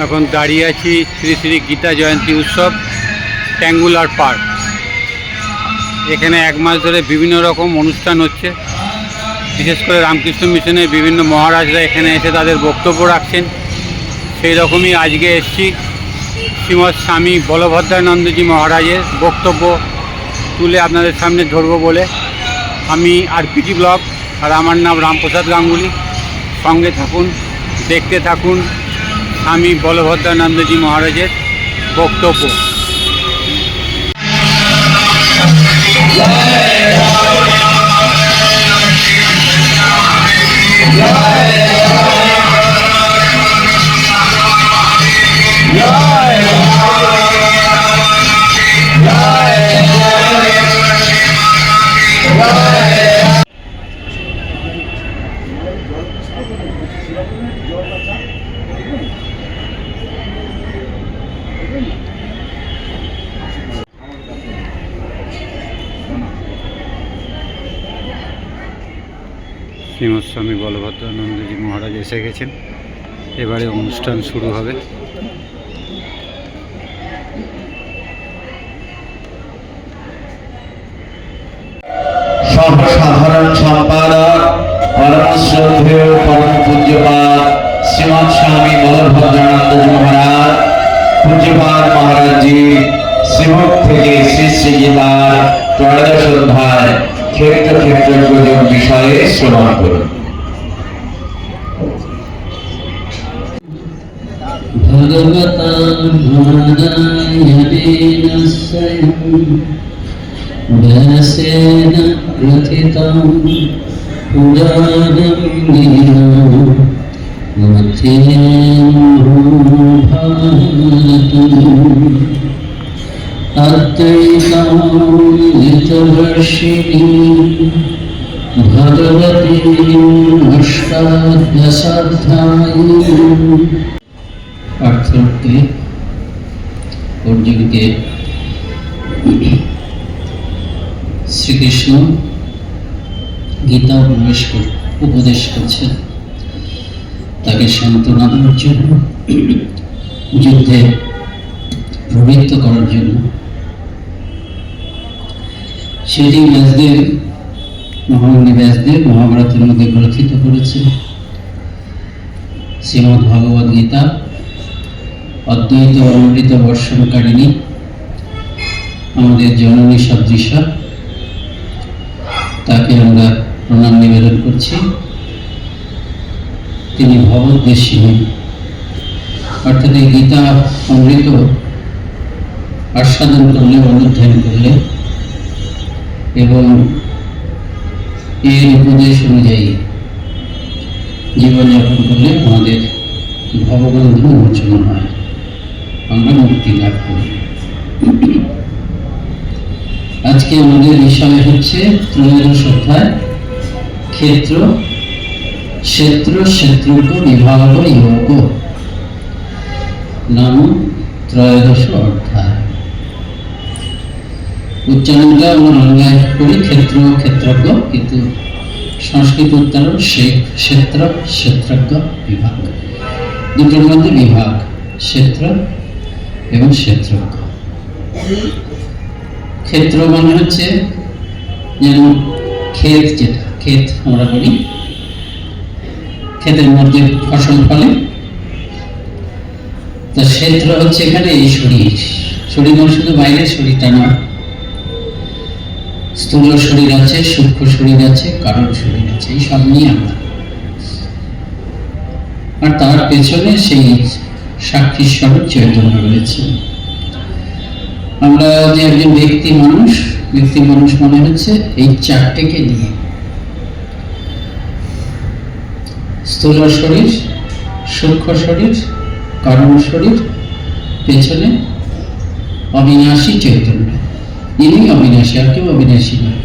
এখন দাঁড়িয়ে আছি শ্রী শ্রী গীতা জয়ন্তী উৎসব ট্যাঙ্গুলার পার্ক। এখানে এক মাস ধরে বিভিন্ন রকম অনুষ্ঠান হচ্ছে। বিশেষ করে রামকৃষ্ণ মিশনের বিভিন্ন মহারাজরা এখানে এসে তাদের বক্তব্য রাখছেন। সেই রকমই আজকে এসেছি শ্রীমৎ স্বামী বলভদ্রানন্দজি মহারাজের বক্তব্য তুলে আপনাদের সামনে ধরবো বলে। আমি আরপিটি ব্লগ, আর আমার নাম রামপ্রসাদ গাঙ্গুলি। সঙ্গে থাকুন, দেখতে থাকুন স্বামী বলভদ্রানন্দজি মহারাজের বক্তব্য। শ্রীমৎ স্বামী বলভদ্রানন্দজি মহারাজ এসে গেছেন। এবারে অনুষ্ঠান শুরু হবে। সর্বসাধারণ সম্পাদক পরম শ্রদ্ধেয় পরম পূজ্যপাদ শ্রীমৎ স্বামী বলভদ্রানন্দজি মহারাজ, পূজ্যপাদ মহারাজজি শ্রীমুখ থেকে শ্রী শ্রী গীতার ত্রয়োদশ অধ্যায় ক্ষেত্র ক্ষেত্রজ্ঞ বিষয়ে শ্রবণ করুন। ভগবতাং নারায়ণেন স্বয়ং ব্যাসেন প্রথিতং পুরাণং অদ্বৈতামৃতবর্ষিণী ভগবতী অষ্টাদশাধ্যায়ী। অর্থকে অর্জুনকে শ্রীকৃষ্ণ গীতা উপদেশ করছেন, তাকে সান্ত্বনা দেওয়ার জন্য, যুদ্ধে প্রবৃত্ত করার জন্য। সেটি ব্যাসদেব, মহামুনি ব্যাসদেব মহাভারতের মধ্যে গ্রথিত করেছেন। শ্রীমদ্ ভগবদ গীতা অদ্বৈত অমৃত বর্ষণকারিণী, আমাদের জননী সদৃশা, তাকে আমরা প্রণাম নিবেদন করছি। তিনি ভবদ্বেষিণী, অর্থাৎ এই গীতা অমৃত আস্বাদন করলে, অনুধ্যান করলে এবং এর উপদেশ অনুযায়ী জীবনযাপন করলে আমাদের ভববন্ধন মোচন হয়, আমরা মুক্তি লাভ করি। আজকে আমাদের বিষয় হচ্ছে ত্রয়োদশ অধ্যায় ক্ষেত্র ক্ষেত্র ক্ষেত্রজ্ঞ বিভাগ যোগ নাম ত্রয়োদশ অধ্যায়। উচ্চারণটা আমরা বাংলায় করি ক্ষেত্র ক্ষেত্রজ্ঞ, কিন্তু সংস্কৃত উচ্চারণ ক্ষেত্র ক্ষেত্রজ্ঞ বিভাগ, দুটোর মধ্যে বিভাগ, ক্ষেত্র এবং ক্ষেত্রজ্ঞ। ক্ষেত্র মানে হচ্ছে যেমন ক্ষেত, যেটা ক্ষেত আমরা বলি, ক্ষেতের মধ্যে ফসল ফলে, তা ক্ষেত্র হচ্ছে এখানে এই শরীর। শরীর মানে শুধু বাইরের শরীরটা নয়, স্থূল শরীর আছে, সূক্ষ্ম শরীর আছে, কারণ শরীর আছে, এই সব নিয়ে আমরা। আর তার পেছনে সেই সাক্ষী স্বরূপ চৈতন্য রয়েছে। আমরা যে একজন ব্যক্তি মানুষ মনে হচ্ছে এই চারটেকে নিয়ে, স্থূল শরীর, সূক্ষ্ম শরীর, কারণ শরীর, পেছনে অবিনাশী চৈতন্য। ইনি অবিনাশী, আর কেউ অবিনাশী নয়।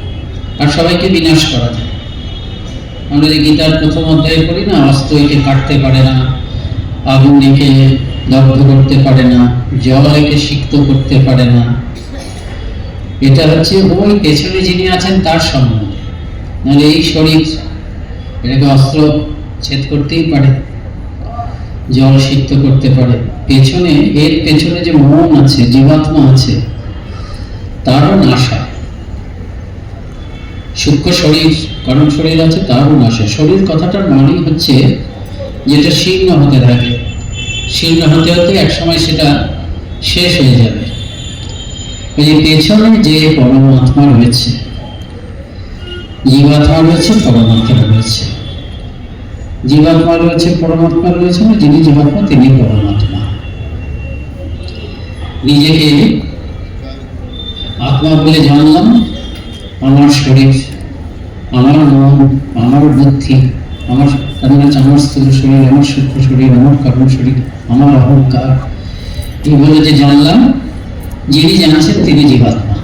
আর সবাইকে বিনাশ করা যায়। আমরা যে গীতার প্রথম অধ্যায়ে পড়ি না, অস্ত্র একে কাটতে পারে না, আগুন একে দগ্ধ করতে পারে না, জল একে সিক্ত করতে পারে না। এটা হচ্ছে ওই পেছনে যিনি আছেন তার সম্বন্ধে। নাহলে এই শরীর এটাকে অস্ত্র ছেদ করতেই পারে, জল সিক্ত করতে পারে, পেছনে এর পেছনে যে মন আছে, জীবাত্মা আছে, তারও নাশ হয়। সূক্ষ্ম শরীর, কারণ শরীর আছে, তারও নাশ হয়। শরীর কথাটার মানেই হচ্ছে যেটা শীর্ণ হতে থাকে, শীর্ণ হতে হতে একসময় সেটা শেষ হয়ে যাবে। ওই যে পেছনে যে পরমাত্মা রয়েছে, জীবাত্মা রয়েছে, পরমাত্মা রয়েছে। জীবাত্মা রয়েছে, পরমাত্মা রয়েছে না, যিনি জীবাত্মা তিনি পরমাত্মা। নিজেকে আত্মা বলে জানলাম, আমার শরীর, আমার মন, আমার বুদ্ধি, আমার আমার স্থূল শরীর, আমার সূক্ষ্ম শরীর, আমার কর্ম শরীর, আমার অহংকার, এইগুলো যে জানলাম, যিনি জানছেন তিনি জীবাত্মা।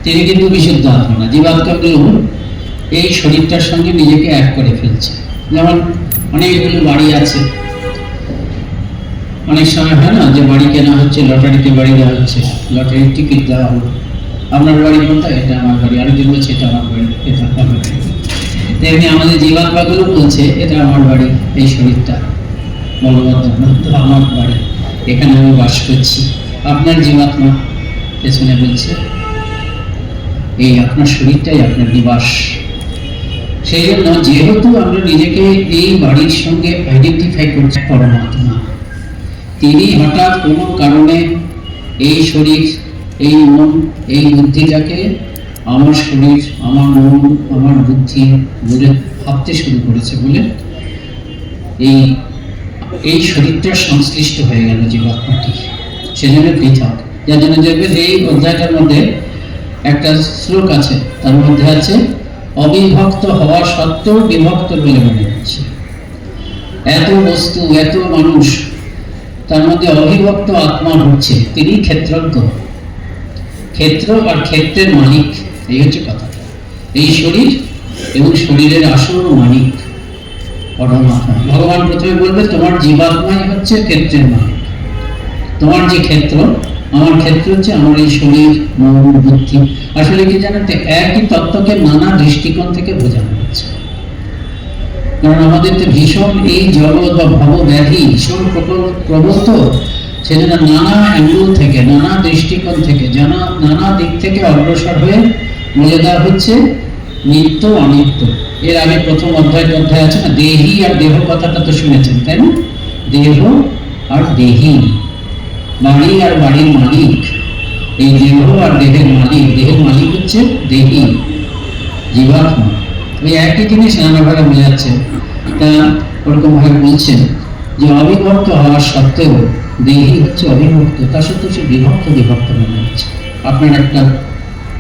তিনি কিন্তু বিশুদ্ধ আত্মা না। জীবাত্মাগুলো এই শরীরটার সঙ্গে নিজেকে এক করে ফেলছে। যেমন অনেকগুলো বাড়ি আছে, অনেক সময় হয় না যে বাড়ি কেনা হচ্ছে, লটারিতে বাড়ি দেওয়া হচ্ছে, লটারির টিকিট দেওয়া হলো, আপনার বাড়ি কোনটা, এটা আমার বাড়ি, আরেকজন বলছে এটা আমার বাড়ি, এটা আমার বাড়ি। তেমনি আমাদের জীবাত্মাগুলো বলছে এটা আমার বাড়ি, এই শরীরটা বলবদ্ধ আমার বাড়ি, এখানে আমি বাস করছি। আপনার জীবাত্মা পেছনে বলছে এই আপনার শরীরটাই আপনার নিবাস। সেই জন্য যেহেতু আমরা নিজেকে এই বাড়ির সঙ্গে আইডেন্টিফাই করছি পরমাত্মা, তিনি হঠাৎ কোনো কারণে এই শরীর, এই মন, এই বুদ্ধিটাকে আমার শরীর, আমার মন, আমার বুদ্ধি বলে ভাবতে শুরু করেছে বলে এই শরীরটার সংশ্লিষ্ট হয়ে গেল জীবাত্মাটি, সেজন্য পৃথক। যার জন্য দেখবেন এই অধ্যায়টার মধ্যে একটা শ্লোক আছে, তার মধ্যে আছে অবিভক্ত হওয়া সত্ত্বেও বিভক্ত বলে মনে হচ্ছে। এত বস্তু, এত মানুষ, তার মধ্যে অবিভক্ত আত্মা হচ্ছে তিনি ক্ষেত্রজ্ঞ, ক্ষেত্র আর ক্ষেত্রের মালিক, এই হচ্ছে কথা। এই শরীর এবং শরীরের আসল মালিক পরমাত্মা। ভগবান প্রথমে বলবে তোমার জীবাত্মাই হচ্ছে ক্ষেত্রের মালিক। তোমার যে ক্ষেত্র, আমার ক্ষেত্র হচ্ছে আমার এই শরীর, মন, বুদ্ধি। আসলে কি জানেন, একই তত্ত্বকে নানা দৃষ্টিকোণ থেকে বোঝানো হচ্ছে। কারণ আমাদের তো ভীষণ এই জগৎ বা ভব ব্যাধি ভীষণ প্রবল, তো সেজন্য নানা অ্যাঙ্গেল থেকে, নানা দৃষ্টিকোণ থেকে, নানা দিক থেকে অগ্রসর হয়ে বলে দেওয়া হচ্ছে নিত্য অনিত্য। এর আগে প্রথম অধ্যায় আছে না, দেহি আর দেহ কথাটা তো শুনেছেন, তাই না? দেহ আর দেহি, বাড়ি আর বাড়ির মালিক। এই দেহ আর দেহের মালিক, দেহের মালিক হচ্ছে দেহি, জীবাত্মা। ওই একই জিনিস নানাভাবে বোঝাচ্ছে। তা ওরকম ভাবে বলছেন যে অবিভক্ত হওয়ার সত্ত্বেও দেহি হচ্ছে অবিভক্ত, তা সত্ত্বেও সে বিভক্ত মনে হচ্ছে। আপনার একটা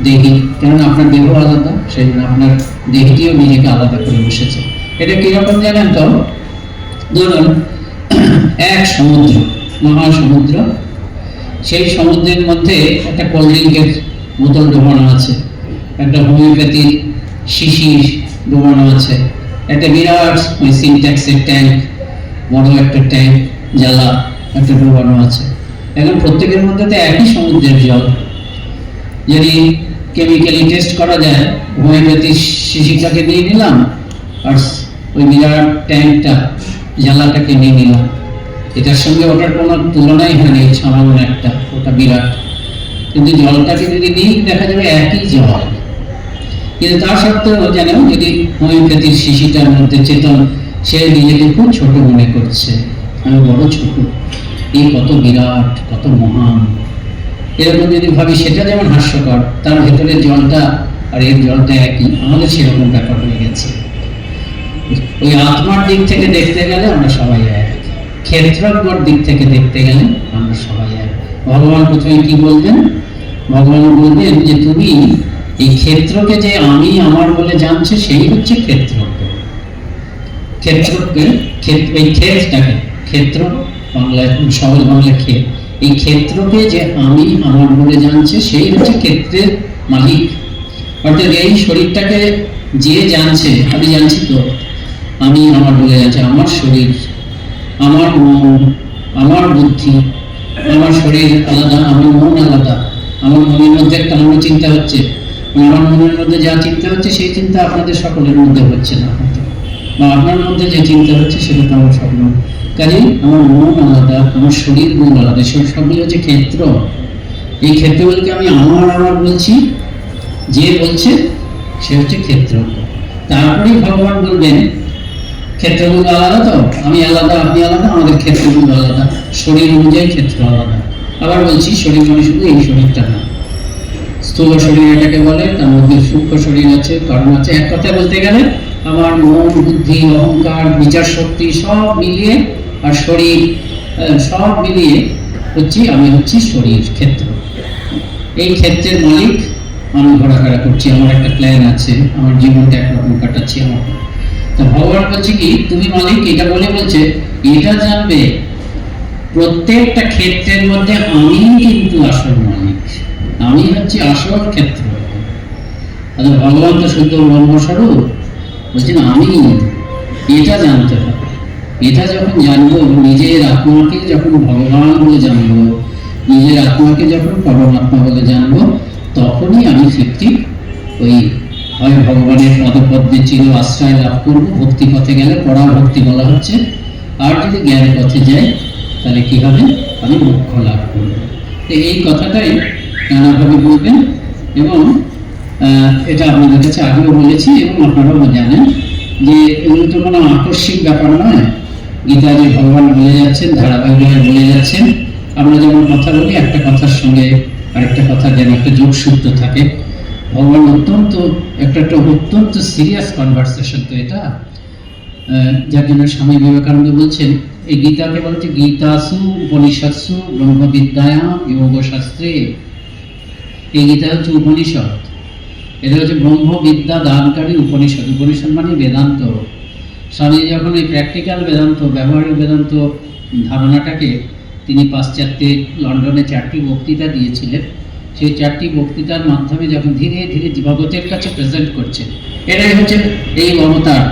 দেহি, কেননা আপনার দেহ আলাদা, সেই জন্য আপনার দেহটিও নিজেকে আলাদা করে বসেছে। এটা কিরকম জানেন তো? ধরুন এক সমুদ্র, মহাসমুদ্র, সেই সমুদ্রের মধ্যে একটা কোল্ড ড্রিঙ্কের বোতল ডোবানো আছে, একটা হোমিওপ্যাথির শিশির ডোবানো আছে, একটা বিরাট ওই সিনট্যাক্সের ট্যাঙ্ক, বড় একটা ট্যাঙ্ক জ্বালা একটা ডোবানো আছে। এখন প্রত্যেকের মধ্যে তো একই সমুদ্রের জল। যদি কেমিক্যালি টেস্ট করা যায়, হোমিওপ্যাথির শিশিরটাকে নিয়ে নিলাম আর ওই বিরাট ট্যাঙ্কটা জ্বালাটাকে নিয়ে নিলাম, এটার সঙ্গে ওটার কোনো তুলনাই হয়নি, সামান্য একটা, ওটা বিরাট। কিন্তু জলটাকে যদি নিই দেখা যাবে একই জল। কিন্তু তা সত্ত্বেও যেন যদি হোমিওপ্যাথির শিশিটার মধ্যে চেতন, সে নিজেকে খুব ছোট মনে করছে, আমি বড় ছোট, এই কত বিরাট, কত মহান, এরকম যদি ভাবি সেটা যেমন হাস্যকর, তার ভেতরের জলটা আর এর জলটা একই, আমাদের সেরকম ব্যাপার হয়ে গেছে। ওই আত্মার দিক থেকে দেখতে গেলে আমরা সবাই এক, ক্ষেত্রজ্ঞর দিক থেকে দেখতে গেলে আমরা সবাই এক। ভগবান প্রথমে কি বলবেন? ভগবান বলবেন যে তুমি এই ক্ষেত্রকে যে আমি আমার বলে জানছে, সেই হচ্ছে ক্ষেত্রজ্ঞ। ক্ষেত্রকে, এই ক্ষেত্রটাকে, ক্ষেত্র বাংলায়, সহজ বাংলায় ক্ষেত, এই ক্ষেত্রকে যে আমি আমার বলে জানছে, সেই হচ্ছে ক্ষেত্রের মালিক। অর্থাৎ এই শরীরটাকে যে জানছে, আমি জানছি তো, আমি আমার বলে যাচ্ছে, আমার শরীর, আমার মন, আমার বুদ্ধি, আমার শরীর আলাদা, আমার মন আলাদা। আমার মনের মধ্যে একটা চিন্তা হচ্ছে, আমার মনের মধ্যে যা চিন্তা হচ্ছে সেই চিন্তা আপনাদের সকলের মধ্যে হচ্ছে না, বা আপনার মধ্যে যে চিন্তা হচ্ছে সেটা তো আমার স্বপ্ন। কাজে আমার মন আলাদা, আমার শরীর মন আলাদা, সবগুলো হচ্ছে ক্ষেত্র। এই ক্ষেত্রগুলোকে আমি আমার বলছি, যে বলছে সে হচ্ছে ক্ষেত্র। তারপরেই ভগবান বলবেন ক্ষেত্রগুলো আলাদা, তো আমি আলাদা, আপনি আলাদা, আমাদের ক্ষেত্রগুলো আলাদা, শরীর অনুযায়ী ক্ষেত্র আলাদা। আবার বলছি শরীর মানে শুধু এই শরীরটা না, স্থূল শরীর এটাকে বলে, তার মধ্যে সূক্ষ্ম শরীর আছে, কর্ম আছে। এক কথায় বলতে গেলে আমার মন, বুদ্ধি, অহংকার, বিচার শক্তি সব মিলিয়ে, আর শরীর সব মিলিয়ে আমি হচ্ছি শরীর, ক্ষেত্র। এই ক্ষেত্রের মালিক আমি ঘোরাফেরা করছি, আমার একটা প্ল্যান আছে, আমার জীবনটা একরকম কাটাচ্ছি আমার। তো ভগবান বলছে কি তুমি মালিক, এটা বলে বলছে এটা জানবে প্রত্যেকটা ক্ষেত্রের মধ্যে আমি কিন্তু আসল মালিক, আমি হচ্ছে আসল ক্ষেত্র। আচ্ছা, ভগবান তো শুদ্ধ ব্রহ্মস্বরূপ, বলছেন আমি, এটা জানতে হবে। এটা যখন জানবো, নিজের আত্মাকে যখন ভগবান বলে জানবো, নিজের আত্মাকে যখন পরমাত্মা বলে জানবো, তখনই আমি ঠিক ওই হয় ভগবানের পদপদ্মে চির আশ্রয় লাভ করবো। ভক্তি পথে গেলে পরা ভক্তি বলা হচ্ছে, আর যদি জ্ঞান পথে যাই তাহলে কি হবে, আমি মোক্ষ লাভ করবো। এই কথাটাই নানাভাবে বলবেন, এবং এটা আপনাদের কাছে আগেও বলেছি এবং আপনারাও জানেন যে এগুলো তো কোনো আকস্মিক ব্যাপার নয়। গীতা যে ভগবান বলে যাচ্ছেন, ধারাবাহিকভাবে বলে যাচ্ছেন। আমরা যেমন কথা বলি, একটা কথার সঙ্গে আরেকটা কথা যেন একটা যোগসূত্র থাকে। ভগবান অত্যন্ত অত্যন্ত সিরিয়াস কনভারসেশন তো এটা, যার জন্য স্বামী বিবেকানন্দ বলছেন এই গীতাকে বলছে গীতাসু উপনিষৎসু ব্রহ্মবিদ্যায়াম যোগশাস্ত্রে। এই গীতা হচ্ছে উপনিষদ, এটা হচ্ছে ব্রহ্মবিদ্যা দানকারী উপনিষদ। উপনিষদ মানে বেদান্ত। স্বামী যখন এই প্র্যাকটিক্যাল বেদান্ত, ব্যবহারিক বেদান্ত ধারণাটাকে তিনি পাশ্চাত্যে লন্ডনে 4টি বক্তৃতা দিয়েছিলেন, সেই 4টি বক্তৃতার মাধ্যমে যখন ধীরে ধীরে জগতের কাছে প্রেজেন্ট করছেন, এটাই হচ্ছে এই অবতার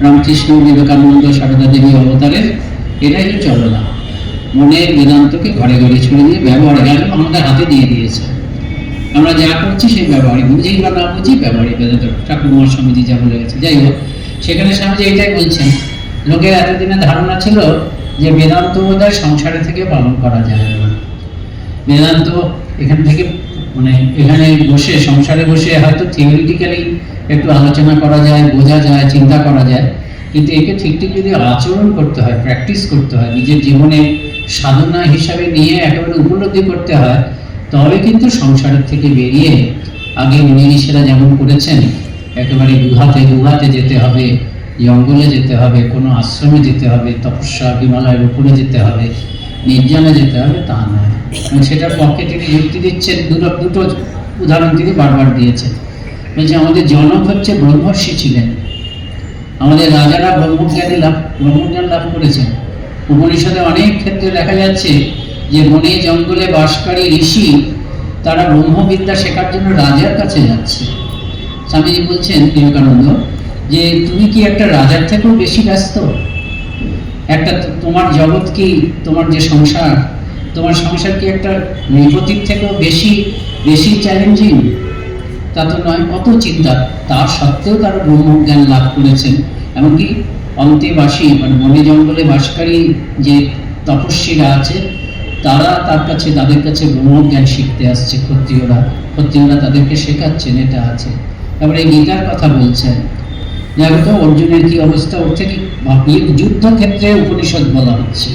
রামকৃষ্ণ, বিবেকানন্দ, সারদা দেবী অবতারের এটাই হচ্ছে অবদান। মনের বেদান্তকে ঘরে ঘরে ছড়িয়ে দিয়ে ব্যবহারিক আমাদের হাতে দিয়ে দিয়েছে। আমরা যা করছি সেই ব্যবহারিক, বুঝেই বা না বুঝি ব্যবহারিক বেদান্ত। ঠাকুরমার স্বামীজি যা বলে গেছে। যাই হোক, সেখানে স্বামীজি এটাই বলছেন, লোকের এতদিনের ধারণা ছিল যে বেদান্ত বোধহয় সংসারে থেকে পালন করা যায় না। বেদান্ত এখান থেকে মানে এখানে বসে, সংসারে বসে হয়তো থিওরিটিক্যালি একটু আলোচনা করা যায়, বোঝা যায়, চিন্তা করা যায়, কিন্তু একে ঠিক ঠিক যদি আচরণ করতে হয়, প্র্যাকটিস করতে হয়, নিজের জীবনে সাধনা হিসাবে নিয়ে একেবারে উপলব্ধি করতে হয়, তবে কিন্তু সংসারের থেকে বেরিয়ে আগে মুনি ঋষিরা যেমন করেছেন, একেবারে গুহাতে যেতে হবে, জঙ্গলে যেতে হবে, কোনো আশ্রমে যেতে হবে, তপস্যা হিমালয়ের উপরে যেতে হবে, নির্জনে যেতে হবে, তা নয়। এবং সেটার পক্ষে তিনি যুক্তি দিচ্ছেন, দুটো উদাহরণ তিনি বারবার দিয়েছেন। বলছে আমাদের জনক হচ্ছে ব্রহ্মর্ষি ছিলেন, আমাদের রাজারা ব্রহ্মজ্ঞান লাভ করেছেন। উপনিষদে অনেক ক্ষেত্রে দেখা যাচ্ছে যে বনে জঙ্গলে বাসকারী ঋষি তারা ব্রহ্মবিদ্যা শেখার জন্য রাজার কাছে যাচ্ছে। স্বামীজি বলছেন বিবেকানন্দ যে তুমি কি একটা রাজার থেকেও বেশি ব্যস্ত? একটা তোমার জগৎ কি, তোমার যে সংসার, তোমার সংসার কি একটা নৃপতির থেকেও বেশি চ্যালেঞ্জিং? তা তো নয়, কত চিন্তা। তার সত্ত্বেও তারা ব্রহ্মজ্ঞান লাভ করেছেন। এমনকি অন্তেবাসী মানে বনে জঙ্গলে বাসকারী যে তপস্বীরা আছে, তারা তাদের কাছে ব্রহ্মজ্ঞান শিখতে আসছে। ক্ষত্রিয়রা তাদেরকে শেখাচ্ছেন, এটা আছে। তারপরে এই গীতার কথা বলছেন, দেখো অর্জুনের কি অবস্থা, ওর থেকে যুদ্ধক্ষেত্রে উপনিষদ বলা হচ্ছে।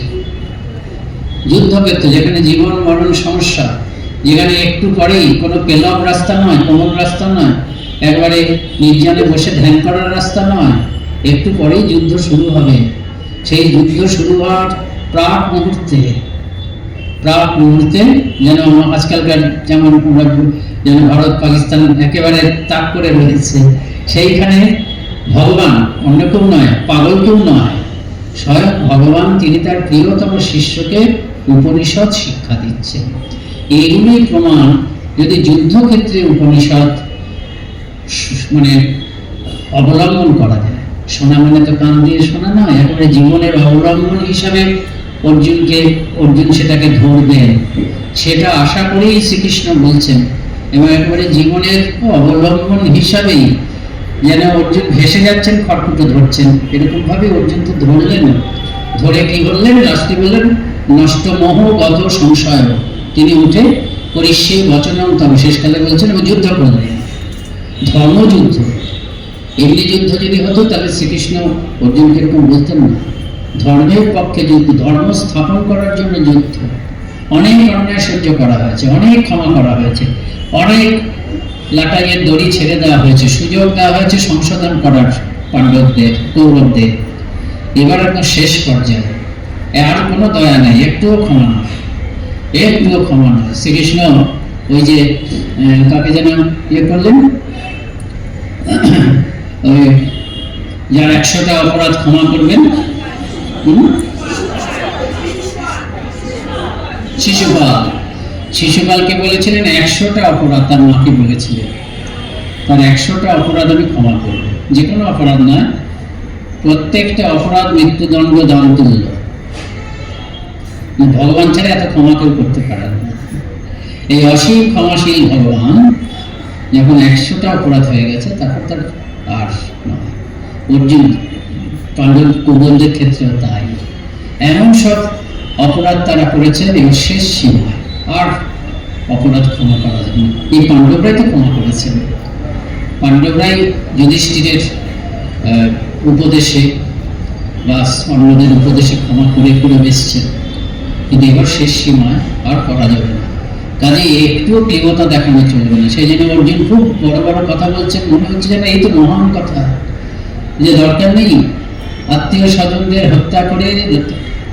যুদ্ধক্ষেত্রে যেখানে জীবন মরণ সমস্যা, যেখানে একটু পরেই কোনো পেলব রাস্তা নয়, কোমল রাস্তা নয়, একবারে নির্জনে বসে ধ্যান করার রাস্তা নয়, একটু পরেই যুদ্ধ শুরু হবে। সেই যুদ্ধ শুরু হওয়ার প্রাক মুহূর্তে যেন আজকালকার যেমন ভারত পাকিস্তান একেবারে তাক করে রয়েছে, সেইখানে ভগবান, অন্য কেউ নয়, পাগল কেউ নয়, স্বয়ং ভগবান তিনি তার প্রিয়তম শিষ্যকে উপনিষদ শিক্ষা দিচ্ছেন। এইগুলি প্রমাণ। যদি যুদ্ধক্ষেত্রে উপনিষদ মানে অবলম্বন করা যায়, শোনা মানে তো কান দিয়ে শোনা নয়, একেবারে জীবনের অবলম্বন হিসাবে অর্জুন সেটাকে ধরবেন, সেটা আশা করেই শ্রীকৃষ্ণ বলছেন। এবং একেবারে জীবনের অবলম্বন হিসাবেই যেন অর্জুন ভেসে যাচ্ছেন, খড়কুটো ধরছেন, এরকম ভাবে অর্জুন তো ধরলেন। ধরে কি বললেন, লাস্টে বললেন নষ্ট মোহ গত সংশয়, তিনি উঠে পরিষ্যে বচনম তবে শেষকালে বলছেন এবং যুদ্ধ করলেন, ধর্মযুদ্ধ। এমনি যুদ্ধ যদি হতো তাহলে শ্রীকৃষ্ণ অর্জুনকে এরকম বলতেন না, ধর্মের পক্ষে যুদ্ধ, ধর্ম স্থাপন করার জন্য যুদ্ধ। অনেক অন্যায় সহ্য করা হয়েছে, অনেক ক্ষমা করা হয়েছে, অনেক লাটাইয়ের দড়ি ছেড়ে দেওয়া হয়েছে, সুযোগ দেওয়া হয়েছে সংশোধন করার পাণ্ডবদের, কৌরবদের। এবার একদম শেষ পর্যায়ে আর কোনো দয়া নেই, একটুও ক্ষমা নয়, একটুও ক্ষমা নয়। শ্রীকৃষ্ণ ওই যে কাকে যেন ইয়ে করলেন, ওই যার 100টা অপরাধ ক্ষমা করবেন, শিশুপালকে বলেছিলেন 100টা অপরাধ, তার মাকে বলেছিলেন তার 100টা অপরাধ আমি ক্ষমা করব, যে কোনো অপরাধ নয়, প্রত্যেকটা অপরাধ মৃত্যুদণ্ড দান তুল্য। ভগবান ছাড়া এত ক্ষমা কেউ করতে পারেন না। এই অসীম ক্ষমাশীল ভগবান যখন 100টা অপরাধ হয়ে গেছে, তখন তার আর নয়। অর্জুন পাণ্ডব কৌরবদের ক্ষেত্রেও তাই, এমন সব অপরাধ তারা করেছেন এই শেষ সীমায়, আর অপরাধ ক্ষমা করা যাবে না। এই পাণ্ডবরাই তো ক্ষমা করেছেন, পাণ্ডবরাই যুধিষ্ঠিরের উপদেশে বা অন্যদের উপদেশে ক্ষমা করে করে বেসছেন, কিন্তু এবার শেষ সীমায় আর করা যাবে না। কাজে একটুও ক্লিবতা দেখানো চলবে না। সেই জন্য অর্জুন খুব বড় বড় কথা বলছেন, মনে হচ্ছে যেন এই তো মহান কথা, যে দরকার নেই আত্মীয় স্বজনদের হত্যা করে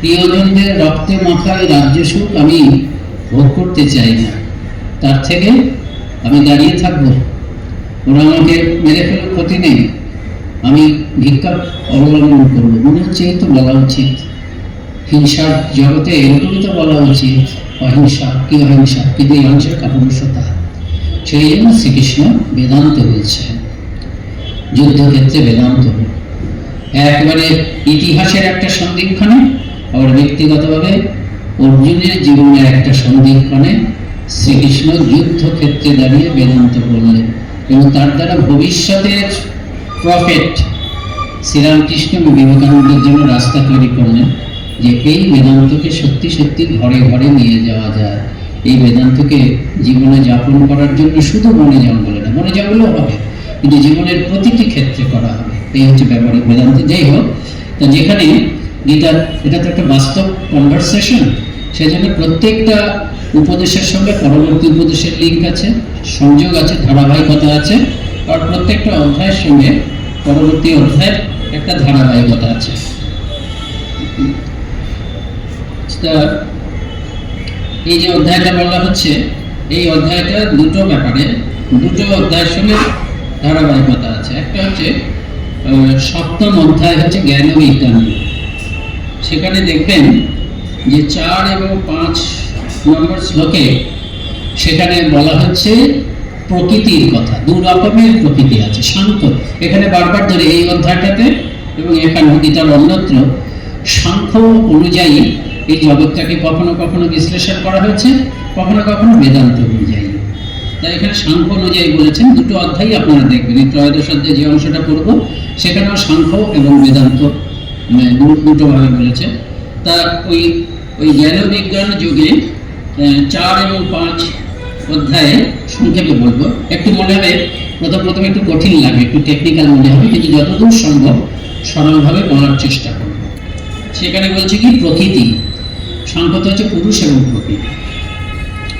প্রিয়জনদের রক্তে মাখায় রাজ্য সুখ আমি ভোগ করতে চাই না, তার থেকে আমি দাঁড়িয়ে থাকবো, ওরা আমাকে মেরে ফেলে ক্ষতি নেই, আমি ভিক্ষা অবলম্বন করবো। মনে হচ্ছে এই তো বলা উচিত, হিংসার জগতে এরকমই তো বলা উচিত, অহিংসা কি অহিংসা, কিন্তু এই অহিংসার কাপুরুষতা। সেই জন্য শ্রীকৃষ্ণ বেদান্ত বলছেন, যুদ্ধক্ষেত্রে বেদান্ত একেবারে ইতিহাসের একটা সন্ধিক্ষণে, আবার ব্যক্তিগতভাবে অর্জুনের জীবনের একটা সন্ধিক্ষণে শ্রীকৃষ্ণ যুদ্ধক্ষেত্রে দাঁড়িয়ে বেদান্ত বললেন, এবং তার দ্বারা ভবিষ্যতের প্রফেট শ্রীরামকৃষ্ণ বিবেকানন্দের জন্য রাস্তা তৈরি করলেন, যে এই বেদান্তকে সত্যি সত্যি ঘরে ঘরে নিয়ে যাওয়া যায়। এই বেদান্তকে জীবনে যাপন করার জন্য শুধু বনে জঙ্গলে না, বনে জঙ্গলেও হবে, কিন্তু জীবনের প্রতিটি ক্ষেত্রে করা হবে। এই হচ্ছে ব্যবহারিক বেদান্ত। যাই হোক, তা যেখানে গীতার, এটা তো একটা বাস্তব কনভারসেশন, সেই জন্য প্রত্যেকটা উপদেশের সঙ্গে পরবর্তী উপদেশের লিঙ্ক আছে, সংযোগ আছে, ধারাবাহিকতা আছে, আর প্রত্যেকটা অধ্যায়ের সঙ্গে পরবর্তী অধ্যায়ের একটা ধারাবাহিকতা আছে। এই যে অধ্যায়টা বলা হচ্ছে, এই অধ্যায়টা দুটো ব্যাপারে, দুটো অধ্যায়ের সঙ্গে ধারাবাহিকতা আছে। একটা হচ্ছে 7ম অধ্যায় হচ্ছে জ্ঞান বিজ্ঞান, সেখানে দেখবেন যে 4 এবং 5 নম্বর শ্লোকে সেখানে বলা হচ্ছে প্রকৃতির কথা। দু রকমের প্রকৃতি আছে, শান্ত, এখানে বারবার ধরে এই অধ্যায়টাতে এবং এখানে গীতার অন্যত্র সাংখ্য অনুযায়ী এই জগৎটাকে কখনো কখনো বিশ্লেষণ করা হয়েছে, কখনো কখনো বেদান্ত অনুযায়ী। তাই এখানে সাংখ্য অনুযায়ী বলেছেন। দুটো অধ্যায় আপনারা দেখবেন, এই 13শ অধ্যায় যে অংশটা পড়ব সেখানেও সাংখ্য এবং বেদান্ত দুটোভাবে বলেছে। তা ওই জ্ঞান বিজ্ঞান যুগে 4 এবং 5 অধ্যায়ে সংক্ষেপে বলবো। একটু মনে হবে প্রথমে একটু কঠিন লাগে, একটু টেকনিক্যাল মনে হবে, কিন্তু যতদূর সম্ভব সরলভাবে বলার চেষ্টা করব। সেখানে বলছে কি প্রকৃতি, সংকট হচ্ছে পুরুষ এবং প্রকৃতি।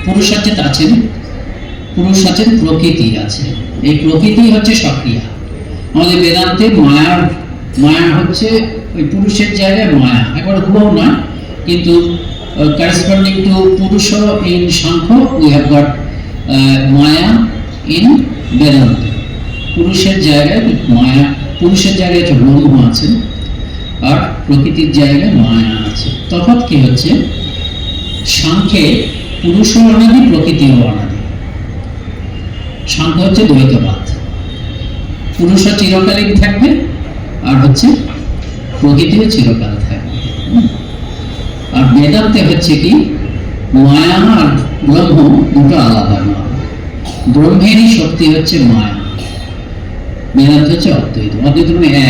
পুরুষ আছেন, প্রকৃতি আছে, এই প্রকৃতি হচ্ছে সক্রিয়া। আমাদের বেদান্তে মায়া হচ্ছে ওই পুরুষের জায়গায় মায়া, একবার হুবহু নয়, কিন্তু corresponding to Purusha in Shankha, we have got Maya in Vedanta. পুরুষের জায়গায় মায়া, পুরুষের জায়গায় হচ্ছে ব্রহ্ম আছে, আর প্রকৃতির জায়গায় মায়া আছে। তফাৎ কি হচ্ছে, সাংখ্যে পুরুষও অনাদি, প্রকৃতিও অনাদি। সাংখ্য হচ্ছে দ্বৈতবাদ, পুরুষও চিরকালীন থাকবে, আর হচ্ছে প্রকৃতিও চিরকাল থাকবে। আর বেদান্তে হচ্ছে কি, মায়া আর ব্রহ্ম দুটো আলাদা নয়, ব্রহ্মেরই শক্তি হচ্ছে মায়া। বেদান্ত হচ্ছে অদ্বৈত, অদ্বৈত মানে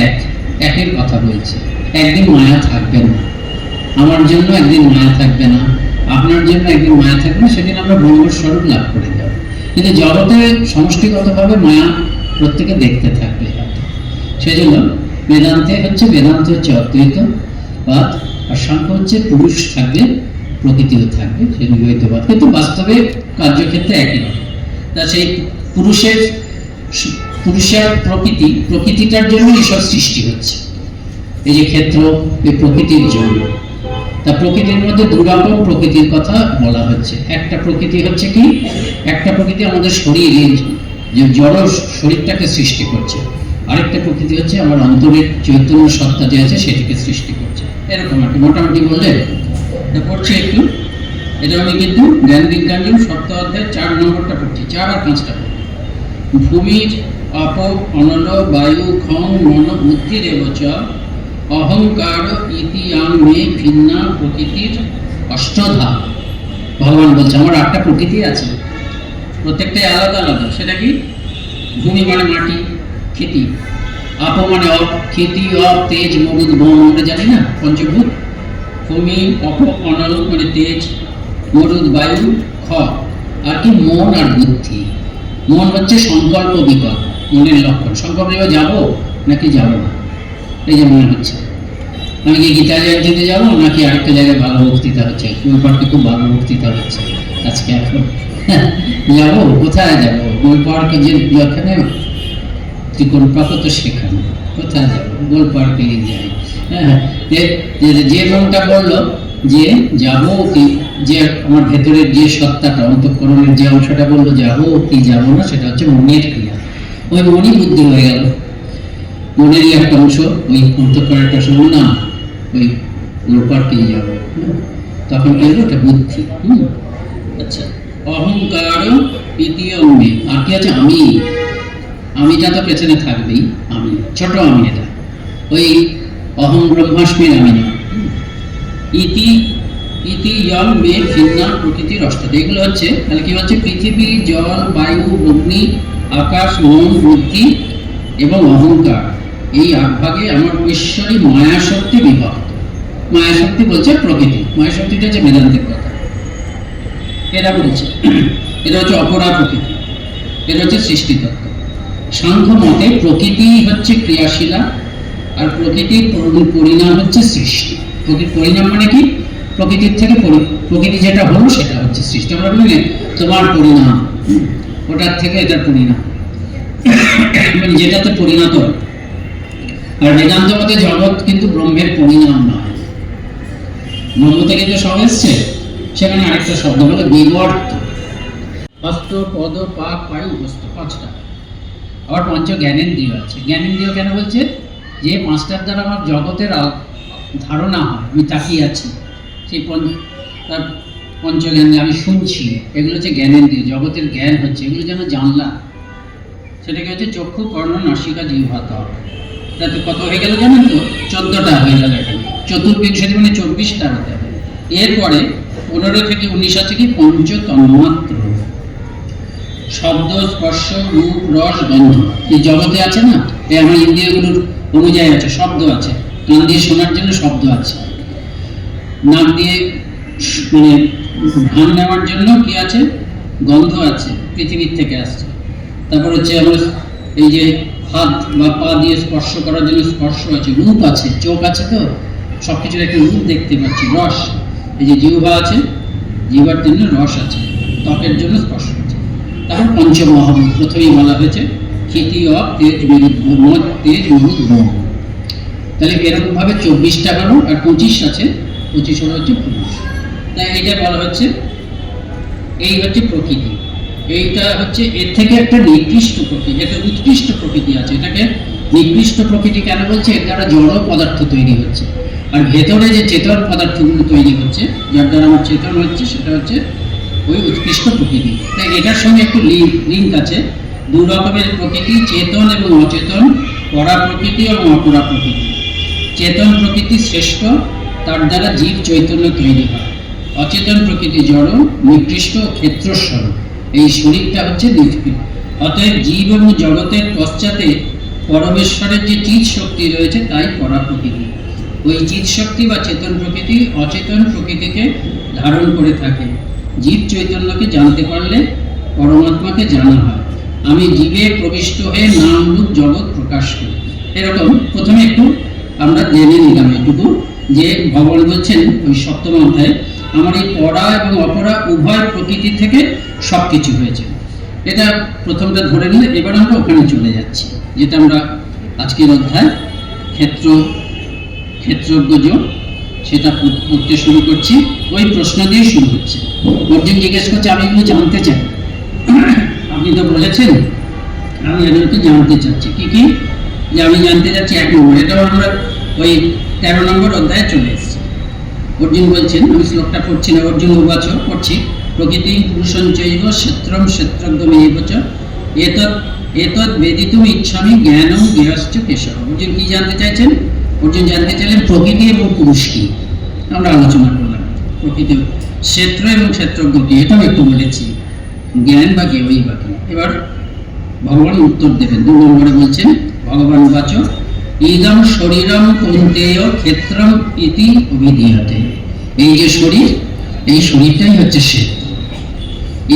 একের কথা বলছে, একদিন মায়া থাকবে না, আমার জন্য একদিন মায়া থাকবে না, আপনার জন্য একদিন মায়া থাকবে না, সেদিন আমরা ব্রহ্ম স্বরূপ লাভ করে যাব। কিন্তু জগতে সমষ্টিগতভাবে মায়া প্রত্যেকে দেখতে থাকবে। সেজন্য বেদান্ত হচ্ছে অদ্বৈতবাদ, আর সাংখ্য হচ্ছে পুরুষ থাকবে, প্রকৃতিও থাকবে, সেই দ্বৈতবাদ। কিন্তু বাস্তবে কার্যক্ষেত্রে একই রকম। তা সেই পুরুষের প্রকৃতিটার জন্য ঈশ্বর সৃষ্টি হচ্ছে। এই যে ক্ষেত্র, এই প্রকৃতির জন্য। তা প্রকৃতির মধ্যে দুরকম প্রকৃতির কথা বলা হচ্ছে। একটা প্রকৃতি হচ্ছে কি, একটা প্রকৃতি আমাদের শরীরের যে জড় শরীরটাকে সৃষ্টি করছে, আরেকটা প্রকৃতি হচ্ছে আমার অন্তরের চৈতন্য সত্তা যে আছে সেটিকে সৃষ্টি করছে। এরকম আর কি মোটামুটি বললে পড়ছি একটু। এটা আমি কিন্তু জ্ঞান বিজ্ঞানীর সপ্তাহ অধ্যায় 4 নম্বরটা পড়ছি, 4 আর 5টা। ভূমির আপ অনল বায়ু খং মন বুদ্ধিরেবচ অহংকার ইতিয়াং মে ভিন্না প্রকৃতির অষ্টধা। ভগবান বলছে আমার 8টা প্রকৃতি আছে, প্রত্যেকটাই আলাদা আলাদা। সেটা কি? ভূমি মানে মাটি, ক্ষিতি। আপ মানে অপ, ক্ষিতি অপ, তেজ মরুদ বন, আমরা জানি না পঞ্চভূত। ভূমি অপ অনল মানে তেজ, মরুদ বায়ু, খ। আর কি? মন আর বুদ্ধি। মন হচ্ছে সংকল্প বিকল্প, মনের লক্ষণ। সংকল্প নেবে যাবো নাকি যাবো না, এই যে মনে হচ্ছে আমি কি গীতা জয়ন্তীতে যাবো নাকি আরেকটা জায়গায় ভালো বক্তৃতা হচ্ছে, ওই পার্কে খুব ভালো বক্তৃতা হচ্ছে আজকে, এখন যাবো, কোথায় যাবো? ওই পার্কে যে যেখানে ত্রিকোণপাত তো সেখানে কোথায় যাবো? গোল পার্কে যাই। হ্যাঁ, যে মনটা বললো যে যাবো কি, যে আমার ভেতরের যে সত্তাটা, অন্তঃকরণের যে অংশটা বললো যাবো কি যাবো না, সেটা হচ্ছে মনের ক্রিয়া। ওই মনই বুদ্ধি হয়ে গেল, মনেরই একটা অংশ, ওই অন্তঃকরণের একটা অংশ না, ওই পার্কে যাবো। তখন কি হলো? ওটা বুদ্ধি। আচ্ছা, অহংকার ইতিয়ম্বে। আর কি আছে? আমি। আমিটা তো পেছনে থাকবেই, আমি ছোট আমি, এটা ওই অহং ব্রহ্মাস্মির আমি না। ইতি ইতি ইয়ং মে ভিন্না প্রকৃতির অষ্টধা। এগুলো হচ্ছে তাহলে কি হচ্ছে? পৃথিবী, জল, বায়ু, অগ্নি, আকাশ, মন, বুদ্ধি এবং অহংকার, এই 8 ভাগে আমার ঈশ্বরী মায়া শক্তি বিভক্ত। মায়া শক্তি বলছে প্রকৃতি, মায়া শক্তিটা হচ্ছে বেদান্তের কথা। এরা বলছে এটা হচ্ছে অপরা প্রকৃতি, এটা হচ্ছে সৃষ্টিতত্ত্ব। সাংখ্য মতে প্রকৃতি হচ্ছে ক্রিয়াশীলা, আর প্রকৃতির পরিণাম হচ্ছে সৃষ্টি। প্রকৃতির পরিণাম মানে কি? প্রকৃতির থেকে প্রকৃতি যেটা হলো সেটা হচ্ছে সৃষ্টি। আমরা বলি তোমার পরিণাম, ওটার থেকে এটার পরিণাম, মানে যেটাতে পরিণত। আর বেদান্ত মতে জগৎ কিন্তু ব্রহ্মের পরিণাম নয়, ব্রহ্ম থেকে যে সব এসছে, সেখানে আরেকটা শব্দ বলে বিবর্ত। হস্ত, পদ, পাক, পায়ু, হস্ত, 5টা। আবার পঞ্চ জ্ঞানেন্দ্রিয় আছে। জ্ঞানেন্দ্রিয় কেন বলছে? যে 5টার দ্বারা আমার জগতের ধারণা হয়, আমি তাকিয়ে আছি, সেই পঞ্চজ্ঞান, আমি শুনছি, এগুলো হচ্ছে জ্ঞানেন্দ্রিয়, জগতের জ্ঞান হচ্ছে, এগুলো যেন জানলা। সেটাকে হচ্ছে চক্ষু, কর্ণ, নাসিকা, জিহ্বা, ত্বক। তাতে কত হয়ে গেল জানেন তো? 14টা হয়ে গেল এখানে। চতুর্বিংশতি মানে 24টা হতে হবে। এরপরে 15 থেকে 19 আছে কি? পঞ্চ তন্মাত্র। শব্দ, স্পর্শ, রূপ, রস, গন্ধ। এই জগতে আছে না, এই আমার ইন্দ্রিয়গুলোর অনুযায়ী আছে, শব্দ আছে, কান দিয়ে শোনার জন্য শব্দ আছে, নাক দিয়ে মানে ঘ্রাণ নেওয়ার জন্য কি আছে? গন্ধ আছে, পৃথিবীর থেকে আসছে। তারপর হচ্ছে আমার এই যে হাত বা পা দিয়ে স্পর্শ করার জন্য স্পর্শ আছে, রূপ আছে, চোখ আছে, তো সবকিছুর একটা রূপ দেখতে পাচ্ছি। রস, এই যে জিহ্বা আছে, জিহ্বার জন্য রস আছে, ত্বকের জন্য স্পর্শ আছে। তারপর পঞ্চমহাভূত প্রথমেই বলা হয়েছে ক্ষিতি, অপ, তেজ, মদ, তেজ, মরুদ, ব্রহ্ম। তাহলে এরকম ভাবে 24টা গেল, আর 25 আছে, 25 হচ্ছে পুরুষ। তাই এটা বলা হচ্ছে, এই হচ্ছে প্রকৃতি। এইটা হচ্ছে এর থেকে একটা নিকৃষ্ট প্রকৃতি, একটা উৎকৃষ্ট প্রকৃতি আছে। এটাকে নিকৃষ্ট প্রকৃতি কেন বলছে? এর দ্বারা জড় পদার্থ তৈরি হচ্ছে, আর ভেতরে যে চেতন পদার্থগুলো তৈরি হচ্ছে, যার দ্বারা আমার চেতন হচ্ছে, সেটা হচ্ছে ওই উৎকৃষ্ট প্রকৃতি। তাই এটার সঙ্গে একটু লিঙ্ক আছে। 2 রকমের প্রকৃতি, চেতন এবং অচেতন, পরা প্রকৃতি এবং অপরা প্রকৃতি। চেতন প্রকৃতি শ্রেষ্ঠ, তার দ্বারা জীব চৈতন্য তৈরি হয়। অচেতন প্রকৃতি জড়, নিকৃষ্ট, ক্ষেত্রস্বরূপ। এই শরীরটা হচ্ছে নিষ্ক্রিয়। অতএব জীব এবং জগতের পশ্চাতে পরমেশ্বরের যে চিৎ শক্তি রয়েছে, তাই পরা প্রকৃতি। ওই চিৎ শক্তি বা চেতন প্রকৃতি অচেতন প্রকৃতিকে ধারণ করে থাকে। জীব চৈতন্যকে জানতে পারলে পরমাত্মাকে জানা হয়। আমি জীবে প্রবিষ্ট হয়ে নাম রূপ জগৎ প্রকাশ করি। এরকম প্রথমে একটু আমরা জেনে নিলাম এটুকু, যে ভগবান বলছেন ওই সপ্তম অধ্যায়ে, আমার এই পরা এবং অপরা উভয় প্রকৃতি থেকে সবকিছু হয়েছে। এটা প্রথমটা ধরে নিলে এবার আমরা ওখানে চলে যাচ্ছি, যেটা আমরা আজকের অধ্যায় ক্ষেত্রজ্ঞ, সেটা পড়তে শুরু করছি। ওই প্রশ্ন দিয়ে শুরু হচ্ছে। অর্জুন জিজ্ঞেস করছে, আমি এগুলো জানতে চাই। আপনি তো বলেছেন, আমি এগুলোকে জানতে চাচ্ছি। কি কি? যে আমি জানতে চাচ্ছি 1 নম্বর, এটাও আমরা ওই 13 নম্বর অধ্যায়ে চলে এসেছি। অর্জুন বলছেন, আমি শ্লোকটা পড়ছি না, অর্জুন উবাচ পড়ছি, প্রকৃতি পুরুষং চৈব ক্ষেত্রম ক্ষেত্রজ্ঞমেব চ এতৎ বেদিতুম ইচ্ছামি জ্ঞানম জ্ঞেয়শ্চ কেশব। অর্জুন কি জানতে চাইছেন? অর্জুন জানতে চাইলেন প্রকৃতি এবং পুরুষ কি। আমরা আলোচনা করলাম প্রকৃতি, ক্ষেত্র এবং ক্ষেত্রজ্ঞ কি, এটাও একটু বলেছি। জ্ঞান বা কি, ওই বা কি। এবার ভগবান উত্তর দেবেন। 2 নম্বরে বলছেন, ভগবান উবাচ ইদম শরীরম কৌন্তেয় ক্ষেত্রম ইতি অভিধীয়তে। এই যে শরীর, এই শরীরটাই হচ্ছে ক্ষেত্র।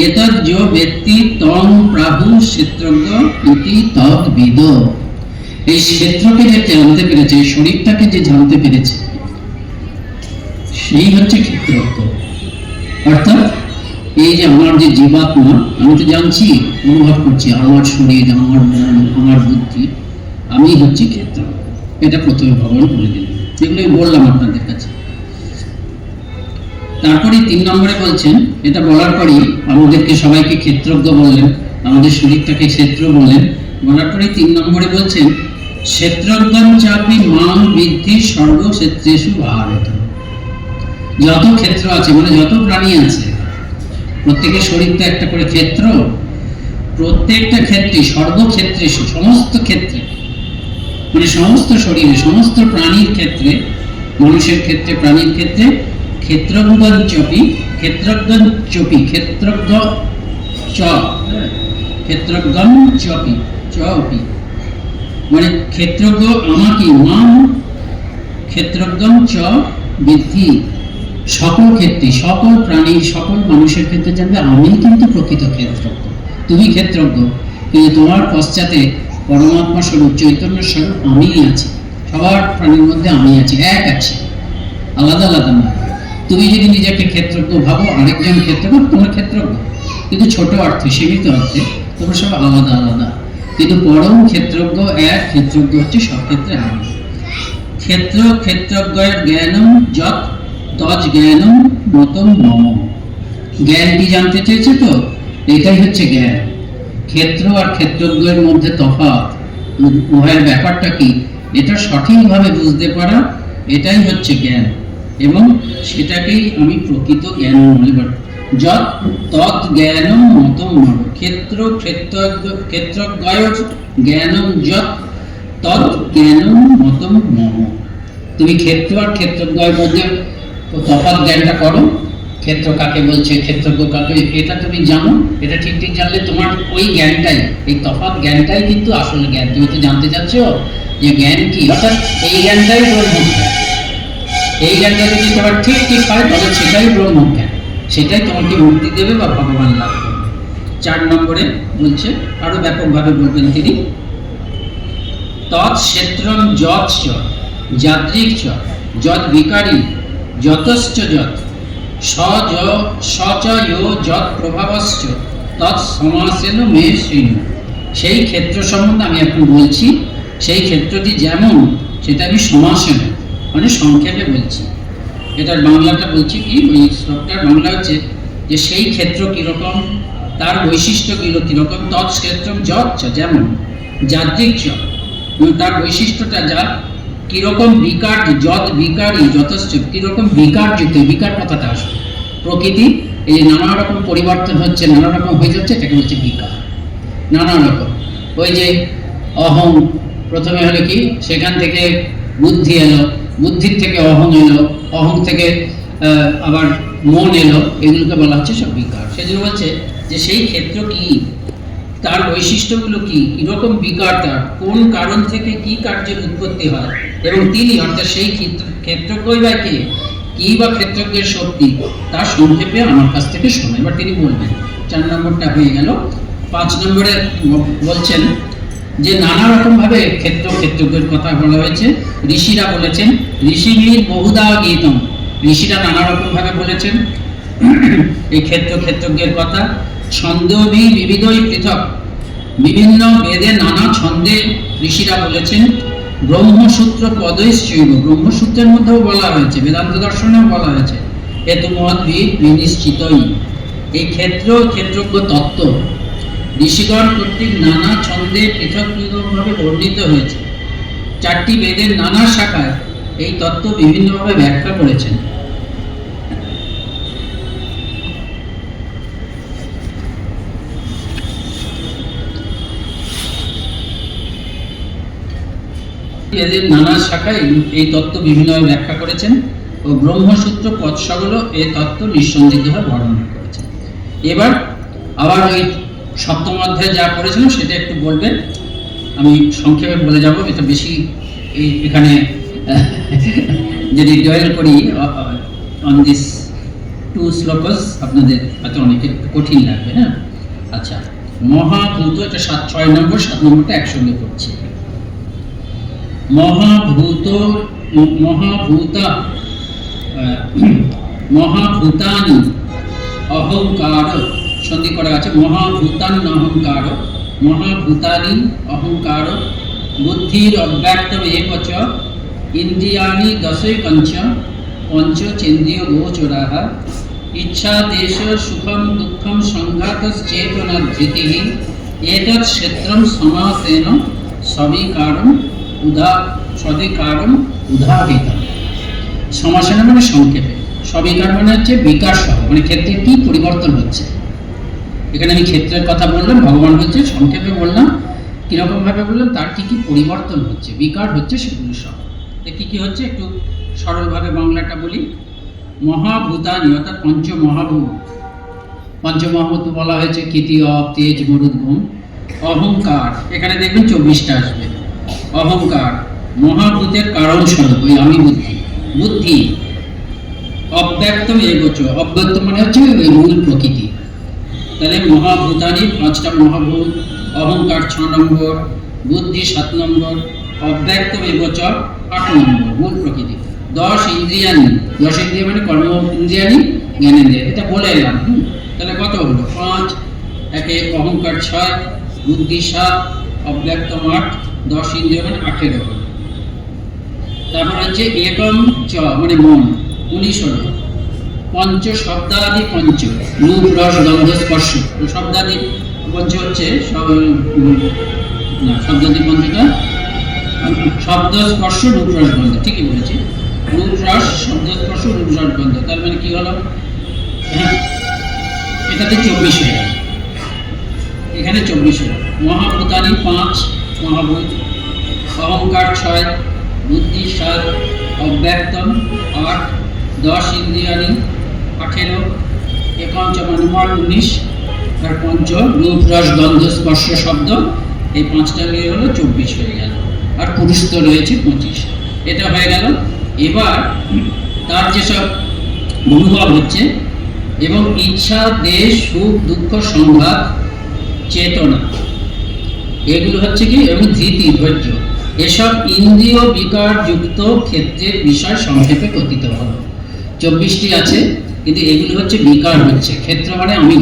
এতৎ যো ব্যক্তি তং প্রাহু ক্ষেত্রজ্ঞ ইতি তদ্বিদ। এই ক্ষেত্রকে যে জানতে পেরেছে, এই শরীরটাকে যে জানতে পেরেছে, সেই হচ্ছে ক্ষেত্রজ্ঞ। অর্থাৎ এই যে আমার যে জীবাত্মা, আমি তো জানছি, অনুভব করছি, আমার শরীর, আমার মন, আমার বুদ্ধি, আমি হচ্ছি ক্ষেত্র। এটা প্রথমে ভগবান বলে দিলেন। এগুলোই বললাম আপনাদের কাছে। তারপরে 3 নম্বরে বলছেন, এটা বলার পরেই আমাদেরকে সবাইকে ক্ষেত্রজ্ঞ বললেন, আমাদের শরীরটাকে ক্ষেত্র বললেন। বলার পরে 3 নম্বরে বলছেন, ক্ষেত্রজ্ঞম চাপি মাং বৃদ্ধি সর্বক্ষেত্রেষু ভারত। যত ক্ষেত্র আছে, মানে যত প্রাণী আছে, প্রত্যেকের শরীর তো একটা করে ক্ষেত্র। প্রত্যেকটা ক্ষেত্রে, সর্বক্ষেত্রে, সমস্ত ক্ষেত্রে, মানে সমস্ত শরীরে, সমস্ত প্রাণীর ক্ষেত্রে, মানুষের ক্ষেত্রে, প্রাণীর ক্ষেত্রে ক্ষেত্রজ্ঞ চপি, মানে ক্ষেত্রজ্ঞ আমাকে মাম ক্ষেত্রজ্ঞম চ বৃদ্ধি। সকল ক্ষেত্রে, সকল প্রাণী, সকল মানুষের ক্ষেত্রে জানবে আমি কিন্তু প্রকৃত ক্ষেত্রজ্ঞ। তুমি ক্ষেত্রজ্ঞ, কিন্তু তোমার পশ্চাতে পরমাত্মা স্বরূপ, চৈতন্য স্বরূপ আমিই আছি। সবার প্রাণীর মধ্যে আমি আছি, এক আছে, আলাদা আলাদা না। তুমি যদি নিজেকে ক্ষেত্রজ্ঞ ভাবো, আরেকজন ক্ষেত্রজ্ঞ, তোমার ক্ষেত্রজ্ঞ, কিন্তু ছোট অর্থে, সীমিত অর্থে তোমরা সব আলাদা আলাদা। কিন্তু পরম ক্ষেত্রজ্ঞ এক, ক্ষেত্রজ্ঞ হচ্ছে সব ক্ষেত্রে আমি। ক্ষেত্রজ্ঞের জ্ঞানম যৎ তজ জ্ঞানম মতম মম। জ্ঞান কি জানতে চেয়েছে তো? এটাই হচ্ছে জ্ঞান। ক্ষেত্র আর ক্ষেত্রজ্ঞের মধ্যে তফাৎ, উভয়ের ব্যাপারটা কি, এটা সঠিকভাবে বুঝতে পারা, এটাই হচ্ছে জ্ঞান। এবং সেটাকেই আমি প্রকৃত জ্ঞান মনে করি। যৎ তৎ জ্ঞানম মতম মম। ক্ষেত্রজ্ঞের জ্ঞানম যৎ তৎ জ্ঞানম মতম মম। তুমি ক্ষেত্র আর ক্ষেত্রজ্ঞের মধ্যে তফাৎ জ্ঞানটা করো। ক্ষেত্র কাকে বলছে, ক্ষেত্রজ্ঞ কাকে, এটা তুমি জানো। এটা ঠিক ঠিক জানলে তোমার ওই জ্ঞানটাই, এই তফাৎ জ্ঞানটাই কিন্তু আসল জ্ঞান। তুমি তো জানতে চাচ্ছ যে জ্ঞান কি, অর্থাৎ এই জ্ঞানটাই ব্রহ্মজ্ঞান। এই জ্ঞানটা যদি তোমার ঠিক ঠিক হয়, তবে সেটাই ব্রহ্মজ্ঞান, সেটাই তোমাকে মুক্তি দেবে বা ভগবান লাভ করবে। 4 নম্বরে বলছে, আরো ব্যাপকভাবে বলবেন তিনি, তৎক্ষেত্রম যৎ চ যাদৃক চ যৎ বিকারী যতশ্চ যৎ সচ ইয়ো যৎ প্রভাবশ্চ তৎ সমাসেন মে শ্রীণ। সেই ক্ষেত্র সম্বন্ধে আমি এখন বলছি। সেই ক্ষেত্রটি যেমন, সেটা আমি সমাসেন, মানে সংক্ষেপে বলছি। এটার বাংলাটা বলছি কি, ওই শ্লোকটার বাংলা হচ্ছে যে সেই ক্ষেত্র কীরকম, তার বৈশিষ্ট্য কীরকম। তৎক্ষেত্রম যৎ চ, যেমন, যাদৃক চ, তার বৈশিষ্ট্যটা যা, কিরকম বিকার, যৎ বিকারী যথেষ্ট, কিরকম বিকার যুক্ত। বিকার কথাটা আসবে প্রকৃতি, এই নানা রকম পরিবর্তন হচ্ছে, নানা রকম হয়ে যাচ্ছে, এটাকে বলছে বিকার। নানা রকম, ওই যে অহং, প্রথমে হলো কি, সেখান থেকে বুদ্ধি এলো, বুদ্ধির থেকে অহং এলো, অহং থেকে আবার মন এলো, এগুলোকে বলা হচ্ছে সব বিকার। সেজন্য বলছে যে সেই ক্ষেত্র কি, তার বৈশিষ্ট্যগুলো কি, কিরকম বিকার, তার কোন কারণ থেকে কি কার্যের উৎপত্তি হয়, এবং তিনি, অর্থাৎ সেই ক্ষেত্রজ্ঞই বা কে, কি বা ক্ষেত্রজ্ঞের শক্তি, তার সংক্ষেপে আমার কাছ থেকে শোনো। এবার তিনি বলবেন। 4 নম্বরটা হয়ে গেল। 5 নম্বরে বলছেন যে নানা রকম ভাবে ক্ষেত্রজ্ঞের কথা বলা হয়েছে। ঋষিরা বলেছেন, ঋষিবিদ বহুধা গীতম, ঋষিরা নানা রকম ভাবে বলেছেন এই ক্ষেত্রজ্ঞের কথা। ছন্দবি বিবিধই পৃথক, বিভিন্ন বেদে নানা ছন্দে ঋষিরা বলেছেন। ব্রহ্মসূত্র পদৈশ্চৈব, ব্রহ্মসূত্রের মধ্যেও বলা হয়েছে, বেদান্ত দর্শনেও বলা হয়েছে। হেতুমদ্ভিদ বিনিশ্চিতই, এই ক্ষেত্রজ্ঞ তত্ত্ব ঋষিগণ কর্তৃক নানা ছন্দে পৃথক পৃথকভাবে বর্ণিত হয়েছে। 4টি বেদের নানা শাখায় এই তত্ত্ব বিভিন্নভাবে ব্যাখ্যা করেছেন। বেদের নানা শাখায় এই তত্ত্ব বিভিন্নভাবে ব্যাখ্যা করেছেন ও ব্রহ্মসূত্র পদসগুলো এই তত্ত্ব নিঃসন্দিগ্ধভাবে বর্ণনা করেছেন। এবার আবার ওই 7ম অধ্যায়ে যা করেছিলাম সেটা একটু বলবেন, আমি সংক্ষেপে বলে যাব। এটা বেশি এখানে যদি ডয়েল করি অন দিস 2 শ্লোকস আপনাদের হয়তো অনেকে কঠিন লাগবে। হ্যাঁ, আচ্ছা, মহাভূত, এটা 6 নম্বর, 7 নম্বরটা একসঙ্গে করছি। মহাভূতানি অহংকার, সন্ধি করা আছে, মহাভূতান অহংকার, মহাভূতানি অহংকার, বুদ্ধির অব্যক্তম একচ, ইন্দ্রিয়াণি দশৈকঞ্চ, পঞ্চচেন্দ্রিয় গোচরাঃ, ইচ্ছা দেশ সুখম দুঃখম সংঘাতশ্চেতনা ধৃতিঃ, এতৎ ক্ষেত্রম সমাসেন সবিকারম উদাহৃতম। সমাসেন মানে সংক্ষেপে, সবিকার মানে হচ্ছে বিকার সহ, মানে ক্ষেত্রে কি পরিবর্তন হচ্ছে। এখানে আমি ক্ষেত্রের কথা বললাম, ভগবান হচ্ছে, সংক্ষেপে বললাম কিরকম ভাবে বললাম, তার কি কি পরিবর্তন হচ্ছে, বিকার হচ্ছে সেগুলো সহ। কি কি হচ্ছে একটু সরলভাবে বাংলাটা বলি। মহাভূতানি অর্থাৎ পঞ্চমহাভূত, পঞ্চমহাভূত বলা হয়েছে কীর্তি, অপ, তেজ, মরুদ্ভূম। অহংকার, এখানে দেখবেন 24টা আসবে। অহংকার মহাভূতের কারণ স্বরূপ, ওই আমি বুদ্ধি। বুদ্ধি অব্যক্তম এগোচ, অব্যক্ত মানে হচ্ছে ওই মূল প্রকৃতি। তাহলে মহাভূতানি 5টা মহাভূত, অহংকার 6 নম্বর, বুদ্ধি 7 নম্বর, অব্যক্তম এগোচ 8 নম্বর, মূল প্রকৃতি। 10 ইন্দ্রিয়ানি, 10 ইন্দ্রিয় মানে কর্ম ইন্দ্রিয়ানি, জ্ঞানেন্দ্রিয়, এটা বলে এলাম। তাহলে কত হলো? 5, একে অহংকার 6, বুদ্ধি 7, অব্যক্তম 8, 10 ইন্দ্রিয় মানে 18 হলো। তারপর হচ্ছে একম চ মানে মন, 19 হলো। পঞ্চ শব্দাদি পঞ্চ, রূপ রস গন্ধ স্পর্শ, শব্দাদি পঞ্চ হচ্ছে শব্দাদি পঞ্চটা শব্দ স্পর্শ রূপ রস গন্ধ, ঠিকই বলেছি। রূপ রস শব্দ স্পর্শ রূপ রস গন্ধ, তার মানে কি হলো? এটাতে 24 হয়ে গেল, এখানে 24 হলো। মহাভূতানি 5 মহাভূত, অহংকার 6, বুদ্ধি 7, অব্যক্তম 8, 10 ইন্দ্রিয়ানি 18, একঞ্চ মনোমল 19, আর পঞ্চ রূপ রস গন্ধ স্পর্শ শব্দ, এই 5টা মিলে হলো 24 হয়ে গেল। আর পুরুষ তো রয়েছে 25, এটা হয়ে গেল। এবার তার যেসব অনুভব হচ্ছে এবং ইচ্ছা, দেশ, সুখ, দুঃখ, সংঘাত, চেতনা, এগুলো হচ্ছে কি, এবং ধৃতি, ধৈর্য, এসব ইন্দ্রিয় বিকার যুক্ত ক্ষেত্রের বিষয় সংক্ষেপে কথিত হলো। 24টি আছে, কিন্তু এগুলো হচ্ছে বিকার হচ্ছে। ক্ষেত্র মানে আমি,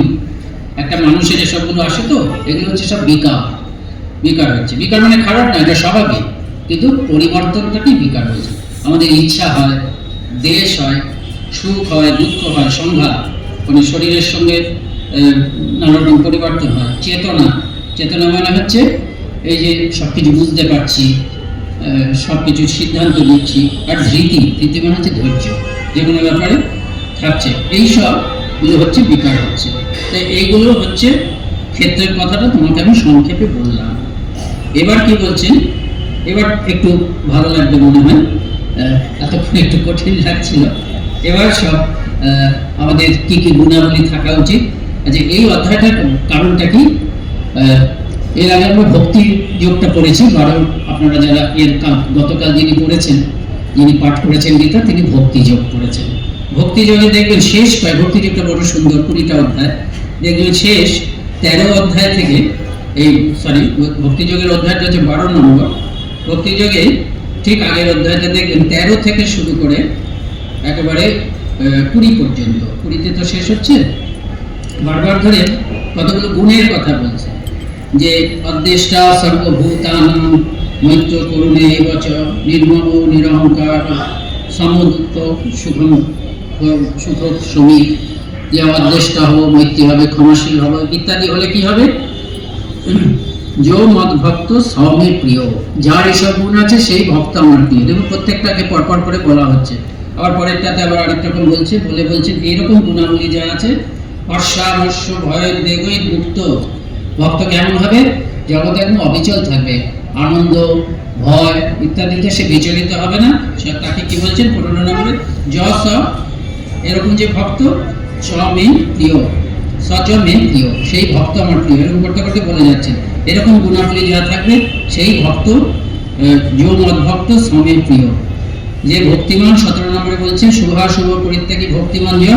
একটা মানুষের এসবগুলো আসে, তো এগুলো হচ্ছে সব বিকার, বিকার হচ্ছে। বিকার মানে খারাপ না, এটা স্বাভাবিক, কিন্তু পরিবর্তনটা কি বিকার হয়েছে। আমাদের ইচ্ছা হয়, দেশ হয়, সুখ হয়, দুঃখ হয়, সংঘাত মানে শরীরের সঙ্গে নানা রকম পরিবর্তন হয়। চেতনা, চেতনা মানে হচ্ছে এই যে সব কিছু বুঝতে পারছি, সব কিছু সিদ্ধান্ত নিচ্ছি। আর ধৃতি, ধৃতি মানে হচ্ছে ধৈর্য, যে কোনো ব্যাপারে থাকছে। এইসবগুলো হচ্ছে বিকার হচ্ছে। তাই এইগুলো হচ্ছে ক্ষেত্রের কথাটা তোমাকে আমি সংক্ষেপে বললাম। এবার কি বলছেন, এবার একটু ভালো লাগবে মনে হয়, এতক্ষণ একটু কঠিন লাগছিল। এবার সব আমাদের কি কি গুণাবলী থাকা উচিত। আচ্ছা, এই অধ্যায়টার কারণটা কি? এর আগে আমরা ভক্তি যোগটা পড়েছি, কারণ আপনারা যারা এর গতকাল যিনি পড়েছেন যিনি পাঠ করেছেন গীতা, তিনি ভক্তিযোগ করেছেন। ভক্তিযোগে দেখবেন শেষ ভক্তিযোগটা বড় সুন্দর, 20টা অধ্যায়। দেখবেন শেষ 13 অধ্যায় থেকে ভক্তিযোগের অধ্যায়টা হচ্ছে 12 নম্বর। ভক্তিযোগে ঠিক আগের অধ্যায়টা দেখবেন 13 থেকে শুরু করে একেবারে 20 পর্যন্ত। 20তে তো শেষ হচ্ছে, বারবার ধরে কতগুলো গুণের কথা বলছে, যে অদ্দেষ্টা সর্বভূতানাং মৈত্র করুণে এবচ নির্মম নিরহংকার সমুদ্র সুখ শ্রমিক, যে অদ্দেষ্টা হবো, মৈত্রী হবে, ক্ষমাশীল হবে ইত্যাদি হলে কি হবে? যো মদ ভক্ত সৌমে প্রিয়, যার এসব গুণ আছে সেই ভক্ত আমার প্রিয়। দেখুন প্রত্যেকটাকে পরপর করে বলা হচ্ছে, আবার পরেরটাতে আবার আরেক রকম বলছে, বলছেন এইরকম গুণাবলী যা আছে, হর্ষামর্ষ ভয় বেগই মুক্ত ভক্ত কেমন হবে? জগতে একদম অবিচল থাকবে, আনন্দ ভয় ইত্যাদিতে সে বিচলিত হবে না। সে তাকে কি বলছেন 15 নম্বরে, যশ এরকম যে ভক্ত স্বমে প্রিয়, সচমে প্রিয়, সেই ভক্ত আমার প্রিয়, এরকম করতে করতে বলে যাচ্ছে। এরকম গুণাবলী যা থাকবে সেই ভক্ত যো মদ্ভক্ত স্বমে প্রিয়, যে ভক্তিমান 17 নম্বরে বলছেন শুভাশুভ পরিত্যাগী ভক্তিমান যে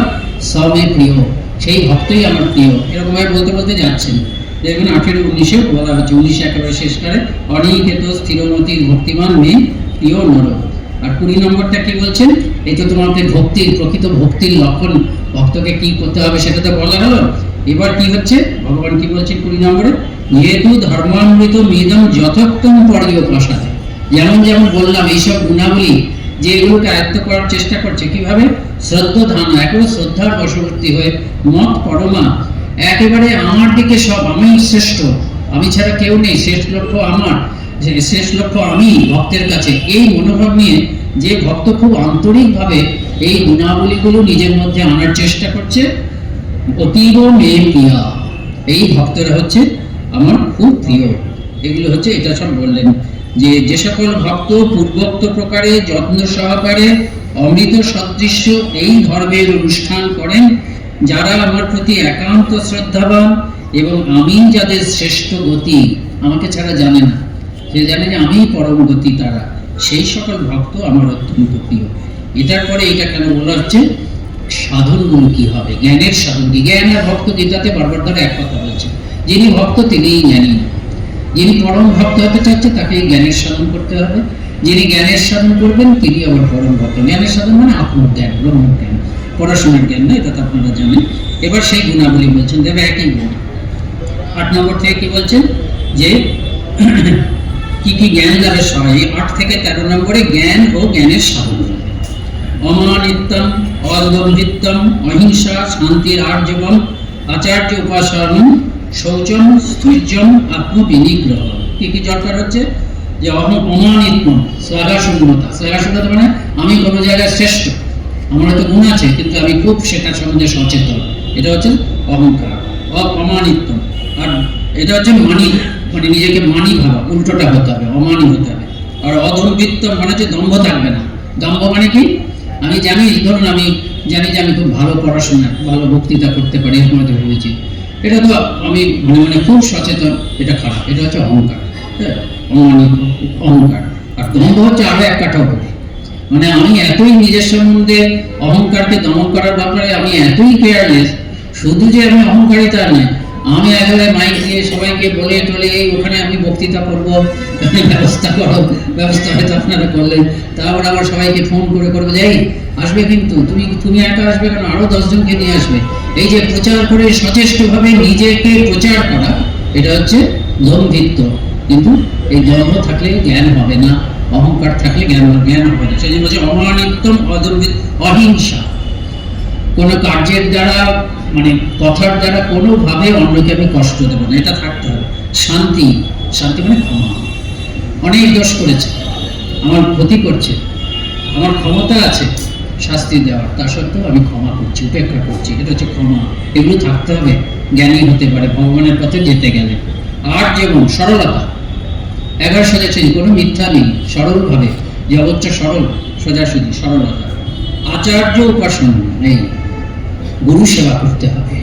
স্বমে প্রিয়, সেই ভক্তই আমার প্রিয়। এরকম ভাবে বলতে বলতে যাচ্ছেন। দেখবেন 18-19 বলা হচ্ছে, 19 একেবারে শেষ করে অনিকেত স্থিরমতি ভক্তিমান মে প্রিয় নর। আর 20 নম্বরটা কি বলছেন? এই তো তোমাকে ভক্তির, প্রকৃত ভক্তির লক্ষণ, ভক্তকে কি করতে হবে সেটা তো বলা হলো। এবার কি হচ্ছে, ভগবান কি বলছেন 20 নম্বরে, যেহেতু ধর্মামৃত মেদম যথোত্তম পর্যায় প্রসাদে, যেমন যেমন বললাম এইসব গুণাবলী যে এগুলোকে আয়ত্ত করার চেষ্টা করছে, কিভাবে? শ্রদ্ধাধান, একেবারে শ্রদ্ধার বশবর্তী হয়ে, মত পরমা, একেবারে আমার দিকে সব, আমি শ্রেষ্ঠ, আমি ছাড়া কেউ নেই, শেষ লক্ষ্য আমার, শেষ লক্ষ্য আমি ভক্তের কাছে, এই মনোভাব নিয়ে যে ভক্ত খুব আন্তরিকভাবে এই গুণাবলীগুলো নিজের মধ্যে আনার চেষ্টা করছে, অতীব মে প্রিয়া, এই ভক্তরা হচ্ছে আমার খুব প্রিয়। এগুলো হচ্ছে, এটা সব বললেন যে সকল ভক্ত পূর্বোক্ত প্রকারে যত্ন সহকারে অমৃত সদৃশ্য এই ধর্মের অনুষ্ঠান করেন, যারা আমার প্রতি একান্ত শ্রদ্ধাবান এবং আমি যাদের শ্রেষ্ঠ গতি, আমাকে ছাড়া জানে না, সে জানে যে আমি পরম গতি, তারা সেই সকল ভক্ত আমার অত্যন্ত প্রিয়। এটার পরে এটা কেন বলা হচ্ছে? সাধনগুলো কি হবে, জ্ঞানের সাধন কি? জ্ঞান আর ভক্ত গীতাতে বারবার ধরে এক কথা বলছে, যিনি ভক্ত তিনিই জ্ঞানী, যিনি পরম ভক্ত হতে চাচ্ছে তাকে জ্ঞানের সাধন করতে হবে, যিনি জ্ঞানের সাধন করবেন তিনি আবার পরম ভক্ত। জ্ঞানের সাধন মানে আত্মজ্ঞান, ব্রহ্মজ্ঞান, পড়াশোনার জ্ঞান না, এটা তো আপনারা জানেন। এবার সেই গুণাবলী বলছেন, দেবে একই গুণ। 8 নম্বর থেকে কি বলছেন, যে কি কি জ্ঞান লাভের সহায়, 8 থেকে 13 নম্বরে জ্ঞান ও জ্ঞানের সাধন। অমানিত্যম, অদম্ভিত্যম, অহিংসা, শান্তির আর্জবম, আচার্য উপাসনম, শৌচম, স্থৈর্যম, আত্মবিনিগ্রহ। কি কি দরকার হচ্ছে? যে অমানিত্যম, স্বাগাশূন্যতা। স্বাগাশূন্যতা মানে আমি কোনো জায়গায় শ্রেষ্ঠ, আমার হয়তো গুণ আছে কিন্তু আমি খুব সেটা সম্বন্ধে সচেতন, এটা হচ্ছে অহংকার। অমানিত্যম, আর এটা হচ্ছে মানি, মানে নিজেকে মানি ভাবা, উল্টোটা হতে হবে, অমানি হতে হবে। আর অদম্ভিত্যম মানে হচ্ছে দম্ভ থাকবে না। দম্ভ মানে কি? আমি জানি, ধরুন আমি জানি যে আমি খুব ভালো পড়াশোনা, ভালো বক্তৃতা করতে পারি, এরকম হয়তো ভেবেছি, এটা তো আমি মানে খুব সচেতন, এটা খারাপ, এটা হচ্ছে অহংকার। হ্যাঁ, অহংকার। আর দম্ভ হচ্ছে আরো এক কাঠা উপরে, মানে আমি এতই নিজের সম্বন্ধে অহংকারকে দমন করার ব্যাপারে আমি এতই কেয়ারলেস, শুধু যে আমি অহংকারী তা নয়, আমি একেবারে মাইক দিয়ে সবাইকে বলে টলে ওখানে আমি বক্তৃতা করবো, ব্যবস্থা করো, ব্যবস্থা হয়তো আপনারা করলেন, তারপর আবার সবাইকে ফোন করে করবো যে এই আসবে, কিন্তু তুমি একা আসবে কেন, আরো 10 জনকে নিয়ে আসবে। এই যে প্রচার করে সচেষ্টভাবে নিজেকে প্রচার করা, এটা হচ্ছে দম্ভিত্ব। কিন্তু এই দম্ভ থাকলে জ্ঞান হবে না, অহংকার থাকলে জ্ঞান হবে না। সেই জন্য বলছে অমানিত্যম, অদম্ভিত, অহিংসা, কোনো কার্যের দ্বারা মানে কথার দ্বারা কোনোভাবে অন্যকে আমি কষ্ট দেবো না, এটা থাকতে হবে। শান্তি, শান্তি মানে ক্ষমা, অনেক দোষ করেছে, আমার ক্ষতি করছে, আমার ক্ষমতা আছে শাস্তি দেওয়ার, তা সত্ত্বেও আমি ক্ষমা করছি, উপেক্ষা করছি, এটা হচ্ছে ক্ষমা। এগুলো থাকতে হবে, জ্ঞানী হতে পারে ভগবানের পথে যেতে গেলে। আর যেমন সরলতা, 11 সোজাসুজি, কোনো মিথ্যা নেই, সরলভাবে, জগৎটা সরল, সোজাসুজি, সরলতা। আচার্য উপাসনা নেই, গুরু সেবা করতে হবে,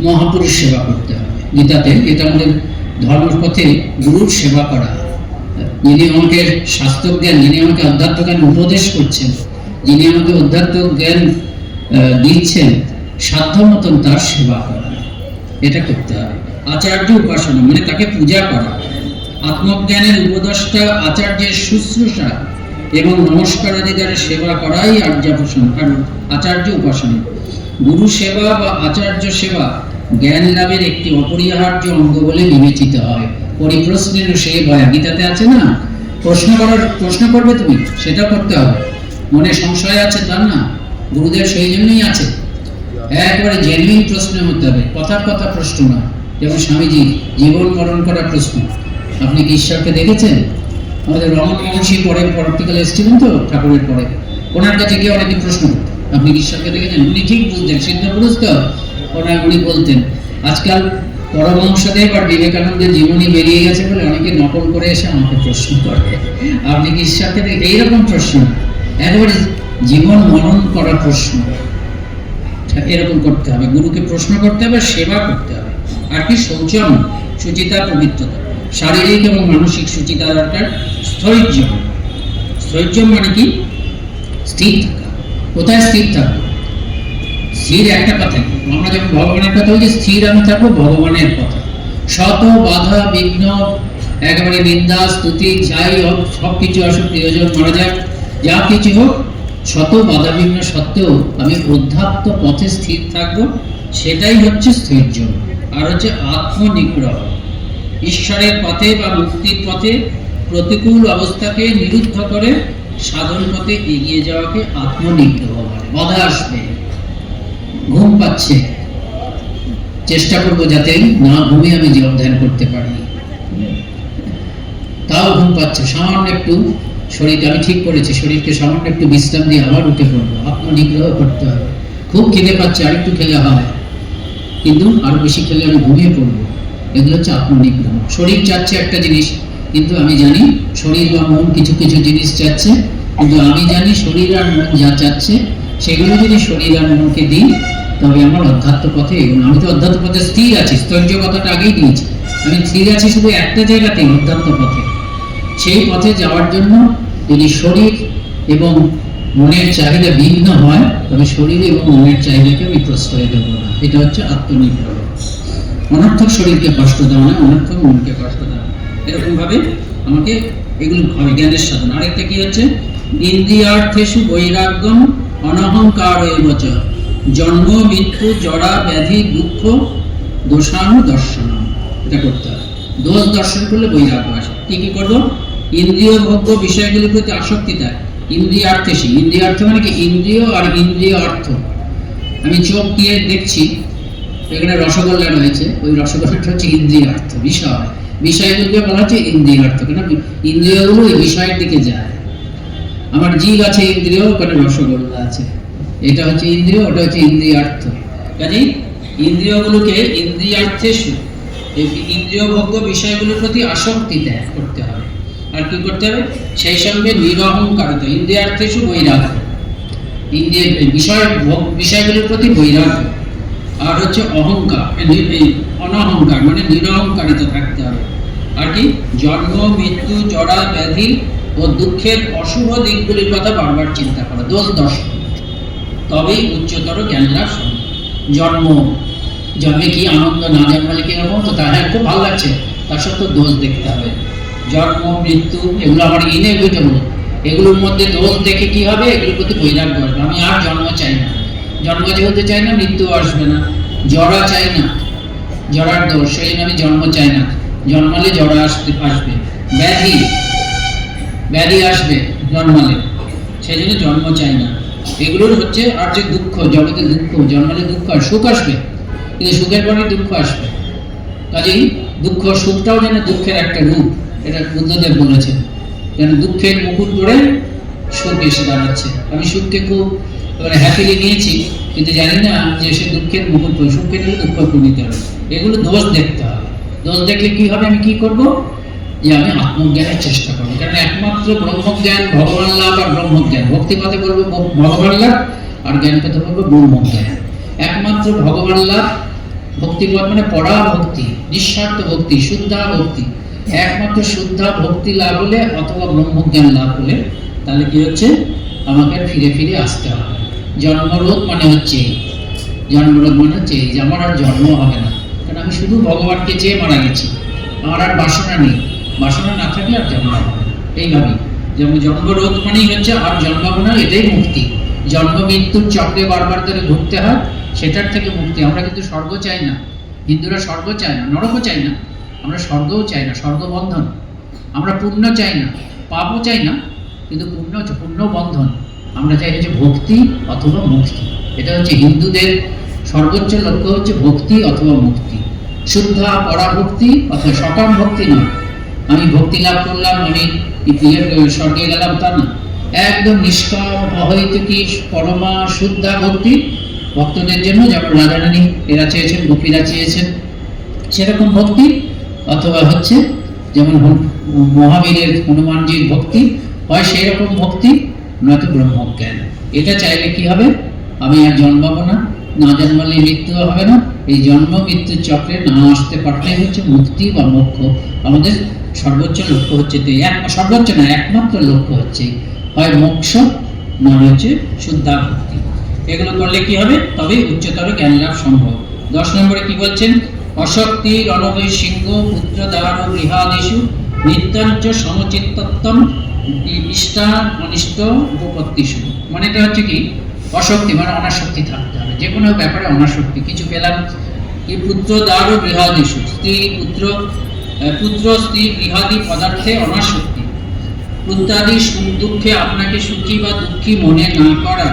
মহাপুরুষ সেবা করতে হবে। গীতাতে এটা আমাদের ধর্মের পথে গুরুর সেবা করা, যিনি আমাকে শাস্ত্রজ্ঞান, যিনি আমাকে অধ্যাত্ম জ্ঞান উপদেশ করছেন, যিনি আমাকে অধ্যাত্ম জ্ঞান দিচ্ছেন, সাধ্য মতন তার সেবা করা, এটা করতে হবে। আচার্য উপাসনা মানে তাকে পূজা করা। আত্মজ্ঞানের উপদেষ্টা আচার্যের শুশ্রূষা এবং নমস্কার আদি দ্বারা সেবা করাই আচার্য উপাসনা। গুরু সেবা বা আচার্য সেবা জ্ঞান লাভের একটি অপরিহার্য অঙ্গ বলে বিবেচিত হয়। পরিপ্রশ্নের সেবা, গীতাতে আছে না, প্রশ্ন করবে তুমি, সেটা করতে হবে। মনে সংশয় আছে তার না, গুরুদেব সেই জন্যই আছে। একবারে জেনুইন প্রশ্ন হতে হবে, কথার কথা প্রশ্ন না। যেমন স্বামীজি জীবন মরণ করা প্রশ্ন, আপনি কি ঈশ্বরকে দেখেছেন? আমাদের রমন মহর্ষি পরে পরবর্তীকালে এসেছিলেন তো ঠাকুরের পরে, ওনার কাছে গিয়ে অনেকে প্রশ্ন করতেন, আপনি কি ঈশ্বরকে দেখেছেন? উনি ঠিক বুঝতেন, সিদ্ধ পুরুষ তো, উনি বলতেন। আজকাল পরমহংসদেব আর বিবেকানন্দের জীবনী বেরিয়ে গেছে বলে অনেকে নকল করে এসে আমাকে প্রশ্ন করে, আপনি কি ঈশ্বরকে দেখেন? এইরকম প্রশ্ন, একেবারে জীবন মরণ করা প্রশ্ন, এরকম করতে হবে। গুরুকে প্রশ্ন করতে হবে, সেবা করতে হবে। আর কি? শৌচম, শুচিতা, পবিত্রতা, শারীরিক এবং মানসিক শুচিতা দরকার। স্থৈর্য, স্থৈর্য মানে কি? স্থির থাকা। কোথায় স্থির থাকবো? স্থির একটা কথা, আমরা যখন ভগবানের কথা বলছি, স্থির আমি থাকবো ভগবানের কথা। শত বাধা বিঘ্ন, একেবারে নিন্দা স্তুতি যাই হোক, সবকিছু আসুক, প্রিয়জন মারা যাক, যা কিছু হোক, শত বাধা বিঘ্ন সত্ত্বেও আমি অধ্যাত্ম পথে স্থির থাকবো, সেটাই হচ্ছে স্থৈর্য। আর হচ্ছে আত্মনিগ্রহ, ঈশ্বরের পথে বা মুক্তির পথে প্রতিকূল অবস্থাকে নিরুদ্ধ করে সাধন পথে এগিয়ে যাওয়াকে আত্মনিগ্রহ বলে। বাধা আসবে, ঘুম পাচ্ছে, চেষ্টা করবো যাতে না ঘুমে আমি যোগ ধ্যান করতে পারি। তাও ঘুম পাচ্ছে, সামান্য একটু শরীরকে আমি ঠিক করেছি, শরীরকে সামান্য একটু বিশ্রাম দিয়ে আবার উঠে পড়বো। আত্মনিগ্রহ করতে হবে। খুব খিদে পাচ্ছে, আরেকটু খেলে হয়, কিন্তু আরো বেশি খেলে আমি ঘুমিয়ে পড়বো। এগুলো হচ্ছে আত্মনিগ্রহ। শরীর চাচ্ছে একটা জিনিস, কিন্তু আমি জানি শরীর বা মন কিছু কিছু জিনিস চাচ্ছে, কিন্তু আমি জানি শরীর আর মন যা চাচ্ছে সেগুলো যদি শরীর আর মনকে দিই, তবে আমার অধ্যাত্ম পথে এগুলো। আমি তো অধ্যাত্ম পথে স্থির আছি, স্থৈর্য কথাটা আগেই দিয়েছি। আমি স্থির আছি শুধু একটা জায়গাতেই, অধ্যাত্ম পথে। সেই পথে যাওয়ার জন্য যদি শরীর এবং মনের চাহিদা ভিন্ন হয়, তবে শরীর এবং মনের চাহিদাকে আমি প্রশ্রয় দেবো না। এটা হচ্ছে আত্মনিগ্রহ। অনর্থক শরীরকে কষ্ট দেওয়া না, অনর্থক মনকে কষ্ট দেওয়া, এরকম ভাবে আমাকে এগুলো হবে জ্ঞানের সাধন। আরেকটা কি হচ্ছে? ইন্দ্রিয়ার্থেষু বৈরাগ্যম অনহংকার এবচ জন্ম মৃত্যু জরা ব্যাধি দুঃখ দোষানু দর্শনম। এটা করতে হবে। দোষ দর্শন করলে বৈরাগ্য আসে। কি কি করবো? ইন্দ্রিয় ভোগ্য বিষয়গুলির প্রতি আসক্তি দেয়। ইন্দ্রিয়ার্থেষু, ইন্দ্রিয়ার্থ মানে কি? ইন্দ্রিয় আর ইন্দ্রিয় অর্থ। আমি চোখ দিয়ে দেখছি, এখানে রসগোল্লা রয়েছে, ওই রসগোল্লাটা হচ্ছে ইন্দ্রিয়ার্থ, বিষয়। বিষয়গুলোকে বলা হচ্ছে ইন্দ্রিয়ার্থ, কেন? ইন্দ্রিয়গুলো ওই বিষয়ের দিকে যায়। আমার জিভ আছে ইন্দ্রিয়, ওখানে রসগোল্লা আছে, এটা হচ্ছে ইন্দ্রিয়, ওটা হচ্ছে ইন্দ্রিয়ার্থ। কাজেই ইন্দ্রিয়গুলোকে ইন্দ্রিয়ার্থেষু, ইন্দ্রিয় ভোগ্য বিষয়গুলোর প্রতি আসক্তি ত্যাগ করতে হবে। আর কি করতে হবে? সেই সঙ্গে নিরহংকারিতা, ইন্দ্রিয়ার্থেষু বৈরাগ্য, ইন্দ্রিয় বিষয়গুলোর প্রতি বৈরাগ্য। আর হচ্ছে অহংকার, অনহংকার মানে নিরহংকারিতা থাকতে হবে। আর কি? জন্ম মৃত্যু জরা ব্যাধি ও দুঃখের অশুভ দিকগুলির কথা বারবার চিন্তা করা, দোষ দর্শন, তবেই উচ্চতর জ্ঞান লাভ সম্ভব। জন্মে কি আনন্দ, না জন্মালে কি রকম, তো তার খুব ভালো লাগছে, তার সত্ত্বেও দোষ দেখতে হবে। জন্ম মৃত্যু এগুলো আমার ইনএভিটেবল, এগুলোর মধ্যে দোষ দেখে কি হবে? এগুলোর প্রতি বৈরাগ্য আসবে। আমি আর জন্ম চাই না, জন্ম যেহেতু চাই না, মৃত্যু আসবে না। জরা চাই না, জরার দোষ, সেই জন্য আমি জন্ম চাই না, জন্মালে জরা আসবে। ব্যাধি, ব্যাধি আসবে জন্মালে, সেই জন্য জন্ম চাই না। এগুলোর হচ্ছে আর যে দুঃখ, জগতে দুঃখ, জন্মালে দুঃখ আর সুখ আসবে, কিন্তু সুখের পরে দুঃখ আসবে। কাজেই দুঃখ, সুখটাও যেন দুঃখের একটা রূপ, এটা বুদ্ধদেব বলেছেন। যেন দুঃখের মুকুট করে সুখ এসে দাঁড়াচ্ছে। আমি সুখকে খুব হ্যাপিলি নিয়েছি, কিন্তু জানি না যে সে দুঃখের মুকুট, সুখকে নিয়ে দুঃখ করে নিতে হবে। এগুলো দোষ দেখতে হবে। দোষ দেখলে কি হবে? আমি কি করব? যে আমি আত্মজ্ঞানের চেষ্টা করবো। কারণ একমাত্র ব্রহ্মজ্ঞান, ভগবান লাভ আর ব্রহ্মজ্ঞান। ভক্তি পথে বলবো ভগবান লাভ, আর জ্ঞান পথে বলবো ব্রহ্মজ্ঞান। একমাত্র ভগবান লাভ, ভক্তি পথ মানে পড়া ভক্তি, নিঃস্বার্থ ভক্তি, শুদ্ধা ভক্তি, একমাত্র শুদ্ধ ভক্তি লাভ হলে অথবা ব্রহ্মজ্ঞান লাভ হলে তাহলে কি হচ্ছে, আমাকে ফিরে ফিরে আসতে হবে। জন্মরোগ মানে হচ্ছে এই, জন্মরোগ মানে হচ্ছে এই যে আমার আর জন্ম হবে না, কারণ আমি শুধু ভগবানকে চেয়ে মারা গেছি, আমার আর বাসনা নেই, বাসনা না থাকলে আর জন্ম হবে না। এইভাবে যেমন জন্মরোগ মানেই হচ্ছে আর জন্মাবো না, এটাই মুক্তি। জন্ম মৃত্যুর চক্রে বারবার ধরে ঘুরতে হয়, সেটার থেকে মুক্তি। আমরা কিন্তু স্বর্গ চাই না, হিন্দুরা স্বর্গ চায় না, নরকও চাই না, আমরা স্বর্গও চাই না, স্বর্গ বন্ধন। আমরা পুণ্য চাই না, পাপও চাই না, কিন্তু পুণ্য বন্ধন। আমরা চাই হচ্ছে ভক্তি অথবা মুক্তি। এটা হচ্ছে হিন্দুদের সর্বোচ্চ লক্ষ্য হচ্ছে ভক্তি অথবা মুক্তি। শুদ্ধা পরাভক্তি অথবা সকাম ভক্তি নয়, আমি ভক্তি লাভ করলাম আমি স্বর্গে গেলাম তা না, একদম নিষ্কাম অহৈতুকী পরমা শুদ্ধা ভক্তি ভক্তদের জন্য, যেমন রাধারানী এরা চেয়েছেন, গোপীরা চেয়েছেন সেরকম ভক্তি, অথবা হচ্ছে যেমন মহাবীরের হনুমানজির ভক্তি হয় সেই রকম ভক্তি, নয়তো ব্রহ্মজ্ঞান। এটা চাইলে কি হবে, আমি আর জন্মাবো না, না জন্মালে মৃত্যু হবে না। এই জন্ম মৃত্যুর চক্রে না আসতে পারলেই হচ্ছে মুক্তি বা মোক্ষ। আমাদের সর্বোচ্চ লক্ষ্য হচ্ছে, সর্বোচ্চ না, একমাত্র লক্ষ্য হচ্ছে হয় মোক্ষ না হচ্ছে শুদ্ধা ভক্তি। এগুলো করলে কি হবে, তবে উচ্চতর জ্ঞান লাভ সম্ভব। 10 নম্বরে কি বলছেন, অশক্তি রণবৈ সিংহ পুত্র দ্বার গৃহাদিষু নিত্যঞ্চ সমচিত্তত্তম ইষ্টা অনিষ্ট উপপত্তিষু। মানে এটা হচ্ছে কি, অশক্তি মানে অনাসক্তি থাকতে হবে, যে কোনো ব্যাপারে অনাসক্তি। কিছু পেলাম কি, পুত্র দ্বার গৃহাদিষু, পুত্র স্ত্রী গৃহাদি পদার্থে অনাসক্তি, পুত্রাদি সুখ দুঃখে আপনাকে সুখী বা দুঃখী মনে না করা,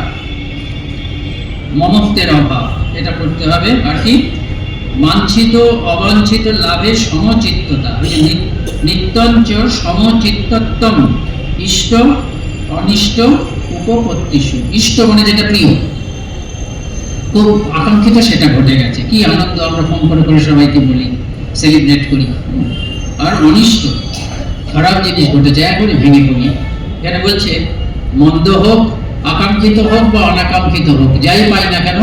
মমত্বের অভাব, এটা করতে হবে। আর কি, বাঞ্ছিত অবাঞ্ছিত লাভে সমচিত্ততা, নিত্যঞ্চ সমচিত্তত্তম ইষ্ট অনিষ্ট উপপত্তিষু। ইষ্ট মানে যেটা প্রিয়, খুব আকাঙ্ক্ষিত সেটা ঘটে গেছে, কি আনন্দ, আমরা ফোন করে করে সবাইকে বলি, সেলিব্রেট করি। আর অনিষ্ট খারাপ জিনিস ঘটেছে, একবারে ভেঙে পড়ি। এখানে বলছে মন্দ হোক, আকাঙ্ক্ষিত হোক বা অনাকাঙ্ক্ষিত হোক, যাই পাই না কেন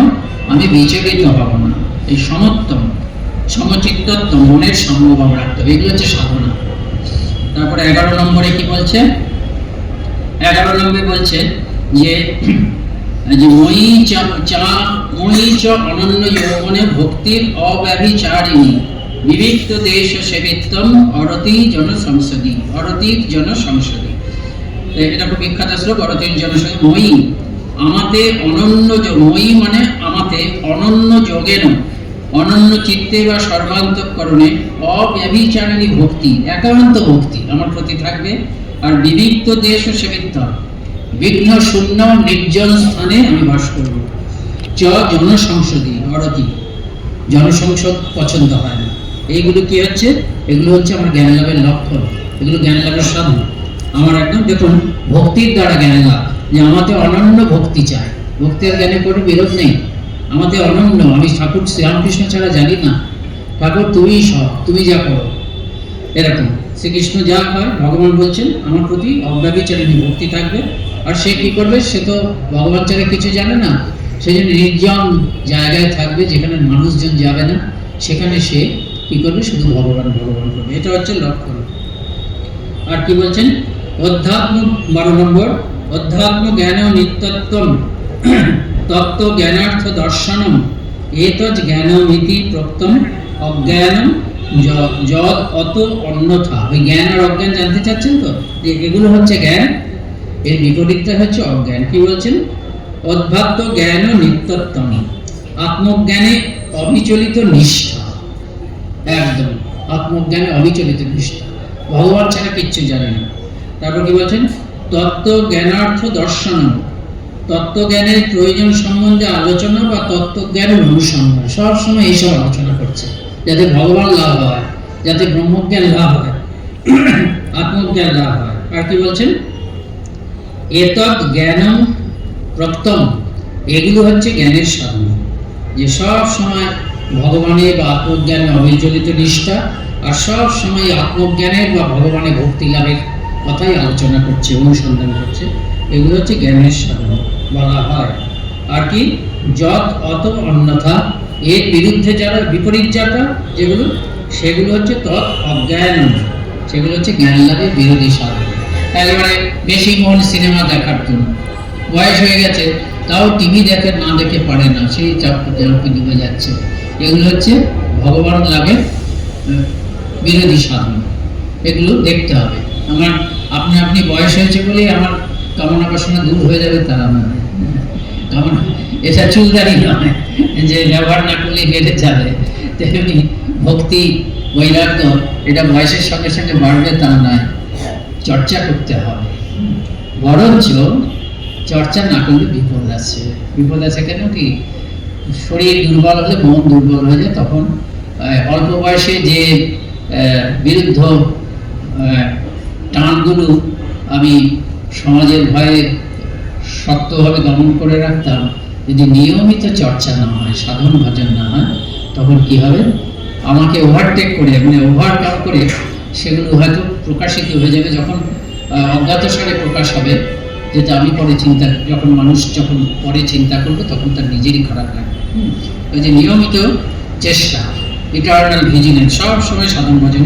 আমি বিচলিত হব না। এই সমত্তম সমচিত্তত্তম, মনের সমভাব রাখতে হবে, এগুলো হচ্ছে সাধনা। তারপরে 11 নম্বরে কি বলছে, 11 নম্বরে বলছে যে মই চ অনন্য যৌবনে ভক্তির অব্যভিচারিণী বিবিক্ত দেশ সেবিত্তম অরতির জনসংসদী, অরতির জনসংসদী। এটা খুব বিখ্যাত শ্লোক, অরতির জনসংসদী। মই আমাতে অনন্য, মই মানে আমাতে অনন্য যোগেন, অনন্য চিত্তে বা সর্বান্তঃকরণে অব্যভিচারিণী ভক্তি, একান্ত ভক্তি আমার প্রতি থাকবে। আর বিবিক্ত দেশ সেবিত্তম, বিঘ্ন শূন্য নির্জন স্থানে আমি বাস করব। চ জনসংসদী, অরতি, জনসংসদ পছন্দ হয় না। এইগুলো কি হচ্ছে, এগুলো হচ্ছে আমার জ্ঞান লাভের লক্ষণ, এগুলো জ্ঞান লাভের সাধন। আমার একদম দেখুন ভক্তির দ্বারা জ্ঞান লাভ, যে আমাদের অনন্য ভক্তি চাই, ভক্তি আর জ্ঞানের কোনো বিরোধ নেই। আমাদের অনন্য, আমি ঠাকুর শ্রীরামকৃষ্ণ ছাড়া জানি না, ঠাকুর তুমি সব, তুমি যা করো, এরকম। শ্রীকৃষ্ণ যা হয়, ভগবান বলছেন আমার প্রতি অব্যভিচারিণী ভক্তি থাকবে। আর সে কি করবে, সে তো ভগবান ছাড়া কিছু জানে না, সেই জন্য নির্জন জায়গায় থাকবে, যেখানে মানুষজন যাবে না, সেখানে সে কি করবে, শুধু ভগবান ভগবান করবে। এটা হচ্ছে লক্ষণ। আর কি বলছেন, অধ্যাত্ম 12 নম্বর, অধ্যাত্ম জ্ঞান নিত্যত্বম তত্ত্ব জ্ঞানার্থ দর্শনম এতজ জ্ঞানমিতি প্রক্তম অজ্ঞানম যদ অত অন্যথা। ওই জ্ঞান আর অজ্ঞান জানতে চাচ্ছেন তো, যে এগুলো হচ্ছে জ্ঞান, এর বিপরীতটা হচ্ছে অজ্ঞান। কি বলছেন, অধ্যাত্ম জ্ঞান নিত্যত্বম, আত্মজ্ঞানে অবিচলিত নিষ্ঠা, একদম আত্মজ্ঞানে অবিচলিত নিষ্ঠা, ভগবান ছাড়া কিচ্ছু জানে না। তারপর কি বলছেন, তত্ত্ব জ্ঞানার্থ দর্শন, তত্ত্বজ্ঞানের প্রয়োজন সম্বন্ধে আলোচনা বা তত্ত্বজ্ঞানের অনুসন্ধান, সবসময় এইসব আলোচনা করছে, যাতে ভগবান লাভ হয়, যাতে ব্রহ্মজ্ঞান লাভ হয়, আত্মজ্ঞান লাভ হয়। আর কি বলছেন, এতৎ জ্ঞানম প্রক্তম, এগুলো হচ্ছে জ্ঞানের সাধনা, যে সব সময় ভগবানের বা আত্মজ্ঞানে অবিচলিত নিষ্ঠা, আর সব সময় আত্মজ্ঞানের বা ভগবানের ভক্তি লাভের কথাই আলোচনা করছে, অনুসন্ধান করছে। এগুলো হচ্ছে জ্ঞানের সাধনা বলা হয়। আর কি, যত অত অন্যথা, এর বিরুদ্ধে যারা বিপরীত যারা যেগুলো, সেগুলো হচ্ছে তৎ অজ্ঞান, সেগুলো হচ্ছে জ্ঞান লাভের বিরোধী সাধন। একেবারে বেশি মন সিনেমা দেখার জন্য, বয়স হয়ে গেছে তাও টিভি দেখে না দেখে পারে না, সেই চাপতে ডুবে যাচ্ছে। এগুলো হচ্ছে ভগবান লাভের বিরোধী সাধন, এগুলো দেখতে হবে। আমার আপনি বয়স হয়েছে বলেই আমার কামনা বাসনা দূর হয়ে যাবে তারা নয়, কামনা এটা চুলদারি নয় যে ব্যবহার না করলে বেড়ে যাবে। তেমনি ভক্তি বৈরাগ্য এটা বয়সের সঙ্গে সঙ্গে বাড়বে তা নয়, চর্চা করতে হবে। বরঞ্চ চর্চা না করলে বিপদ আছে। বিপদ আছে কেন কি, শরীর দুর্বল হলে মন দুর্বল হয়ে যায়, তখন অল্প বয়সে যে বিরুদ্ধ টানগুলো আমি সমাজের ভয়ে শক্তভাবে দমন করে রাখতাম, যদি নিয়মিত চর্চা না হয়, সাধন ভজন না হয়, তখন কি হবে, আমাকে ওভারটেক করে মানে ওভারকাম করে সেগুলো হয়তো প্রকাশিত হয়ে যাবে। যখন অজ্ঞাতসারে প্রকাশ হবে, যেটা আমি পরে চিন্তা, যখন মানুষ যখন পরে চিন্তা করবে তখন তার নিজেরই খারাপ লাগবে। ওই যে নিয়মিত চেষ্টা, ইটারনাল ভিজিলেন্স, সব সময় সাধন ভজন।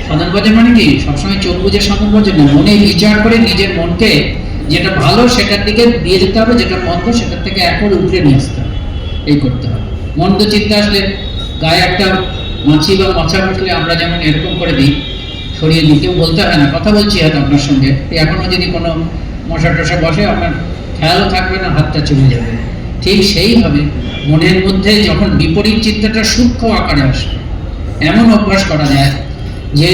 সাধন ভজন মানে কি, সবসময় চোখ বুঝে সাধন ভজন না, মনে বিচার করে নিজের মনকে যেটা ভালো সেটার দিকে দিয়ে যেতে হবে, যেটা মন্দ সেটার থেকে একর উপরে নিয়ে আসতে হবে, এই করতে হবে। মন্দ চিন্তা আসলে গায়ে একটা মাছি বা মশা বসলে আমরা যেমন এরকম করে দিই, সরিয়ে দিই, কেউ বলতে হয় না, কথা বলছি হয়তো আপনার সঙ্গে, এখনো যদি কোনো মশা টশা বসে আপনার খেয়ালও থাকবে না, হাতটা চলে যাবে। ঠিক সেইভাবে মনের মধ্যে যখন বিপরীত চিন্তাটা সূক্ষ্ম আকারে আসে, এমন অভ্যাস করা যায় যে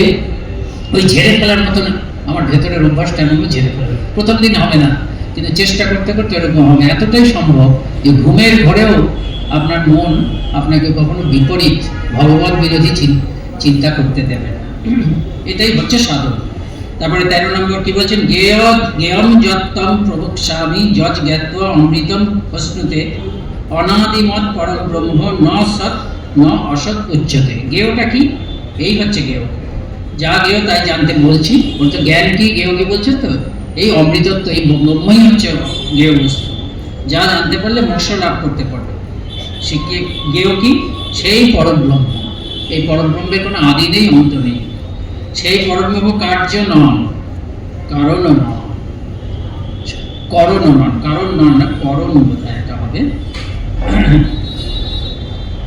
ওই ঝেড়ে ফেলার মতন আমার ভেতরের অভ্যাসটা এমন ঝেড়ে ফেলা। প্রথম দিন হবে না, কিন্তু চেষ্টা করতে করতে এরকম হবে। এতটাই সম্ভব যে ঘুমের ঘরেও আপনার মন আপনাকে কখনো বিপরীত ভগবান বিরোধী চিন্তা করতে দেবে না। এটাই হচ্ছে সাধন। তারপরে 13 নম্বর কি বলছেন, জ্ঞেয়ম যত্তম প্রবক্ষ্যামি যজ জ্ঞাত্বা অমৃতম প্রশ্নুতে অনাদিমৎ পরম ব্রহ্ম ন সৎ ন অসৎ উচ্যতে। জ্ঞেয়টা কি, এই হচ্ছে জ্ঞেয়, যা জ্ঞেয় তাই জানতে বলছি। বলতে জ্ঞান কি, জ্ঞেয় কি বলছে তো, এই অমৃতত্ব, এই ব্রহ্মই হচ্ছে জ্ঞেয় বস্তু, যা জানতে পারলে মোক্ষ লাভ করতে পারবে। সে জ্ঞেয় কি, সেই পরব্রহ্ম। এই পরব্রহ্মের কোনো আদি নেই, অন্ত নেই। সেই পরব্রহ্ম কার্য নন, কারণ নন, করণ নন, কারণ নন না, করণ এটা হবে।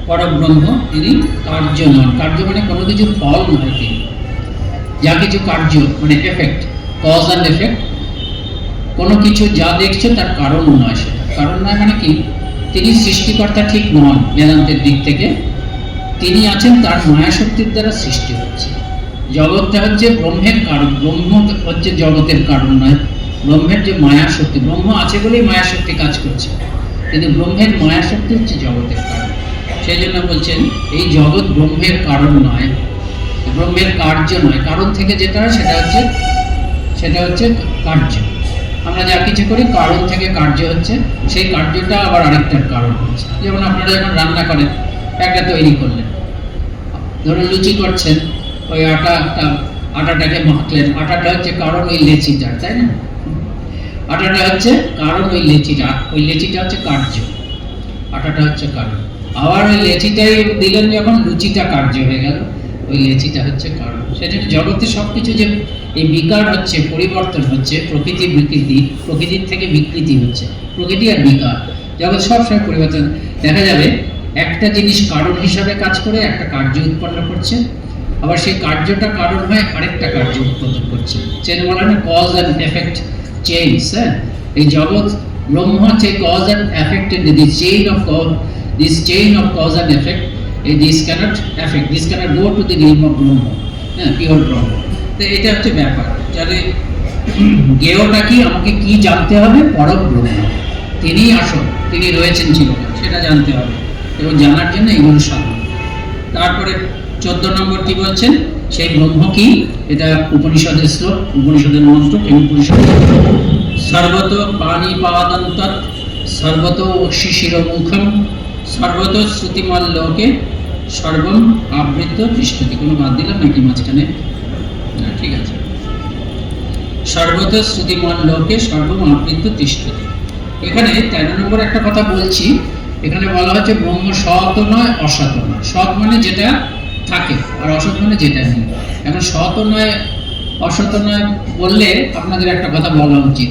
পরব্রহ্ম তিনি কার্য নন, কার্য মানে কোনো কিছু ফল নয়, তিনি যা কিছু কার্য মানে এফেক্ট, কজ অ্যান্ড এফেক্ট, কোনো কিছু যা দেখছো তার কারণ নয়। সেটা কারণ নয় মানে কি, তিনি সৃষ্টিকর্তা ঠিক নন বেদান্তের দিক থেকে, তিনি আছেন তার মায়া শক্তির দ্বারা সৃষ্টি হচ্ছে। জগৎটা হচ্ছে ব্রহ্মের কারণ, ব্রহ্ম হচ্ছে জগতের কারণ নয়। ব্রহ্মের যে মায়া শক্তি, ব্রহ্ম আছে বলেই মায়া শক্তি কাজ করছে, কিন্তু ব্রহ্মের মায়া শক্তি হচ্ছে জগতের কারণ। সেই জন্য বলছেন এই জগৎ ব্রহ্মের কারণ নয়, ব্রহ্মের কার্য নয়। কারণ থেকে যেটা হয় সেটা হচ্ছে কার্য। আমরা যা কিছু করি কারণ থেকে কার্য হচ্ছে, সেই কার্যটা আবার আরেকটার কারণ হচ্ছে। যেমন আপনারা যখন রান্না করেন, একটা তৈরি করলেন, ধরুন লুচি করছেন, ওই আটাটাকে মাখলেন, আটাটা হচ্ছে কারণ ওই লেচিটা, তাই না? আটাটা হচ্ছে কারণ ওই লেচিটা হচ্ছে কার্য, আটাটা হচ্ছে কারণ। আবার ওই লেচিটাই দিলেন যখন, লুচিটা কার্য হয়ে গেল, ওই লেচিটা হচ্ছে কারণ। সেজন্য জগতে সবকিছু যে এই বিকার হচ্ছে, পরিবর্তন হচ্ছে, প্রকৃতির বিকৃতি, প্রকৃতির থেকে বিকৃতি হচ্ছে, প্রকৃতি আর বিকার, জগৎ সবসময় পরিবর্তন। দেখা যাবে একটা জিনিস কারণ হিসাবে কাজ করে একটা কার্য উৎপন্ন করছে, আবার সেই কার্যটা কারণ হয় আরেকটা কার্য উৎপন্ন করছে। চেন বলা না, কজ অ্যান্ড এফেক্ট চেইনস। হ্যাঁ, এই জগৎ ব্রহ্ম হচ্ছে cause and effect, this chain of cause and effect, this cannot effect, this cannot go to the realm of Brahman, হ্যাঁ, পিওর ব্রহ্ম। তো এটা হচ্ছে ব্যাপার। তাহলে জ্ঞেয়টা কি, আমাকে কি জানতে হবে, পরব্রহ্ম তিনিই আসল, তিনি রয়েছেন চিরকাল, সেটা জানতে হবে, এবং জানার জন্য এগুলো সাধন। তারপরে 14 নম্বর কি বলছেন, সেই ব্রহ্ম কি, এটা উপনিষদের শ্লোক, উপনিষদের মন্ত্র। উপনিষদ সর্বত পাণিপাদন্ত সর্বত শিশিরমুখম সর্বত শ্রুতিমল্লোকে সর্বম আবৃত তিষ্ঠতি। কোনো বাদ দিলাম নাকি মাঝখানে? না, ঠিক আছে। সর্বত শ্রুতিমল্লোকে সর্বম আবৃত তিষ্ঠতি। এখানে 13 নম্বর একটা কথা বলছি, এখানে বলা হচ্ছে ব্রহ্ম সৎ নয়, অসৎ নয়। সৎ মানে যেটা থাকে, আর অসৎ মানে যেটা নেই। এখন সৎ নয় অসৎ নয় বললে আপনাদের একটা কথা বলা উচিত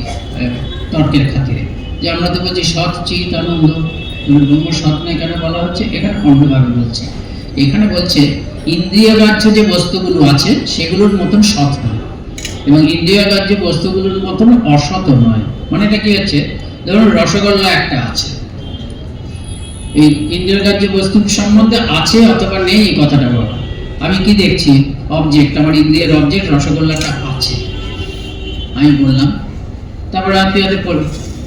তর্কের খাতিরে, যে আমরা তো বলছি সৎ চিত আনন্দ, ব্রহ্ম সৎ নয় কেন বলা হচ্ছে? এখানে অন্যভাবে বলছে। এখানে বলছে ইন্দ্রিয়গ্রাহ্য যে বস্তুগুলো আছে সেগুলোর মতন সৎ নয়, এবং ইন্দ্রিয়গ্রাহ্য বস্তুগুলোর মতন অসৎ নয়। মানে এটা কি হচ্ছে, ধরুন রসগোল্লা একটা আছে, এই ইন্দ্রিয়গ্রাহ্য বস্তু সম্বন্ধে আছে অথবা নেই এই কথাটা বলা। আমি কি দেখছি? অবজেক্ট, আমার ইন্দ্রিয়ের অবজেক্ট রসগোল্লাটা আছে, আমি বললাম। তারপরে আপনি হয়তো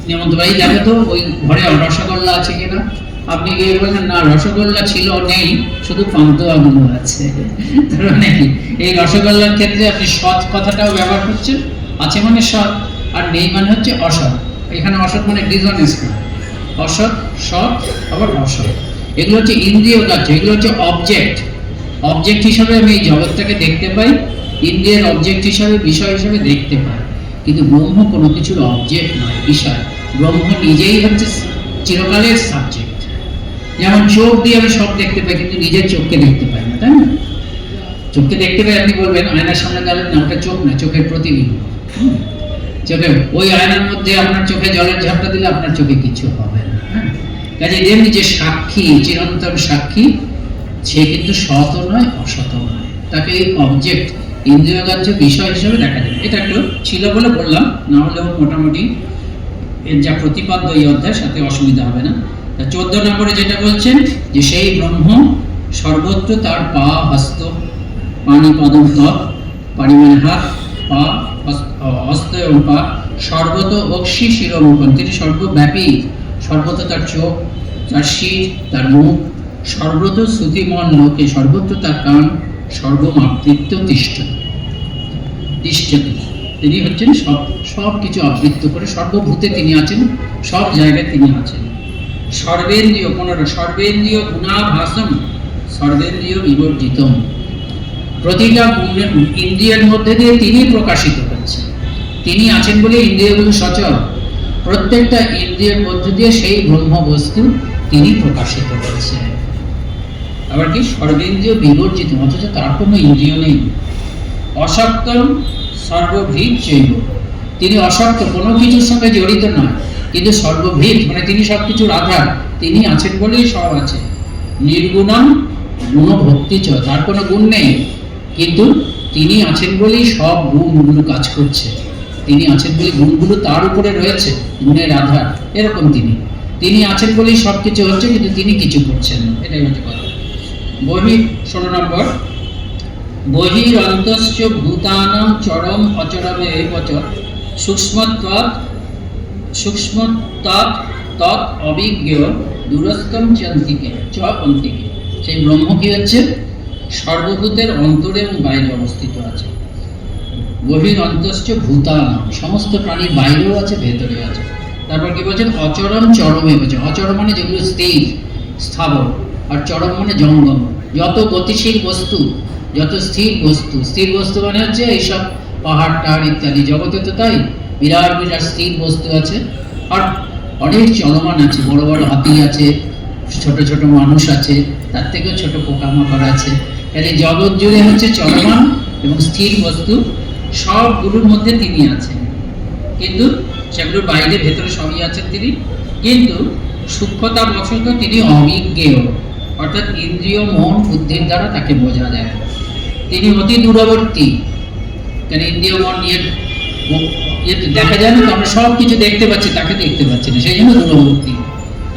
নিয়মন্ত ভাই দেখো তো ওই ঘরে রসগোল্লা আছে কিনা। আপনি গিয়ে বললেন না রসগোল্লা ছিল, নেই, শুধু পান্তুয়াগুলো আছে। নাকি এই রসগোল্লার ক্ষেত্রে আপনি সৎ কথাটাও ব্যবহার করছেন, আছে মানে সৎ, আর নেই মানে হচ্ছে অসৎ। এখানে অসৎ মানে ডিসঅনেস্ট, অসৎ, সৎ, আবার অসৎ। এগুলো হচ্ছে ইন্দ্রিয় কার্য, এগুলো হচ্ছে অবজেক্ট। অবজেক্ট হিসাবে আমি এই জগৎটাকে দেখতে পাই, ইন্দ্রিয়ের অবজেক্ট হিসাবে, বিষয় হিসাবে দেখতে পাই। কিন্তু ব্রহ্ম কোনো কিছুর অবজেক্ট নয়, বিষয়। ব্রহ্ম নিজেই হচ্ছে চিরকালের সাবজেক্ট। যেমন চোখ দিয়ে আমি সব দেখতে পাই, কিন্তু নিজের চোখকে দেখতে পাই না, তাই না? চোখকে দেখতে পাই, আপনি বলবেন আয়নার সামনে দাঁড়ালেন না, ওটা চোখ না, চোখের প্রতিবিম্ব। চোখে ওই আয়নার মধ্যে আপনার চোখে জলের ঝাপটা দিলে আপনার চোখে কিছু হবে না। কাজে যেমনি যে সাক্ষী, চিরন্তন সাক্ষী, সে কিন্তু সৎ নয়, অসৎ নয়, তাকে এই অবজেক্ট, ইন্দ্রিয়গ্রাহ্য বিষয় হিসেবে দেখা যায়। এটা একটু ছিল বলে বললাম, না হলেও মোটামুটি এর যা প্রতিপাদ্য এই অধ্যায়ের সাথে অসুবিধা হবে না। 14 নম্বরে যেটা বলছেন যে সেই ব্রহ্ম সর্বত্র তার পা হস্ত, পানি পদম তৎ, পানি মানে হাত, পা হস্ত এবং পা, সর্বত অক্ষি শিরোমুখন, তিনি সর্বব্যাপী, সর্বত তার চোখ, তার শির, তার মুখ, সর্বত শ্রুতিমন লোকে, সর্বত্র তার কান, সর্বমাবৃত্ত তিষ্ঠতি। তিনি হচ্ছেন সব কিছু আবৃত্ত করে, সর্বভূতে তিনি আছেন, সব জায়গায় তিনি আছেন। সর্বেন্দ্রিয়, সর্বেন্দ্রিয় গুণাভাসম, সর্বেন্দ্রিয় বিবর্জিতম, প্রতিটা ইন্দ্রিয়ের মধ্যে দিয়ে তিনি প্রকাশিত হচ্ছেন। তিনি আছেন বলে ইন্দ্রিয়গুলো সচল, প্রত্যেকটা ইন্দ্রিয়ের মধ্যে দিয়ে সেই ব্রহ্ম বস্তু তিনি প্রকাশিত হচ্ছেন। আবার কি সর্বেন্দ্রিয় বিবর্জিত, অথচ তার কোনো ইন্দ্রিয় নেই। অসক্তম সর্বভৃত জৈব, তিনি অসক্ত, কোনো কিছুর সঙ্গে জড়িত নয়, কিন্তু সর্বভৃত মানে তিনি সবকিছুর আধার, তিনি আছেন বলেই সব আছে। নির্গুণম গুণভক্তি চ, তার কোনো গুণ নেই, কিন্তু তিনি আছেন বলেই সব গুণগুলো কাজ করছে। তিনি আছেন বলে গুণগুলো তার উপরে রয়েছে, গুণের আধার, এরকম তিনি আছেন বলেই সব কিছু হচ্ছে, কিন্তু তিনি কিছু করছেন না, এটাই হচ্ছে কথা। 16 নম্বর, বহিরন্তশ্চ ভূতানাং চরম অচরমে এবচ সূক্ষ্মত্বাৎ তৎ অবিজ্ঞ দূরস্থম চন্তিকে চ অন্তিকে। সেই ব্রহ্ম কি হচ্ছে? সর্বভূতের অন্তরে এবং বাইরে অবস্থিত আছে। বহিরন্তশ্চ ভূতানাং, সমস্ত প্রাণীর বাইরেও আছে, ভেতরেও আছে। তারপর কি বলছেন? অচরম চরমে বলছে, অচরম মানে যেগুলো স্থির, স্থাবর, আর চরম মানে জঙ্গম। যত গতিশীল বস্তু, যত স্থির বস্তু মানে হচ্ছে এইসব পাহাড় টাহাড় ইত্যাদি, জগতে তো তাই বিরাট বিরাট স্থির বস্তু আছে, আর অনেক চলমান আছে, বড় বড় হাতি আছে, ছোট ছোট মানুষ আছে, তার থেকেও ছোট পোকামাকড় আছে। তাহলে জগৎ জুড়ে হচ্ছে চলমান এবং স্থির বস্তু, সবগুলোর মধ্যে তিনি আছেন, কিন্তু সেগুলোর বাইরে ভেতরে সবই আছেন তিনি, কিন্তু সূক্ষ্মতা বশত তিনি অবিজ্ঞেয়, অর্থাৎ ইন্দ্রিয় মন বুদ্ধির দ্বারা তাকে বোঝা যায়। তিনি অতি দূরবর্তী, কারণ ইন্দ্রিয় মন নিয়ে দেখা যায় না, তো আমরা সব কিছু দেখতে পাচ্ছি, তাকে দেখতে পাচ্ছি না, সেই জন্য দূরবর্তী।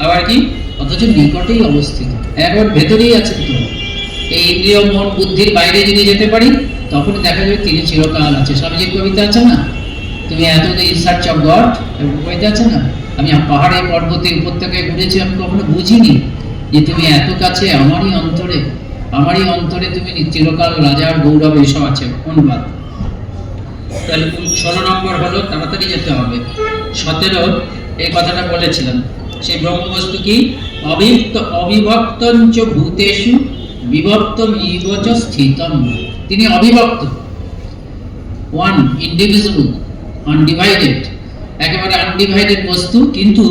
আবার কি, অথচ নিকটেই অবস্থিত, একবার ভেতরেই আছেন। তো এই ইন্দ্রিয় মন বুদ্ধির বাইরে যদি যেতে পারি, তখন দেখা যাবে তিনি চিরকাল আছে। স্বামীজির কবিতা আছে না, তুমি এত ইন সার্চ অফ গড, কবিতা আছে না, আমি পাহাড়ে পর্বতে উপত্যকায় ঘুরেছি, আমি কখনো বুঝিনি যে তুমি এত কাছে, আমারই অন্তরে তুমি চিরকাল রাজার গৌরব, এসব আছে। অনুবাদ। তাহলে 16 নম্বর হলো, তাড়াতাড়ি যেতে হবে। 17 এই কথাটা বলেছিলাম, সেই ব্রহ্মবস্তু কি? অবিভক্তঞ্চ ভূতেষু বিভক্তম ইবচ স্থিতম, তিনি অবিভক্ত, ওয়ান, ইনডিভিজিবল, আনডিভাইডেড, একেবারে আনডিভাইডেড বস্তু, কিন্তু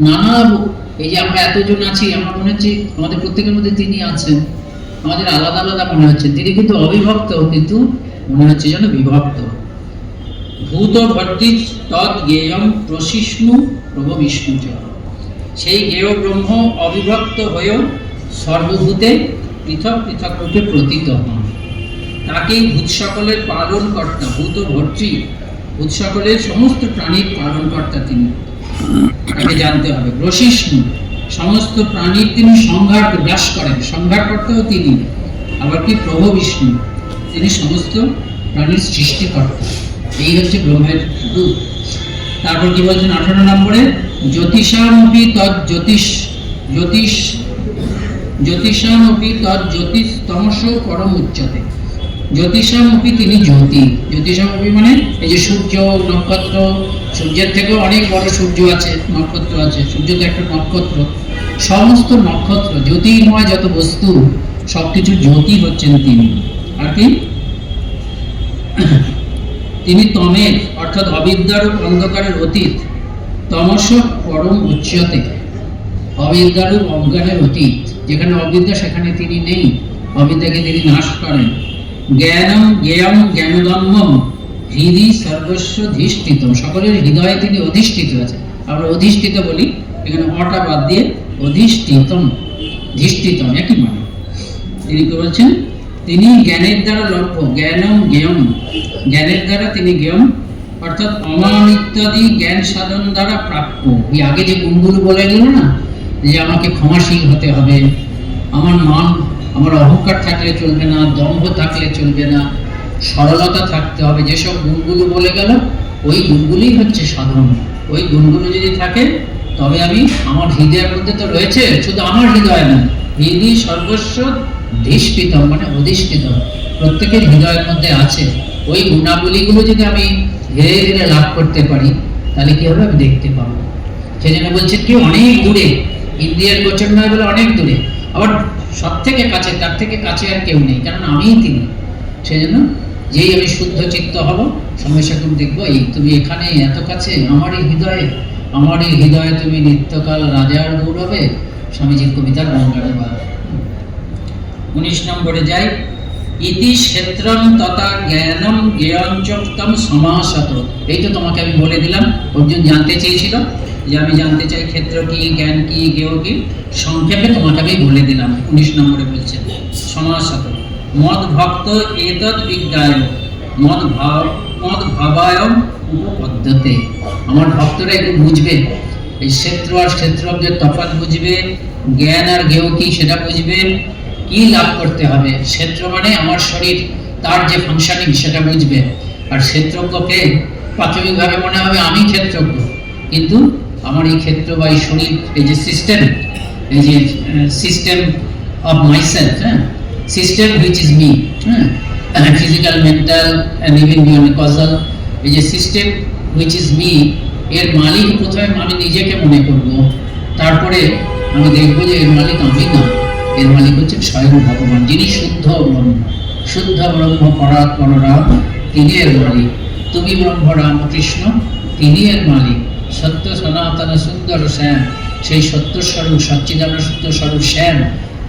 নানা, এই যে আমরা এতজন আছি, আমার মনে হচ্ছে আমাদের প্রত্যেকের মধ্যে তিনি আছেন, আমাদের আলাদা আলাদা মনে হচ্ছে, তিনি কিন্তু অবিভক্ত, কিন্তু মনে হচ্ছে যেন বিভক্ত। ভূত ভর্তি তৎ জ্ঞেয়ম প্রশিষ্ণু প্রভ বিষ্ণু চ। সেই জ্ঞেয় ব্রহ্ম অবিভক্ত হয়েও সর্বভূতে পৃথক পৃথক রূপে প্রতীত হন। তাকেই ভূত সকলের পালনকর্তা, ভূত ভর্তৃ, ভূত সকলের সমস্ত প্রাণীর পালনকর্তা তিনি, তাকে জানতে হবে। প্রশিষ্ণু, সমস্ত প্রাণীর তিনি সংহার গ্রাস করেন, সংহারকর্তাও তিনি। আবার কি প্রভ বিষ্ণু, তিনি সমস্ত প্রাণীর সৃষ্টিকর্তা। এই হচ্ছে ব্রহ্মের রূপ। তারপর কি বলছেন 18 নম্বরে, জ্যোতিষামপি তৎ জ্যোতিষামপি তৎ জ্যোতিস্তমস পরম উচ্চতে। জ্যোতিষামপি, তিনি জ্যোতি। জ্যোতিষামপি মানে এই যে সূর্য, নক্ষত্র, সূর্যের থেকেও অনেক বড় সূর্য আছে, নক্ষত্র আছে, সূর্য তো একটা নক্ষত্র। সমস্ত নক্ষত্র, জ্যোতির্ময় যত বস্তু, সবকিছু জ্যোতি হচ্ছেন তিনি। আর কি, তিনি তমের অর্থাৎ অবিদ্যারূপ অন্ধকারের অতীত, তমস পরম উচ্চতে, অবিদ্যারূপ অজ্ঞানের অতীত। যেখানে অবিদ্যা সেখানে তিনি নেই, অবিদ্যাকে তিনি নাশ করেন। জ্ঞানম জ্ঞেয়ম জ্ঞানদম্যম হৃদি সর্বস্ব ধিষ্ঠিতম, সকলের হৃদয়ে তিনি অধিষ্ঠিত আছে। আমরা অধিষ্ঠিত বলি, এখানে অটা বাদ দিয়ে অধিষ্ঠিতম, ধিষ্ঠিতম একই মানে। তিনি কি বলছেন, তিনি জ্ঞানের দ্বারা লভ্য, জ্ঞানম জ্ঞেয়ম, জ্ঞানের দ্বারা তিনি জ্ঞেয়ম, অর্থাৎ অমান ইত্যাদি জ্ঞান সাধন দ্বারা প্রাপ্য। এই আগে যে গুণগুলো বলে গেল না, যে আমাকে ক্ষমাশীল হতে হবে, আমার অহংকার থাকলে চলবে না, দম্ভ থাকলে চলবে না, সরলতা থাকতে হবে, যেসব গুণগুলো বলে গেল, ওই গুণগুলোই হচ্ছে সাধন। ওই গুণগুলো যদি থাকে তবে আমি, আমার হৃদয়ের মধ্যে তো রয়েছে, শুধু আমার হৃদয় না, হৃদি সর্বস্ব ধিষ্ঠিত মানে অধিষ্ঠিত, প্রত্যেকের হৃদয়ের মধ্যে আছে। ওই গুণাবলীগুলো যদি আমি ধীরে ধীরে লাভ করতে পারি, তাহলে কি হবে, আমি দেখতে পাবো। সেই জন্য বলছেন কি, অনেক দূরে, ইন্দ্রিয়ের গোচর নয় বলে অনেক দূরে, আবার সব থেকে কাছে, তার থেকে কাছে আর কেউ নেই, কারণ আমিই তিনি। সেই জন্য যেই আমি শুদ্ধ চিত্ত হব, সঙ্গে সঙ্গে দেখবো, এই তুমি এখানে এত কাছে, আমারই হৃদয়ে তুমি নিত্যকাল রাজার গৌরবে। স্বামীজির কবিতার বঙ্গারে বা 19 নম্বরে যাই, ইতি ক্ষেত্রম তথা জ্ঞানম জ্ঞেয়ঞ্চক্তম সমাসত। এই তো তোমাকে আমি বলে দিলাম, অর্জুন জানতে চেয়েছিল যে আমি জানতে চাই ক্ষেত্র কি, জ্ঞান কি, জ্ঞেয় কি, সংক্ষেপে তোমাকে আমি বলে দিলাম। 19 নম্বরে বলছে সমাসত। মদ ভক্ত এতদ বিজ্ঞায় মদ ভাবায়ম উপপদ্ধতে। আমার ভক্তরা একটু বুঝবে, এই ক্ষেত্র আর ক্ষেত্রজ্ঞের তফাৎ বুঝবে, জ্ঞান আর জ্ঞেয় কি সেটা বুঝবে, কি লাভ করতে হবে। ক্ষেত্র মানে আমার শরীর, তার যে ফাংশনিং সেটা বুঝবে। আর ক্ষেত্রজ্ঞকে প্রাথমিকভাবে মনে হবে আমি ক্ষেত্রজ্ঞ, কিন্তু আমার এই ক্ষেত্র বা এই শরীর, এই যে সিস্টেম, এই যে system of myself, system which is me, physical, mental and even beyond causal, এই যে সিস্টেম হুইচ ইজ মি, এর মালিক প্রথমে আমি নিজেকে মনে করব, তারপরে আমি দেখবো যে এর মালিক আমি না, এর মালিক হচ্ছে স্বয়ং ভগবান, যিনি শুদ্ধ ব্রহ্ম। শুদ্ধ ব্রহ্ম পরাৎপররাম, তিনি এর মালিক। তুমি ব্রহ্ম রামকৃষ্ণ, তিনি এর মালিক। সত্য সনাতন সুন্দর শ্যাম, সেই সত্যস্বরূপ সচ্চিদানন্দ স্বরূপ শ্যাম,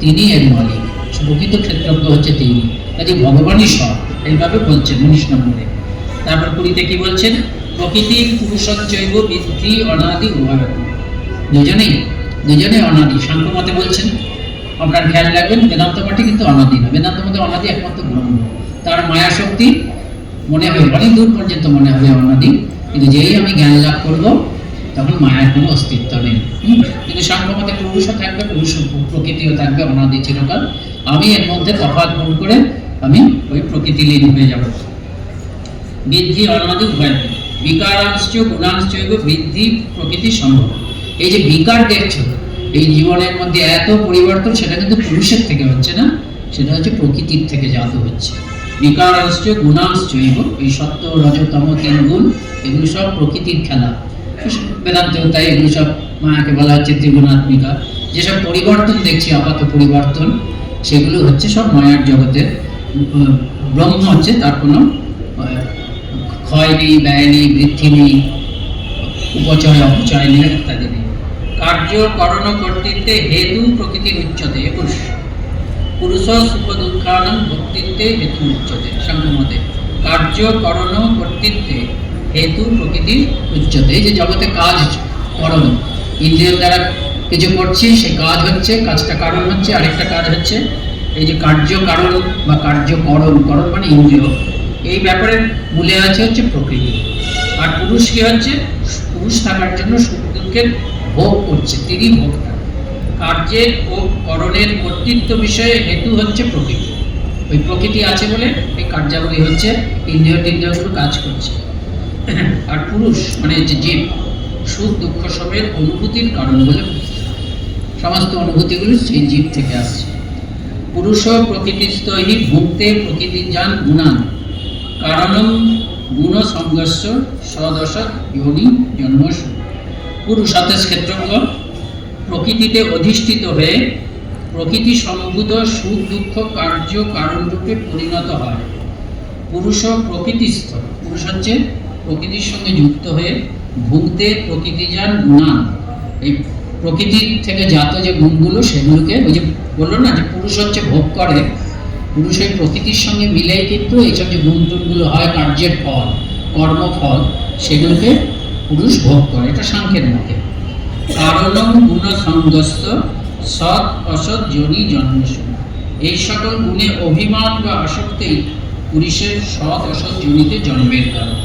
তিনি এর মালিক। প্রকৃত ক্ষেত্রজ্ঞ হচ্ছে তিনি, কাজে ভগবানই সব। এইভাবে বলছেন 19 নম্বরে। তারপর 20-তে কি বলছেন, প্রকৃতি পুরুষচ্চৈব বৃদ্ধি অনাদি উভয়। দুজনেই অনাদি। সাংখ্য মতে বলছেন, আপনার খেয়াল রাখবেন, বেদান্ত মতে কিন্তু অনাদি না। বেদান্ত মতে অনাদি একমাত্র ব্রহ্ম, তার মায়া শক্তি মনে হবে অনেক দূর পর্যন্ত মনে হবে অনাদি, কিন্তু যেই আমি জ্ঞান লাভ করবো তখন মায়ার কোনো অস্তিত্ব নেই। কিন্তু সাংখ্য মতে পুরুষও থাকবে, প্রকৃতিও থাকবে অনাদি চিরকাল। আমি এর মধ্যে তফাৎ গুণ করে আমি ওই প্রকৃতি লীন হয়ে যাব। বৃদ্ধি অনাদি উভয়, বিকারাংশ গুণাংশ বৃদ্ধি প্রকৃতি সম্ভব। এই যে বিকার দেখছো এই জীবনের মধ্যে, এত পরিবর্তন, সেটা কিন্তু পুরুষের থেকে হচ্ছে না, সেটা হচ্ছে প্রকৃতির থেকে জাত হচ্ছে। বিকারাংশ গুণাংশ, এই সত্য রজতম 3 গুণ, এগুলো সব প্রকৃতির খেলা। বেদান্তেও তাই, এগুলো সব মায়াকে বলা হচ্ছে ত্রিগুণাত্মিকা। যেসব পরিবর্তন দেখছি, আপাত পরিবর্তন, সেগুলো হচ্ছে সব মায়ার জগতের। ব্রহ্ম হচ্ছে তার কোনো ক্ষয় নেই, ব্যয় নেই, বৃদ্ধি নেই, উপচয় অপচয় নেই, ইত্যাদি নেই। কার্য করণ কর্তৃত্বে হেতু প্রকৃতির উচ্চতে 21, পুরুষ সুখ দুঃখানং ভক্তিত্বে হেতু উচ্চতে। সাংখ্যমতে কার্য করণ কর্তৃত্বে হেতু প্রকৃতির উচ্চতে। এই যে জগতে কাজ করণ, ইন্দ্রিয় দ্বারা কিছু করছি, সে কাজ হচ্ছে, কাজটা কারণ হচ্ছে, আরেকটা কাজ হচ্ছে এই যে কার্য কারণ বা কার্যকরণ, করণ মানে ইন্দ্রিয়, এই ব্যাপারের মূলে আছে হচ্ছে প্রকৃতি। আর পুরুষ কি হচ্ছে, পুরুষ থাকার জন্য সুখ দুঃখের ভোগ করছে, তিনি ভোক্তা। কার্যের ও করণের কর্তৃত্ব বিষয়ে হেতু হচ্ছে প্রকৃতি। ওই প্রকৃতি আছে বলে এই কার্যাবলী হচ্ছে, ইন্দ্রিয়গুলো কাজ করছে। আর পুরুষ মানে যে জীব, সুখ দুঃখ সবের অনুভূতির কারণ বলে সমস্ত অনুভূতিগুলো সেই জীব থেকে আসছে। পুরুষ প্রকৃতিস্থ হি ভুক্তে প্রকৃতিজান গুণান কারণম গুণ সংঘর্ষ সদশ যোনি জন্মস। পুরুষ অর্থাৎ ক্ষেত্রজ্ঞ প্রকৃতিতে অধিষ্ঠিত হয়ে প্রকৃতি সম্ভূত সুখ দুঃখ কার্য কারণ রূপে পরিণত হয়। পুরুষ প্রকৃতিস্থ, পুরুষ হচ্ছে প্রকৃতির সঙ্গে যুক্ত হয়ে ভুক্তে প্রকৃতিজান গুণান, এই প্রকৃতির থেকে জাত যে গুণগুলো সেগুলোকে, ওই যে বললো না যে পুরুষ হচ্ছে ভোগ করে, পুরুষের প্রকৃতির সঙ্গে মিলেই কিন্তু এইসব যে গুণগুলো হয়, কার্যের ফল, কর্মফল, সেগুলোকে পুরুষ ভোগ করে। এটা সাংখ্যের মতে। কারণম গুণ সংগস্ত সৎ অসৎ যোনি জন্মসু। এই সকল গুণে অভিমান বা আসক্তেই পুরুষের সৎ অসৎ যোনিতে জন্মের কারণ।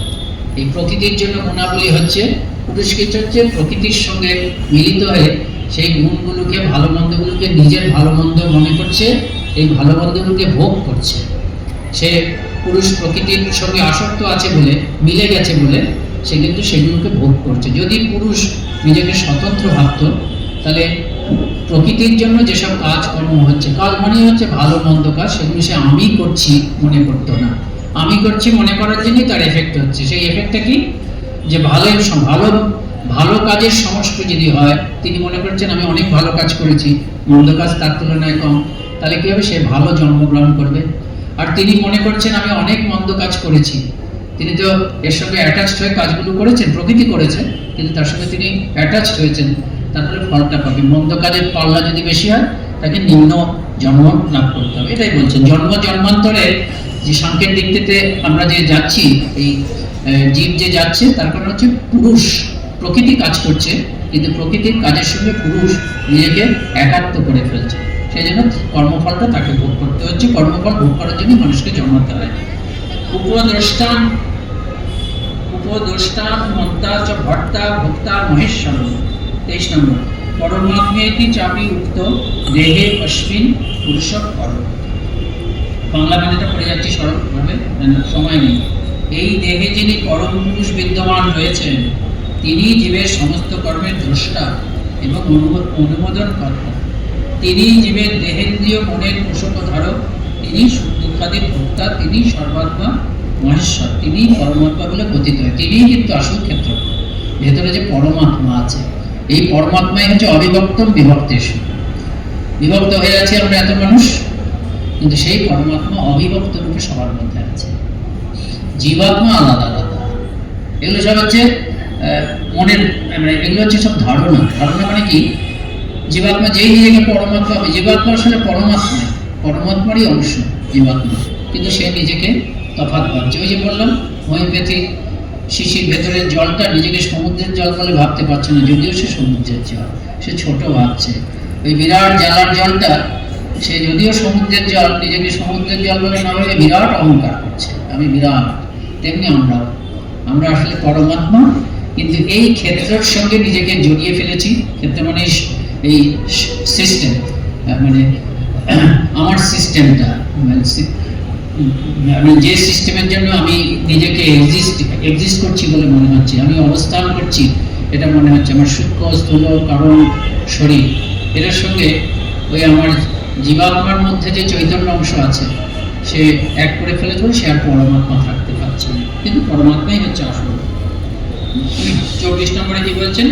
এই প্রকৃতির জন্য গুণাবলী হচ্ছে, পুরুষকে হচ্ছে প্রকৃতির সঙ্গে মিলিত হয়ে সেই গুণগুলোকে, ভালো মন্দগুলোকে নিজের ভালো মন্দ মনে করছে, এই ভালো মন্দগুলোকে ভোগ করছে। সে পুরুষ প্রকৃতির সঙ্গে আসক্ত আছে বলে, মিলে গেছে বলে সে কিন্তু সেগুলোকে ভোগ করছে। যদি পুরুষ নিজেকে স্বতন্ত্র ভাবত, তাহলে প্রকৃতির জন্য যেসব কাজকর্ম হচ্ছে, কাজ মানে হচ্ছে ভালো মন্দ কাজ, সেগুলো সে আমি করছি মনে করতো না। আমি করছি মনে করার জন্যই তার এফেক্ট হচ্ছে। সেই এফেক্টটা কি, যে ভালো ভালো কাজের সমষ্টি যদি হয়, তিনি মনে করছেন আমি অনেক ভালো কাজ করেছি, মন্দ কাজ তার তুলনায় কম, তাহলে কি হবে, সে ভালো জন্মগ্রহণ করবে। আর তিনি মনে করছেন আমি অনেক মন্দ কাজ করেছি, তিনি তো এর সঙ্গে অ্যাটাচড হয়ে কাজগুলো করেছেন, প্রকৃতি করেছে, কিন্তু তার সঙ্গে তিনি অ্যাটাচড হয়েছেন, তারপরে ফলটা পাবে। মন্দ কাজের পাল্লা যদি বেশি হয়, তাকে নিম্ন জন্ম লাভ করতে হবে। এটাই বলছেন, জন্ম জন্মান্তরে যে সাংখ্যের দিক থেকে আমরা যে যাচ্ছি, এই জীব যে যাচ্ছে, তার কারণ হচ্ছে পুরুষ প্রকৃতি কাজ করছে, কিন্তু প্রকৃতির কাজের সঙ্গে পুরুষ নিজেকে একাত্ম করে ফেলছে। সেই জন্য কর্মফলটা তাকে ভোগ করতে হচ্ছে। কর্মফল ভোগ করার জন্য মানুষকে জন্মাতে হয়। উপদ্রষ্টান মন্তা চ ভর্তা ভোক্তা মহেশ্বর। 23 নম্বর, পরমাত্মেতি চাপি উক্ত দেহে অশ্বিন পুরুষ পর। বাংলা গানেটা পড়ে যাচ্ছি সরলভাবে, সময় নেই। এই দেহে যিনি পরম পুরুষ বিদ্যমান রয়েছেন, তিনি জীবের সমস্ত কর্মের দ্রষ্টা এবং অনুমোদন কর্তা। তিনি জীবের দেহেন্দ্রীয় মনের পোষক ধারক, তিনি সুখ দুঃখাদির ভোক্তা, তিনি সর্বাত্মা মহেশ্বর, তিনি পরমাত্মা বলে কথিত হয়। তিনিই কিন্তু আসল ক্ষেত্র। ভেতরে যে পরমাত্মা আছে, এই পরমাত্মাই হচ্ছে অবিভক্তম বিভক্তেষু। বিভক্ত হয়ে আছে আমরা এত মানুষ, কিন্তু সেই পরমাত্মা অবিভক্ত রূপে সবার মধ্যে আছে। জীবাত্মা আলাদা আলাদা, এগুলো সব হচ্ছে মনের, মানে এগুলো হচ্ছে সব ধারণা। ধারণা মানে কি, জীবাত্মা যেই নিজেকে পরমাত্মা হবে, জীবাত্মা আসলে পরমাত্মা, পরমাত্মারই অংশ জীবাত্মা, কিন্তু সে নিজেকে তফাৎ ভাবছে। ওই যে বললাম, হোমিওপ্যাথি শিশির ভেতরের জলটা নিজেকে সমুদ্রের জল বলে ভাবতে পারছে না, যদিও সে সমুদ্রের জল, সে ছোট ভাবছে। ওই বিরাট জ্বালার জলটা, সে যদিও সমুদ্রের জল, নিজেকে সমুদ্রের জল বলে না ভেবে বিরাট অহংকার করছে, আমি বিরাট। তেমনি আমরা আসলে পরমাত্মা, কিন্তু এই ক্ষেত্রের সঙ্গে নিজেকে জড়িয়ে ফেলেছি। ক্ষেত্র মানে এই সিস্টেম, মানে আমার সিস্টেমটা, আমি যে সিস্টেমের জন্য আমি নিজেকে এক্সিস্ট করছি বলে মনে হচ্ছে, আমি অবস্থান করছি এটা মনে হচ্ছে। আমার সূক্ষ্ম স্থূল কারণ শরীর, এটার সঙ্গে ওই আমার জীবাত্মার মধ্যে যে চৈতন্য অংশ আছে, সে এক করে ফেলেছে, সে আর পরমাত্মা থাকতে পারছে না, কিন্তু পরমাত্মাই হচ্ছে আসল। 24 নম্বরে কি বলছেন,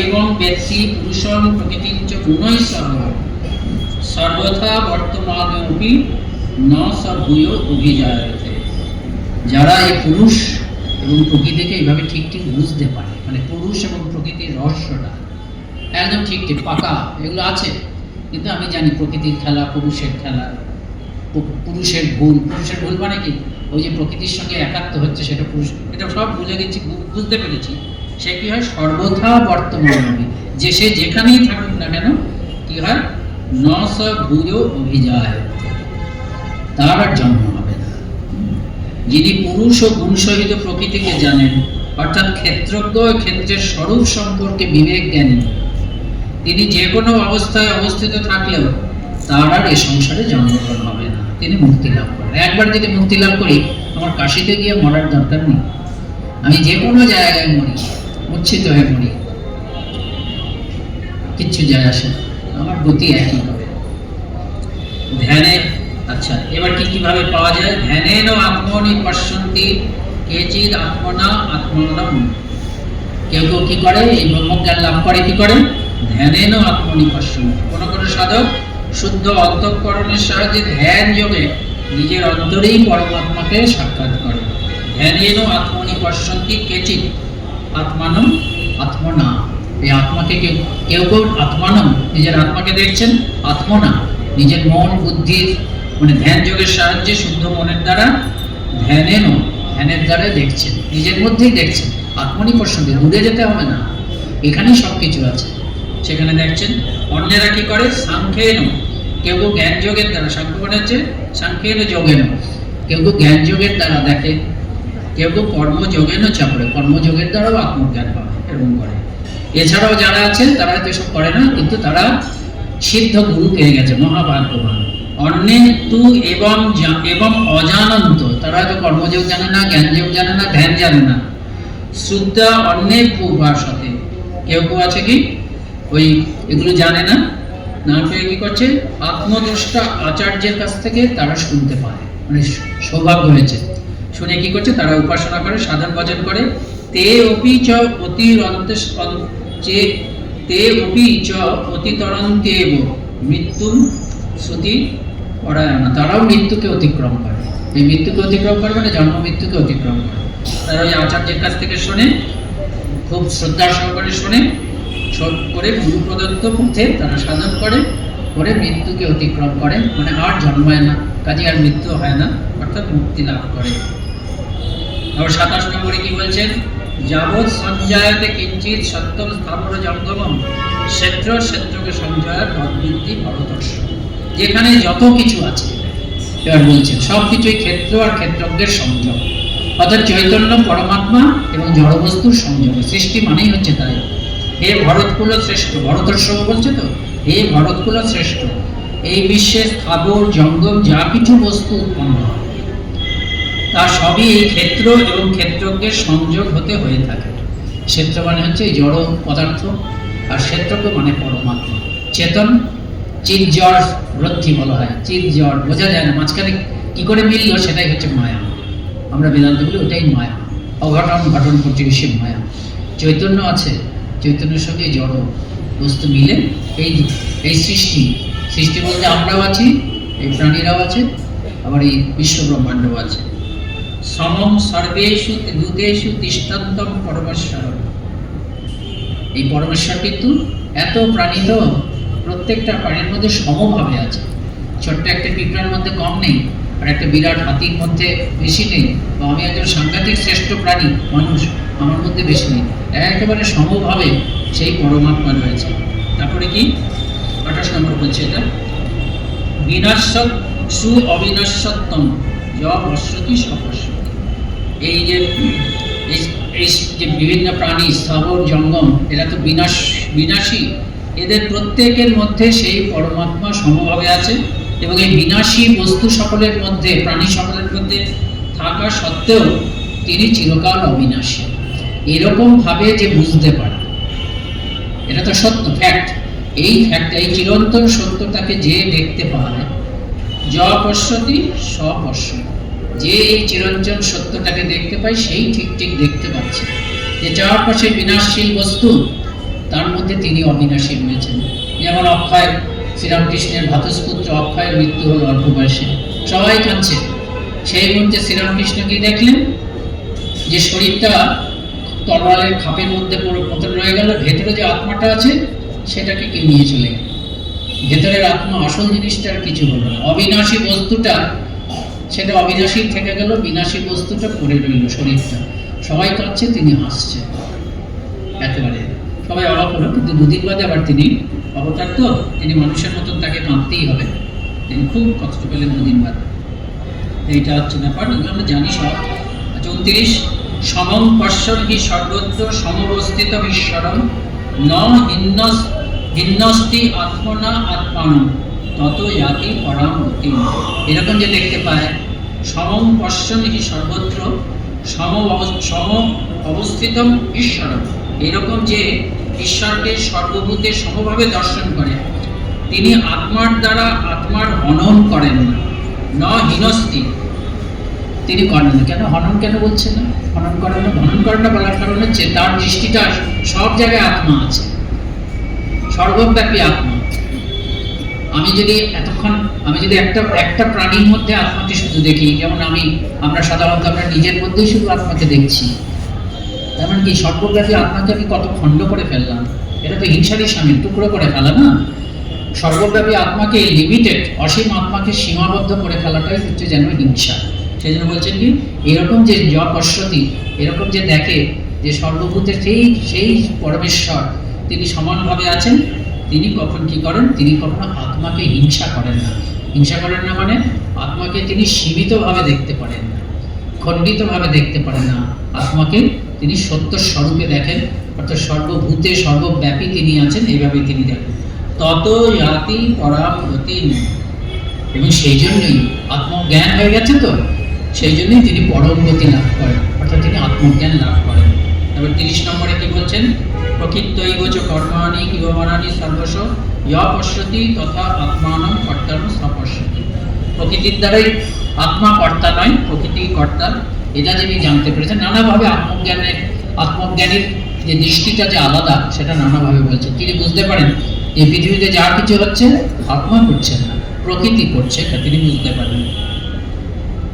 এবং ব্যক্তি পুরুষং প্রকৃতিঞ্চ গুণৈ সর্বথা বর্তমানেপি ন স ভূয় অভিজায়তে। যারা এই পুরুষ এবং প্রকৃতিকে এইভাবে ঠিক ঠিক বুঝতে পারে, মানে পুরুষ এবং প্রকৃতির রহস্যটা একদম ঠিক ঠিক পাকা, এগুলো আছে, কিন্তু আমি জানি প্রকৃতির খেলা, পুরুষের খেলা, পুরুষের ভুল মানে কি, ওই যে প্রকৃতির সঙ্গে একাত্ম হচ্ছে সেটা পুরুষ, এটা সব বুঝে গেছি, বুঝতে পেরেছি। সে কি হয়, সর্বথা বর্তমান হবে, যে সে যেখানেই থাকুক না কেন কি হয়, ন স ভূয় অভিজায়, তার আর জন্ম হবে না। যিনি পুরুষ ও গুণ সহিত প্রকৃতিকে জানেন, অর্থাৎ ক্ষেত্রজ্ঞ ও ক্ষেত্রের স্বরূপ সম্পর্কে বিবেক জ্ঞানী, তিনি যে কোনো অবস্থায় অবস্থিত থাকলেও তার আর এ সংসারে জন্মগ্রহণ হবে না, তিনি মুক্তি লাভ করেন। একবার যদি মুক্তি লাভ করি, আমার কাশিতে গিয়ে মরার দরকার নেই, আমি যে কোনো জায়গায় মরি, মূর্ছিত হয়ে মরি, কিচ্ছু যায় আসে না, আমার গতি একই হবে। ধ্যানে, আচ্ছা এবার কি কিভাবে পাওয়া যায়? ধ্যানেন আত্মনি পশ্যন্তি কেচিদ আত্মনা আত্মনম। কেউ কেউ কি করে, এই ব্রহ্মজ্ঞান লাভ করে কি করে, ধ্যানেন আত্মনি পশ্যন্তি। কোন কোন সাধক শুদ্ধ অন্তঃকরণের সাহায্যে ধ্যান যোগে নিজের অন্তরেই পরমাত্মাকে সাক্ষাৎ করে। ধ্যানেন আত্মনি পশ্যন্তি কেচিদ আত্মানম আত্মনা। এই আত্মাকে কেউ কেউ আত্মানম, নিজের আত্মাকে দেখছেন, আত্মনা নিজের মন বুদ্ধির মানে ধ্যান যোগের সাহায্যে শুদ্ধ মনের দ্বারা, ধ্যানের দ্বারা দেখছেন, নিজের মধ্যেই দেখছেন। আত্মনি পশ্যন্তি, দূরে যেতে হবে না, এখানেই সব কিছু আছে, সেখানে দেখছেন। অন্যেরা কি করে, সাংখ্যেন, কেউ কেউ জ্ঞান যোগের দ্বারা, সাংখ্য মানে হচ্ছে সাংখ্যেন যোগেন, কেউ কেউ জ্ঞান যোগের দ্বারা দেখে, কেউ কেউ কর্মযোগেন চাপড়ে, কর্মযোগের দ্বারাও আত্মজ্ঞান পাবে, এরকম করে। এছাড়াও যারা আছে তারা তো এসব করে না, কিন্তু তারা সিদ্ধ গুরু পেয়ে গেছে, মহাভাগ্যবান। অন্যে তু এবং অজানন্ত, তারা হয়তো কর্মযোগ জানে না, জ্ঞানযোগ জানে না, ধ্যান জানে না। শুদ্ধা অন্যের উপাসতে, কেউ কেউ আছে কি ওই এগুলো জানে না, না পেয়ে কি করছে, আত্মদ্রষ্টা আচার্যের কাছ থেকে তারা শুনতে পায়, মানে সৌভাগ্য হয়েছে, শুনে কি করছে, তারা উপাসনা করে, সাধন ভজন করে। তে অপি চ অতিতরন্তেব মৃত্যুম শ্রুতি পরায়ণ, তারাও মৃত্যুকে অতিক্রম করে। এই মৃত্যুকে অতিক্রম করে মানে জন্ম মৃত্যুকে অতিক্রম করে। তারা ওই আচার্যের কাছ থেকে শোনে, খুব শ্রদ্ধার সহকারে শোনে, করে গুরু প্রদত্ত পথে তারা সাধন করে, করে মৃত্যুকে অতিক্রম করে, মানে আর জন্মায় না, কাজে আর মৃত্যু হয় না, অর্থাৎ মুক্তি লাভ করে। আবার 27 নম্বরে কি বলছেন, যাবৎ সঞ্জয়তে কিঞ্চিত সত্যম স্থাবর জঙ্গমম ক্ষেত্রকে সঞ্জয় তদ্বৃত্তি ভরতর্ষ। যেখানে যত কিছু আছে, এবার বলছেন সব কিছুই ক্ষেত্র আর ক্ষেত্রজ্ঞের সংযোগ, অর্থাৎ চৈতন্য পরমাত্মা এবং জড়বস্তুর সংযোগ। সৃষ্টি মানেই হচ্ছে তাই। হে ভরতকুল শ্রেষ্ঠ, ভরতর্ষ বলছে তো, হে ভরতকুল শ্রেষ্ঠ, এই বিশ্বে স্থাবর জঙ্গম যা কিছু বস্তু উৎপন্ন হয় তা সবই এই ক্ষেত্র এবং ক্ষেত্রজ্ঞের সংযোগ হতে হয়ে থাকে। ক্ষেত্র মানে হচ্ছে এই জড় পদার্থ, আর ক্ষেত্রজ্ঞ মানে পরমাত্মা চেতন। চিৎ জড় রথি বলা হয়, চিৎ জড় বোঝা যায় না, মাঝখানে কি করে মিলল সেটাই হচ্ছে মায়া। আমরা বেদান্ত বলি ওটাই মায়া, অঘটন ঘটন প্রতিবেশী মায়া। চৈতন্য আছে, চৈতন্যের সঙ্গে জড় বস্তু মিলে এই সৃষ্টি বলতে আমরাও আছি, এই প্রাণীরাও আছে, আবার এই বিশ্ব ব্রহ্মাণ্ডও আছে। সমম সর্বেষু দূতেষু তিষ্ঠন্তম পরমেশ্বর। এই পরমেশ্বর কিন্তু এত প্রাণী, তো প্রত্যেকটা প্রাণীর মধ্যে সমভাবে আছে। ছোট্ট একটা পিঁপড়ার মধ্যে কম নেই, আর একটা বিরাট হাতির মধ্যে বেশি নেই, বা আমি একজন সাংঘাতিক শ্রেষ্ঠ প্রাণী মানুষ, আমার মধ্যে বেশি নেই, একেবারে সমভাবে সেই পরমাত্মা রয়েছে। তারপরে কি 28 নম্বর বলছে, এটা বিনাশ্বর সু অবিনাশ্বত্তম যশ্বতি সপশ্যতি। এই যে বিভিন্ন প্রাণী স্থাবর জঙ্গম, এরা তো বিনাশী, এদের প্রত্যেকের মধ্যে সেই পরমাত্মা সমভাবে আছে, এবং এই বিনাশী বস্তু সকলের মধ্যে, প্রাণী সকলের মধ্যে থাকা সত্ত্বেও তিনি চিরকাল অবিনাশী। এরকম ভাবে যে বুঝতে পারে, এটা তো সত্য, ফ্যাক্ট। এই ফ্যাক্ট, এই চিরন্তন সত্যটাকে যে দেখতে পায়, য পশ্যতি স পশ্যতি, যে এই চিরঞ্জন সত্যটাকে দেখতে পায় সেই ঠিক ঠিক দেখতে পাচ্ছে যে চারপাশে বিনাশশীল বস্তু, তার মধ্যে তিনি অবিনাশী রয়েছেন। যেমন অক্ষয়, শ্রীরামকৃষ্ণের ভ্রাতুষ্পুত্র অক্ষয়ের মৃত্যু হল অল্প বয়সে, সবাই কাঁদছে। সেই মুহূর্তে শ্রীরামকৃষ্ণ কি দেখলেন, যে শরীরটা তলোয়ারের খাপের মধ্যে পতন রয়ে গেল, ভেতরে যে আত্মাটা আছে সেটাকে কি নিয়ে চলে গেল। ভেতরের আত্মা, আসল জিনিসটার কিছু হলো না, অবিনাশী বস্তুটা সেটা অবিনাশী থেকে গেল, বিনাশী বস্তুটা পড়ে রইল শরীরটা। সবাই কাঁদছে, তিনি হাসছেন, একেবারে সবাই অবাক হলো। কিন্তু দুদিন বাদে আবার তিনি অবতার, তো তিনি মানুষের মতন, তাকে কাঁদতেই হবে। তিনি খুব কষ্ট পেলেন দুদিন বাদে। এইটা হচ্ছে ব্যাপার, এগুলো আমরা জানি সব। 34 সমম পশ্যন হি সর্বত্র সমবস্থিত ঈশ্বরম ন হিন্নস্তি আত্মনা আত্মানম তত ইয়াতি পরাম গতি। এরকম যে দেখতে পায়, সমম পশ্যন হি সর্বত্র সম অবস্থিতম ঈশ্বরম, এরকম যে ঈশ্বরকে সর্বভূতে সমভাবে দর্শন করে, তিনি আত্মার দ্বারা আত্মার হনন করেন না। ন হিনস্তি, তিনি করেন না। কেন হনন কেন বলছে না? হনন করেন না, হনন করেন না বলার কারণ হচ্ছে তার দৃষ্টিটা সব জায়গায় আত্মা আছে, সর্বব্যাপী আত্মা। আমি যদি একটা প্রাণীর মধ্যে আত্মাকে শুধু দেখি, যেমন আমরা সাধারণত আমরা নিজের মধ্যেই শুধু আত্মাকে দেখছি, তেমন কি সর্বব্যাপী আত্মাকে আমি কত খণ্ড করে ফেললাম। এটা তো হিংসারই সামিল, টুকরো করে ফেলা না। সর্বব্যাপী আত্মাকে লিমিটেড, অসীম আত্মাকে সীমাবদ্ধ করে ফেলাটাই হচ্ছে যেন হিংসা। সেই জন্য বলছেন কি, এরকম যে পশ্যতি, এরকম যে দেখে যে সর্বভূতের সেই পরমেশ্বর তিনি সমানভাবে আছেন, তিনি কখন কি করেন, তিনি কখনো আত্মাকে হিংসা করেন না। হিংসা করেন না মানে আত্মাকে তিনি সীমিতভাবে দেখতে পারেন না, খণ্ডিতভাবে দেখতে পারেন না। আত্মাকে তিনি সত্য স্বরূপে দেখেন, অর্থাৎ সর্বভূতে সর্বব্যাপী তিনি আছেন, এইভাবে তিনি দেখেন। তত ইয়াতি পরাম গতি, এবং সেই জন্যই আত্মজ্ঞান হয়ে গেছে, তো সেই জন্যই তিনি পরম গতি লাভ করেন, অর্থাৎ তিনি আত্মজ্ঞান লাভ করেন। এবার 30 নম্বরে কি বলছেন, প্রকৃতৈব চ কর্মাণি কিবমানানি সর্বস্ব ইয় পশ্যতি তথা আত্মানম কর্তারম সপশ্যতি। প্রকৃতির দ্বারাই আত্মা কর্তা নয়, প্রকৃতি কর্তা, এটা যিনি জানতে পেরেছেন। নানাভাবে আত্মজ্ঞানীর যে দৃষ্টিটা যে আলাদা, সেটা নানাভাবে বলছেন। তিনি বুঝতে পারেন যে পৃথিবীতে যা কিছু হচ্ছে আত্মা করছে না, প্রকৃতি করছে, এটা তিনি বুঝতে পারেন।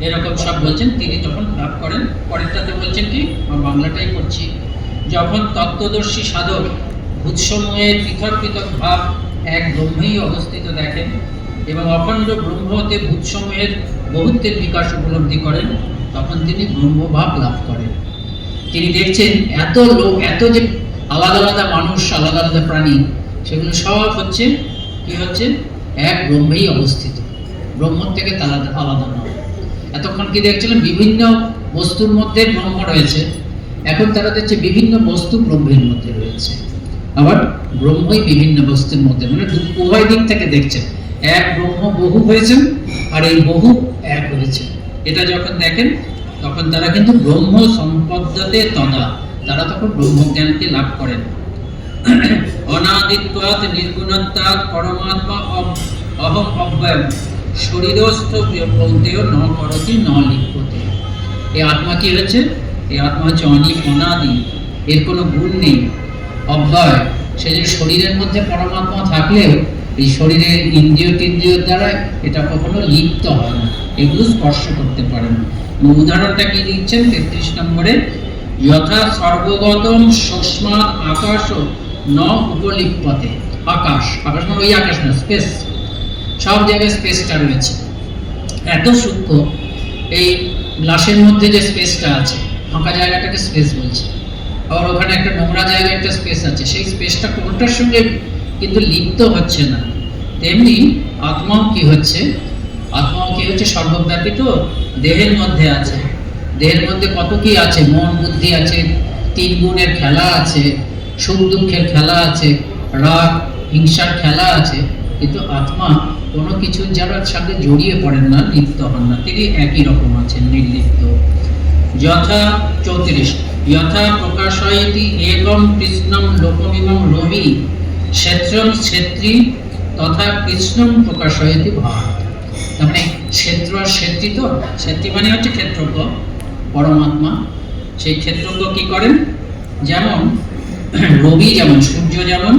এরকম সব বলছেন, তিনি তখন লাভ করেন। পরেরটাতে বলছেন কি, বাংলাটাই করছি, যখন তত্ত্বদর্শী সাধক ভূতসমূহের পৃথক পৃথক ভাব এক ব্রহ্মেই অবস্থিত দেখেন এবং অখণ্ড ব্রহ্ম হতে ভূতসমূহের বহুত্বের বিকাশ উপলব্ধি করেন, তখন তিনি ব্রহ্মভাব লাভ করেন। তিনি দেখছেন এত লোক, এত যে আলাদা আলাদা মানুষ, আলাদা আলাদা প্রাণী, সেগুলো সব হচ্ছে কি হচ্ছে, এক ব্রহ্মেই অবস্থিত, ব্রহ্ম থেকে তারা আলাদা নয়। এতক্ষণ কি দেখছিলেন, বিভিন্ন বস্তুর মধ্যে ব্রহ্ম রয়েছে, এখন তারা দেখছে বিভিন্ন বস্তু ব্রহ্মের মধ্যে রয়েছে, আবার ব্রহ্মই বিভিন্ন বস্তুর মধ্যে, মানে উভয় দিক থেকে দেখছেন। এক ব্রহ্ম বহু হয়েছেন, আর এই বহু এক হয়েছে। এটা যখন দেখেন, তখন তারা কিন্তু ব্রহ্ম সম্পদ্যতে তদা, তারা তখন ব্রহ্মজ্ঞানকে লাভ করেন। অনাদিত্বাৎ নির্গুণত্বাৎ পরমাত্মা অহম অব্যয় শরীরস্থ বলতেও ন করতি ন লিপ্যতে। এই আত্মা কি হচ্ছে, এই আত্মা হচ্ছে অনাদি, এর কোনো গুণ নেই, অব্যয়। সেই যে শরীরের মধ্যে পরমাত্মা থাকলেও এই শরীরের ইন্দ্রিয় টিন্দ্রিয় দ্বারা এটা কখনো লিপ্ত হয় না, এগুলো স্পর্শ করতে পারে না। উদাহরণটা কি দিচ্ছেন 33 নম্বরে, যথা সর্বগতম সস্মাৎ আকাশ ন উপলিপ্যতে। আকাশ মানে ওই আকাশ না, স্পেস, সব জায়গায় স্পেসটা রয়েছে, এত সূক্ষ্ম। এই গ্লাসের মধ্যে যে স্পেসটা আছে, ফাঁকা জায়গাটাকে স্পেস বলছে, আবার ওখানে একটা নোংরা জায়গায় একটা স্পেস আছে, সেই স্পেসটা কোনটার সঙ্গে কিন্তু লিপ্ত হচ্ছে না। তেমনি আত্মাও কি হচ্ছে, সর্বব্যাপী, তো দেহের মধ্যে আছে, দেহের মধ্যে কত কি আছে, মন বুদ্ধি আছে, 3 গুণের খেলা আছে, সুখ দুঃখের খেলা আছে, রাগ হিংসার খেলা আছে, কিন্তু আত্মা কোনো কিছু যারা সাথে জড়িয়ে পড়েন না, লিপ্ত হন না, তিনি একই রকম আছেন, নির্লিপ্ত। যথা 34 যথা প্রকাশয়তি একম কৃষ্ণম লোকমিমং রবি ক্ষেত্রম ক্ষেত্রী তথা কৃষ্ণম প্রকাশয়তি ভারত। তার মানে ক্ষেত্র আর ক্ষেত্রী, তো ক্ষেত্রী মানে হচ্ছে ক্ষেত্রজ্ঞ পরমাত্মা। সেই ক্ষেত্রজ্ঞ কি করেন, যেমন রবি, যেমন সূর্য, যেমন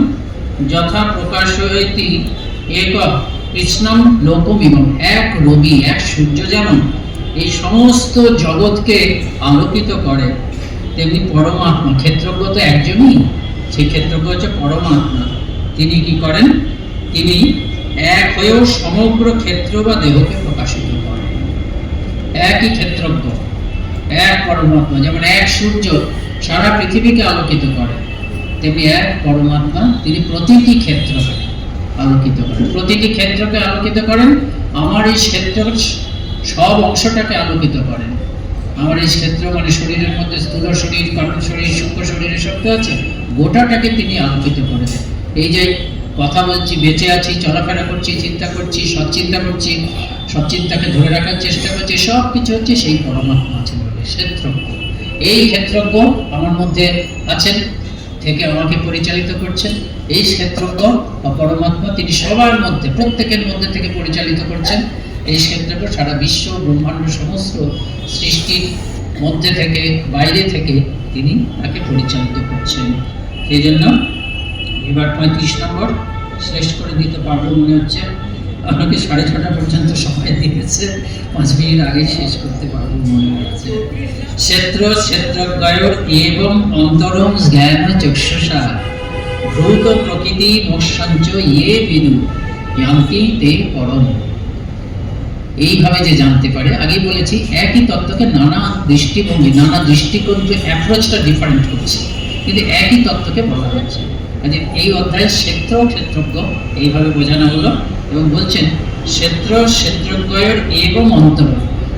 যথা প্রকাশয়তি এক কৃষ্ণম লোকমিমং, এক রবি, এক সূর্য যেমন এই সমস্ত জগৎকে আলোকিত করে, তেমনি পরমাত্মা ক্ষেত্রজ্ঞ তো একজনই, সেই ক্ষেত্রজ্ঞ হচ্ছে পরমাত্মা। তিনি কি করেন, তিনি এক হয়েও সমগ্র ক্ষেত্র বা দেহকে প্রকাশিত করেন। একই ক্ষেত্রজ্ঞ, এক পরমাত্মা। যেমন এক সূর্য সারা পৃথিবীকে আলোকিত করে, তেমনি এক পরমাত্মা তিনি প্রতিটি ক্ষেত্রকে আলোকিত করেন। প্রতিটি ক্ষেত্রকে আলোকিত করেন, আমার এই ক্ষেত্রের সব অংশটাকে আলোকিত করেন। আমার এই ক্ষেত্র মানে শরীরের মধ্যে স্থূল শরীর, কারণ শরীর, সূক্ষ্ম শরীর এসব তো আছে, গোটাটাকে তিনি আলোকিত করে দেন। এই যে কথা বলছি, বেঁচে আছি, চলাফেরা করছি, চিন্তা করছি, সৎচিন্তা করছি, সব চিন্তাকে ধরে রাখার চেষ্টা করছি, সব কিছু হচ্ছে সেই পরমাত্মা আছেন বলে ক্ষেত্রজ্ঞ। এই ক্ষেত্রজ্ঞ আমার মধ্যে আছেন, থেকে আমাকে পরিচালিত করছেন। এই ক্ষেত্রজ্ঞ বা পরমাত্মা তিনি সবার মধ্যে, প্রত্যেকের মধ্যে থেকে পরিচালিত করছেন। এই ক্ষেত্রজ্ঞ সারা বিশ্ব ব্রহ্মাণ্ড সমস্ত সৃষ্টির মধ্যে থেকে, বাইরে থেকে তিনি তাকে পরিচালিত করছেন। সেই জন্য এবার 35 নম্বর শেষ করে দিতে পারবো মনে হচ্ছে। আপনাকে 6:30 পর্যন্ত সময় দিয়েছে, 5 মিনিট আগে শেষ করতে পারবো মনে হচ্ছে। ক্ষেত্র ক্ষেত্রজ্ঞয়োর এবং অন্তরম জ্ঞান চক্ষুষা ভূত প্রকৃতি মোক্ষাঞ্চ ইয়ে বিদু ইয়ান্তি তে পরম। এইভাবে যে জানতে পারে, আগে বলেছি একই তত্ত্বকে নানা দৃষ্টিভঙ্গি, নানা দৃষ্টিকোণ, অ্যাপ্রোচটা ডিফারেন্ট করছে, কিন্তু একই তত্ত্বকে বলা হচ্ছে। কাজে এই অধ্যায়ে ক্ষেত্র ক্ষেত্রজ্ঞ এইভাবে বোঝানো হলো। এবং বলছেন ক্ষেত্র ক্ষেত্রজ্ঞয়ের এবং অন্তর,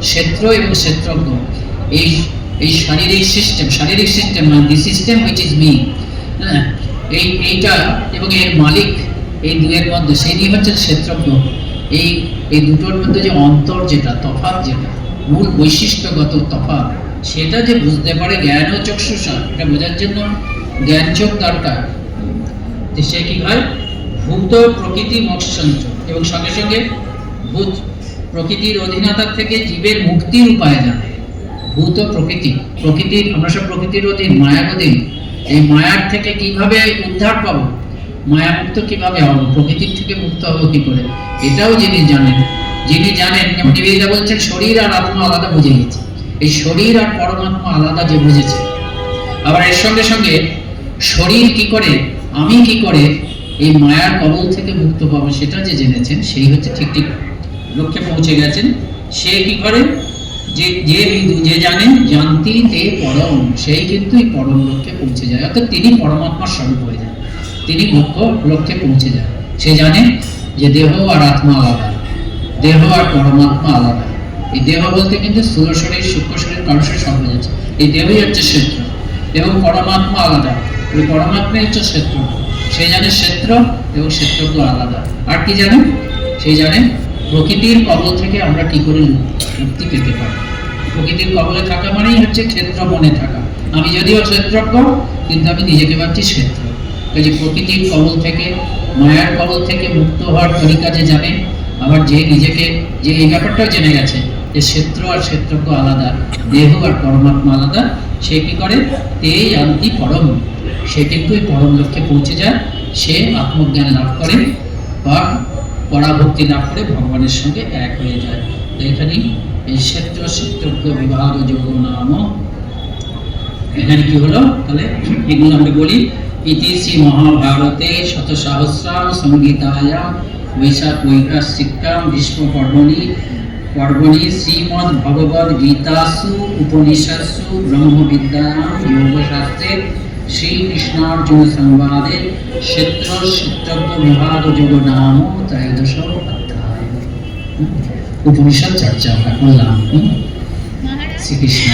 ক্ষেত্র এবং ক্ষেত্রজ্ঞ এই শারীরিক সিস্টেম মানে দি সিস্টেম হুইচ ইজ মি, এইটা এবং এর মালিক, এই দুয়ের মধ্যে সেই নিয়ে হচ্ছে ক্ষেত্রজ্ঞ। এই দুটোর মধ্যে যে অন্তর, যেটা তফাৎ, যেটা মূল বৈশিষ্ট্যগত তফাৎ, সেটা যে বুঝতে পারে জ্ঞান ও চক্ষুষা, এটা বোঝার জন্য জ্ঞান চোখ দরকার। সে কি হয়? ভূত প্রকৃতি মোক্ষাঞ্চ, এবং সঙ্গে সঙ্গে ভূত প্রকৃতির অধীনতার থেকে জীবের মুক্তির উপায় জানে। ভূত প্রকৃতির, আমরা সব প্রকৃতির অধীন, মায়ার অধীন। এই মায়ার থেকে কিভাবে উদ্ধার পাবো, মায়া মুক্ত কিভাবে হবো, প্রকৃতির থেকে মুক্ত হবো কি করে, এটাও যিনি জানেন। যেমন নিবেদিতা বলছেন শরীর আর আত্মা আলাদা বুঝে গেছে। এই শরীর আর পরমাত্মা আলাদা যে বুঝেছে, আবার এর সঙ্গে সঙ্গে শরীর কি করে, আমি কি করে এই মায়ার কবল থেকে মুক্ত পাবো, সেটা যে জেনেছেন, সেই হচ্ছে ঠিক লক্ষ্যে পৌঁছে গেছেন। সে কি করে, যে জানেন জানতি তে পরম, সেই কিন্তু এই পরম লক্ষ্যে পৌঁছে যায়। অর্থাৎ তিনি পরমাত্মার স্বরূপ হয়ে যান, তিনি লক্ষ্যে পৌঁছে যান। সে জানে যে দেহ আর আত্মা আলাদা, দেহ আর পরমাত্মা আলাদা। এই দেহ বলতে কিন্তু স্থূল শরীর, সূক্ষ্ম শরীর, কারণ সব বোঝাচ্ছে। এই দেহই হচ্ছে ক্ষেত্র এবং পরমাত্মা আলাদা। ওই পরমাত্মাই হচ্ছে ক্ষেত্র। সে জানে ক্ষেত্র এবং ক্ষেত্রজ্ঞ আলাদা। আর কি জানে? সে জানে প্রকৃতির কবল থেকে আমরা কি করে মুক্তি পেতে পারি। প্রকৃতির কবলে থাকা মানেই হচ্ছে ক্ষেত্র মনে থাকা। আমি যদিও ক্ষেত্রজ্ঞ, কিন্তু আমি নিজেকে ভাবছি ক্ষেত্র। এই যে প্রকৃতির কবল থেকে, মায়ার কবল থেকে মুক্ত হওয়ার তরিকা যে জানে, আবার যে নিজেকে, যে এই ব্যাপারটাও জেনে গেছে যে ক্ষেত্র আর ক্ষেত্রজ্ঞ আলাদা, দেহ আর পরমাত্মা আলাদা, সে কি করে? তে ইয়ান্তি পরম, সে কিন্তু এই পরম লক্ষ্যে পৌঁছে যায়। সে আত্মজ্ঞান লাভ করে বা পরাভক্তি লাভ করে ভগবানের সঙ্গে এক হয়ে যায়। এখানেই এই ক্ষেত্র ক্ষেত্রজ্ঞ বিভাগ যোগ নাম, এখানে কি হলো? তাহলে এগুলো আমরা বলি। ইতি শ্রী মহাভারতে শতসহস্রাম সংগীতায়াম বৈশাখিকাম ভীষ্ম পর্বণি শ্রীমদ্ ভগবদ গীতাসু উপনিষৎসু ব্রহ্মবিদ্যায়াম যোগশাস্ত্রে শ্রীকৃষ্ণার্জুন সংবাদে ক্ষেত্র ক্ষেত্রজ্ঞ বিভাগ যোগ নাম 13 অধ্যায়। উপনিষদ চর্চা আমরা করলাম। শ্রীকৃষ্ণ।